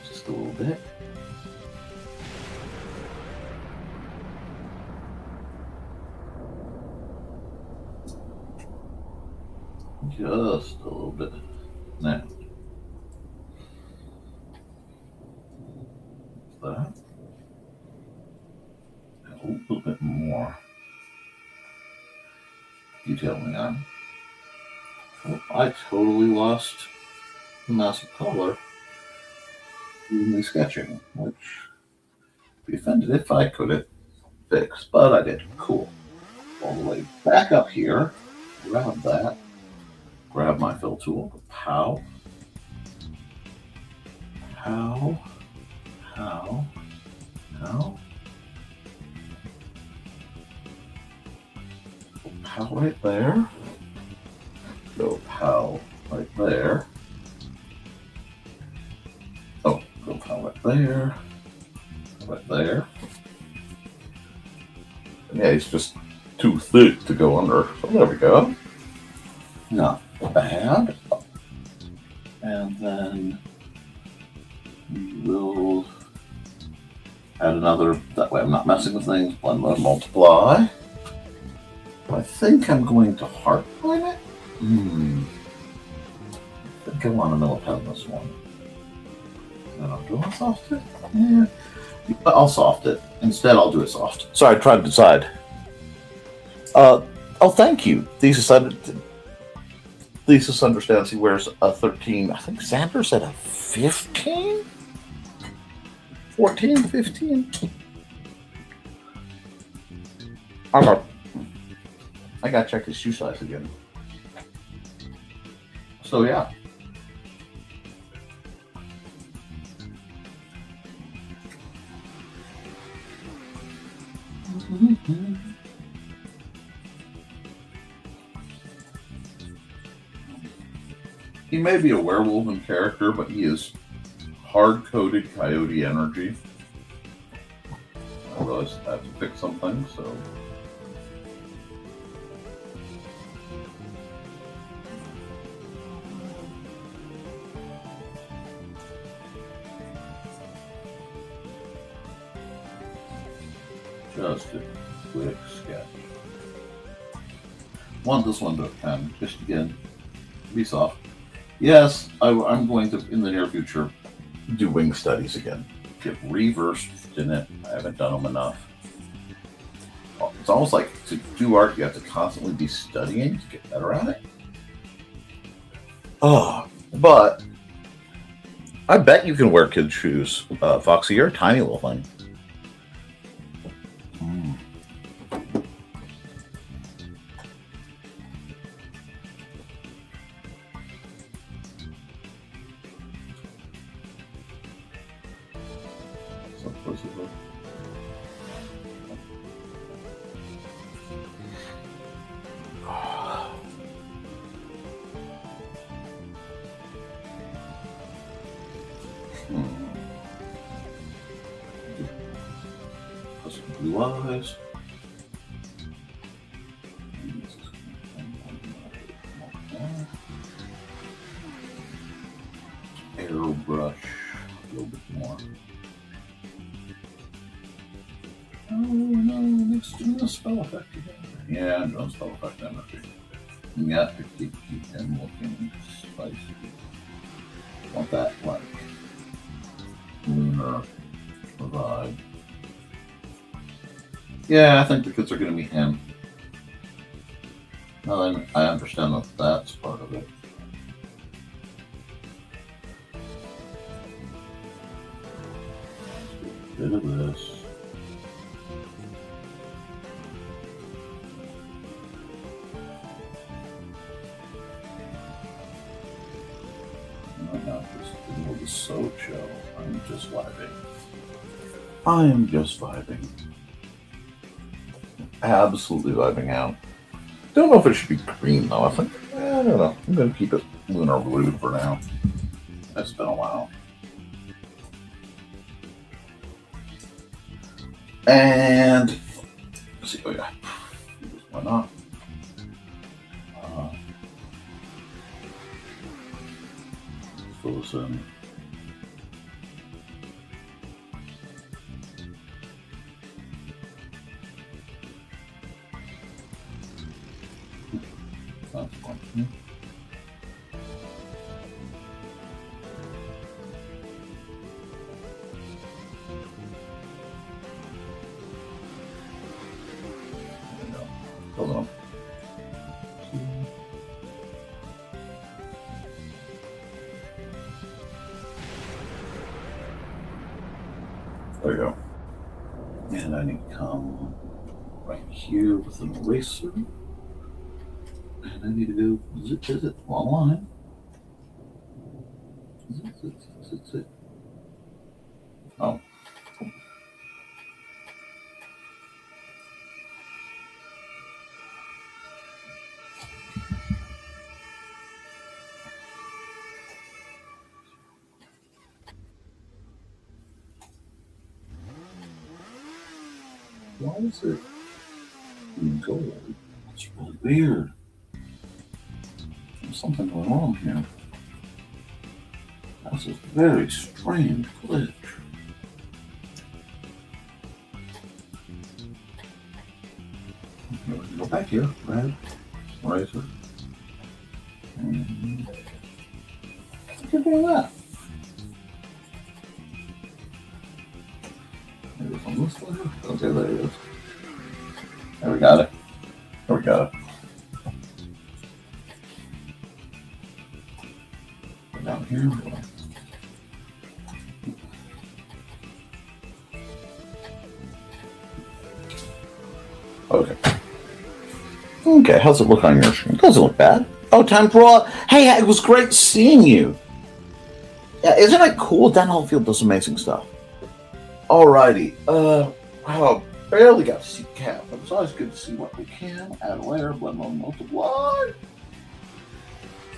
just a little bit. Just a little bit. Now, that. A little bit more detailing on. Oh, I totally lost the mass of color in the sketching, which be offended if I could have fixed, but I did. Cool. All the way back up here, grab that, grab my fill tool, pow, pow, pow, pow. Pow right there. Go pow right there. Oh, go pow right there. Right there. Yeah, he's just too thick to go under. So there we go. Not bad. And then we will add another. That way I'm not messing with things. Blend mode, multiply. I think I'm going to hardline it. I think I want to millipen this one. Do I soft it? Yeah. I'll soft it. Instead, I'll do it soft. Sorry, I tried to decide. Oh, thank you. Thesis understands he wears a 13. I think Xander said a 15? 14, 15? I gotta check his shoe size again. So yeah. He may be a werewolf in character, but he is hard-coded coyote energy. I realized I have to fix something, so. Just a quick sketch. Want this one to come just again. Be soft. Yes, I'm going to, in the near future, do wing studies again. Get reversed in it. I haven't done them enough. It's almost like to do art, you have to constantly be studying to get better at it. Oh, but I bet you can wear kids' shoes. Foxy, you're a tiny little thing. Blue eyes. Airbrush a little bit more. Oh no, let's do the spell effect again. Yeah, I'm doing spell effect energy. You got to keep him looking spicy. Want that like lunar vibe. Yeah, I think the kids are going to meet him. Well, I understand that that's part of it. Let's get rid of this. I'm not just in the soap show. I'm just vibing. I am just vibing. Absolutely vibing out. Don't know if it should be green though. I think I don't know. I'm gonna keep it lunar blue for now. It's been a while. And let's see. Oh yeah, why not? Fill this in. That's fun. There we go. Hold on. There you go. And I need to come right here with an eraser. And I need to go zip one line. Zip. Oh. Why is it gold? It's really weird. There's something going on here. That's a very strange glitch. Go back here, red, razor. Look at that. Maybe from this one. Okay, there it is. There we got it. There we got it. Go down here. Okay. Okay, how's it look on your screen? Doesn't look bad. Oh, time for all. Hey, it was great seeing you. Yeah, isn't it cool? Dan Hallfield does amazing stuff. Alrighty. Wow, barely got to see Koepp, but it's always good to see what we can add layer, blend on multiply.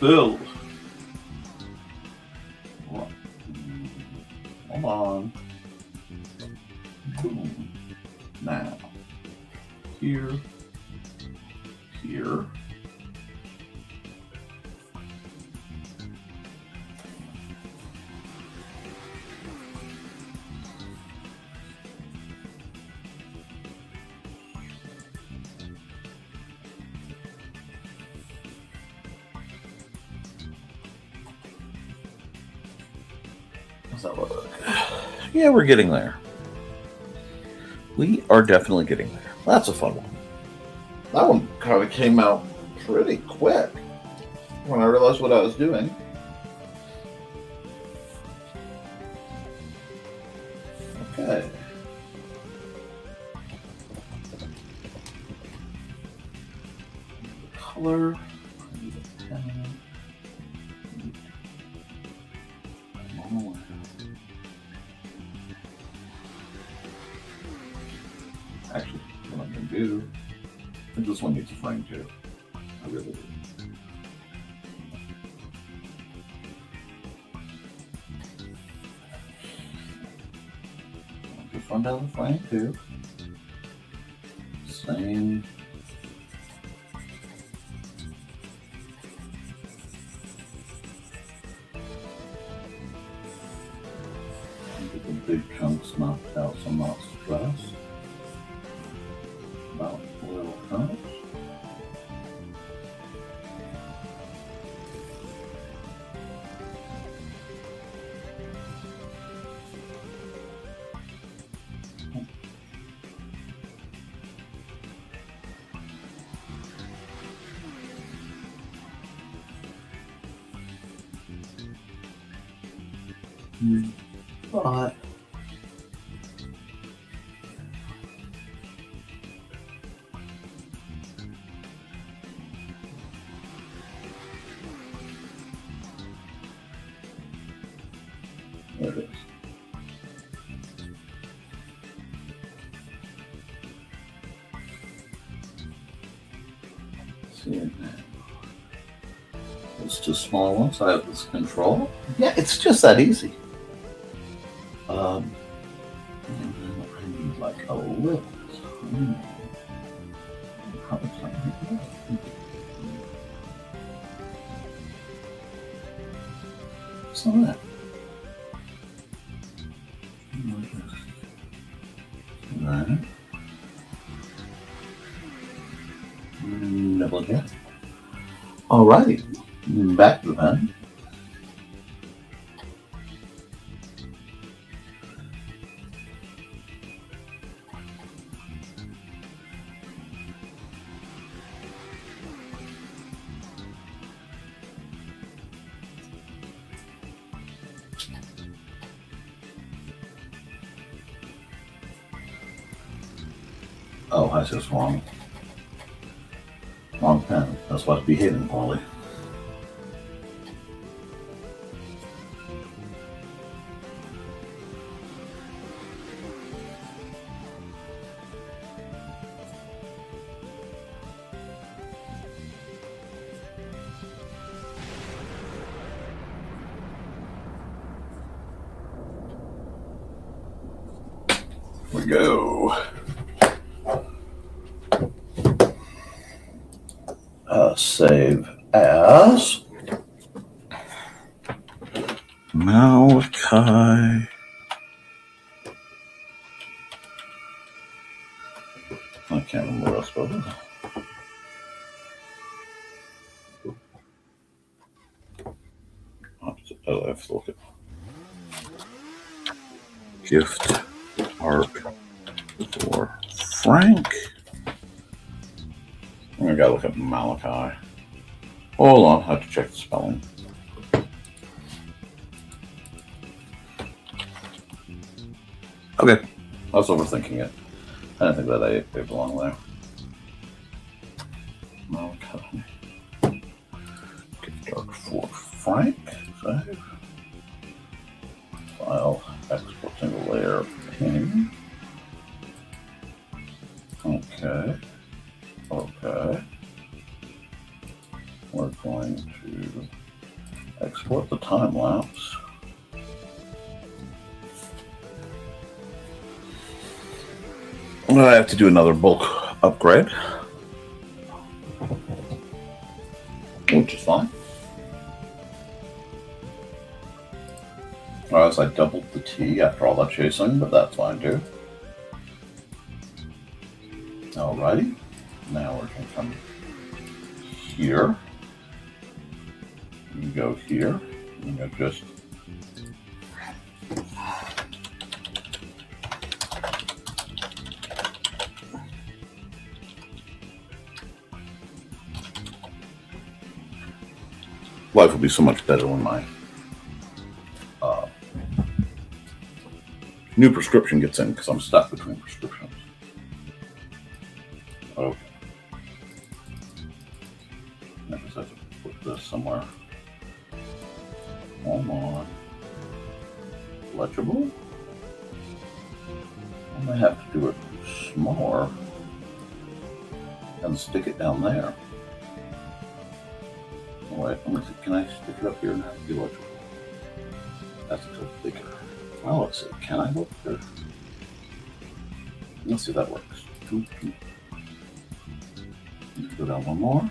Build. Hold on. Boom. Now. Here. Here. How's that look? Yeah, we're getting there. We are definitely getting there. That's a fun one. That one kind of came out pretty quick when I realized what I was doing. Okay. Color. Actually, what I'm going to do, I think this one needs a frame too. I really do. This one down the frame too. Same. Get the big chunks knocked out so I'm not stressed. About little chunks. But there it is. See it now. Those two small ones. I have this control. Yeah, it's just that easy. And then I need like a little tiny. How tiny? Some of that. Right. Double again. Alrighty. Back to the pen. Oh, that's just wrong. Wrong pen. That's why it's behaving poorly. Here we go. Save as Malachi. I can't remember what else about it. Oh, I have to look at gift arc for Frank. I gotta look up Malachi. Hold on, I have to check the spelling. Okay, I was overthinking it. I didn't think that they belong there. Frank. Save. File. Export single layer. Ping. Okay. Okay. We're going to export the time lapse. I have to do another bulk upgrade, which is fine. As I doubled the T after all that chasing, but that's fine too. Alrighty, now we're going to come here. You go here. You go just. Life will be so much better when my new prescription gets in because I'm stuck between prescriptions. Okay. I guess I have to put this somewhere. Hold on. Legible? I may have to do it smaller and stick it down there. Oh, wait, let me see. Can I stick it up here and have it be legible? That's a bit bigger. Well, let's see. Can I look there? Let's see if that works. Let's go down one more.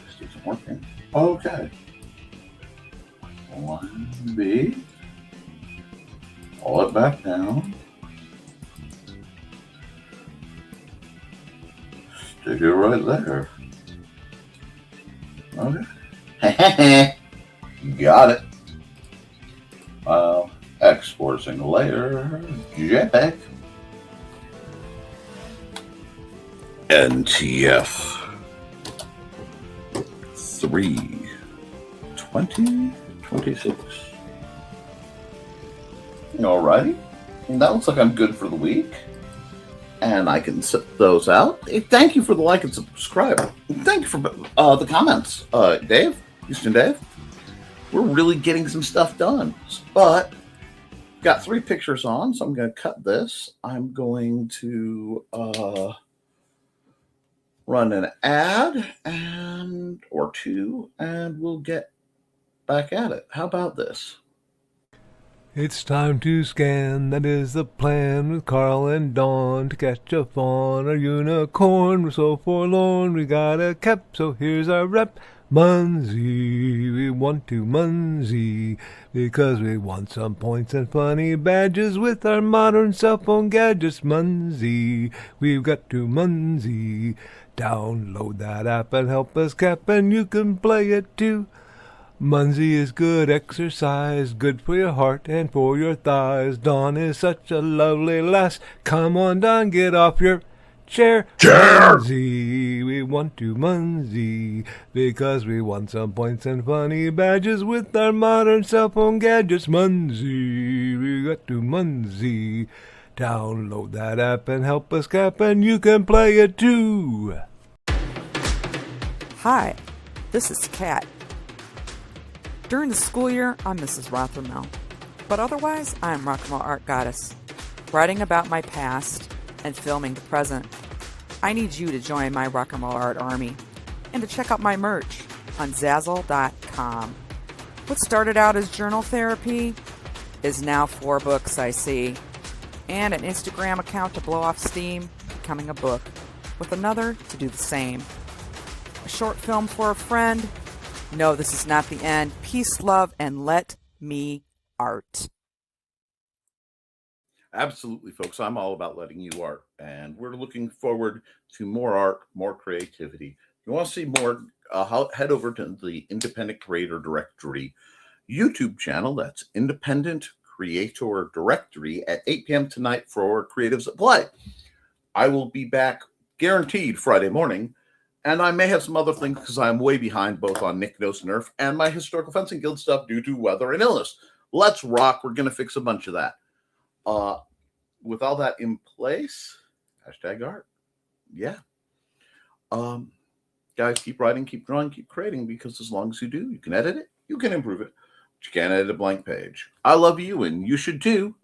This isn't working. Okay. 1B. Pull it back down. Stick it right there. Okay. Got it. Export single layer. JPEG. NTF 3/20/26. Alrighty. That looks like I'm good for the week. And I can set those out. Thank you for the like and subscribe. Thank you for the comments, Dave, Houston Dave. We're really getting some stuff done. But got 3 pictures on, so I'm going to cut this. I'm going to run an ad or 2, and we'll get back at it. How about this? It's time to scan, that is the plan, with Carl and Dawn to catch a fawn or unicorn. We're so forlorn, we got a Koepp, so here's our rep. Munsey, we want to Munsey, because we want some points and funny badges with our modern cell phone gadgets. Munsey, we've got to Munsey. Download that app and help us Koepp, and you can play it too. Munsey is good exercise, good for your heart and for your thighs. Dawn is such a lovely lass. Come on, Dawn, get off your chair. Munsey, we want to Munsey, because we want some points and funny badges with our modern cell phone gadgets. Munsey, we got to Munsey. Download that app and help us Koepp, and you can play it too. Hi, this is Kat. During the school year, I'm Mrs. Rothermel, but otherwise, I am Rock and Roll Art Goddess, writing about my past and filming the present. I need you to join my Rock and Roll Art army and to check out my merch on Zazzle.com. What started out as journal therapy is now 4 books, I see, and an Instagram account to blow off steam, becoming a book, with another to do the same. A short film for a friend. No, this is not the end. Peace, love, and let me art. Absolutely, folks. I'm all about letting you art, and we're looking forward to more art, more creativity. If you want to see more, head over to the Independent Creator Directory YouTube channel. That's Independent Creator Directory at 8 p.m. tonight for Creatives at Play. I will be back guaranteed Friday morning. And I may have some other things because I'm way behind both on Nick Knows Nerf and my Historical Fencing Guild stuff due to weather and illness. Let's rock. We're going to fix a bunch of that. With all that in place, Hashtag art. Yeah. Guys, keep writing, keep drawing, keep creating, because as long as you do, you can edit it, you can improve it. But you can't edit a blank page. I love you, and you should too.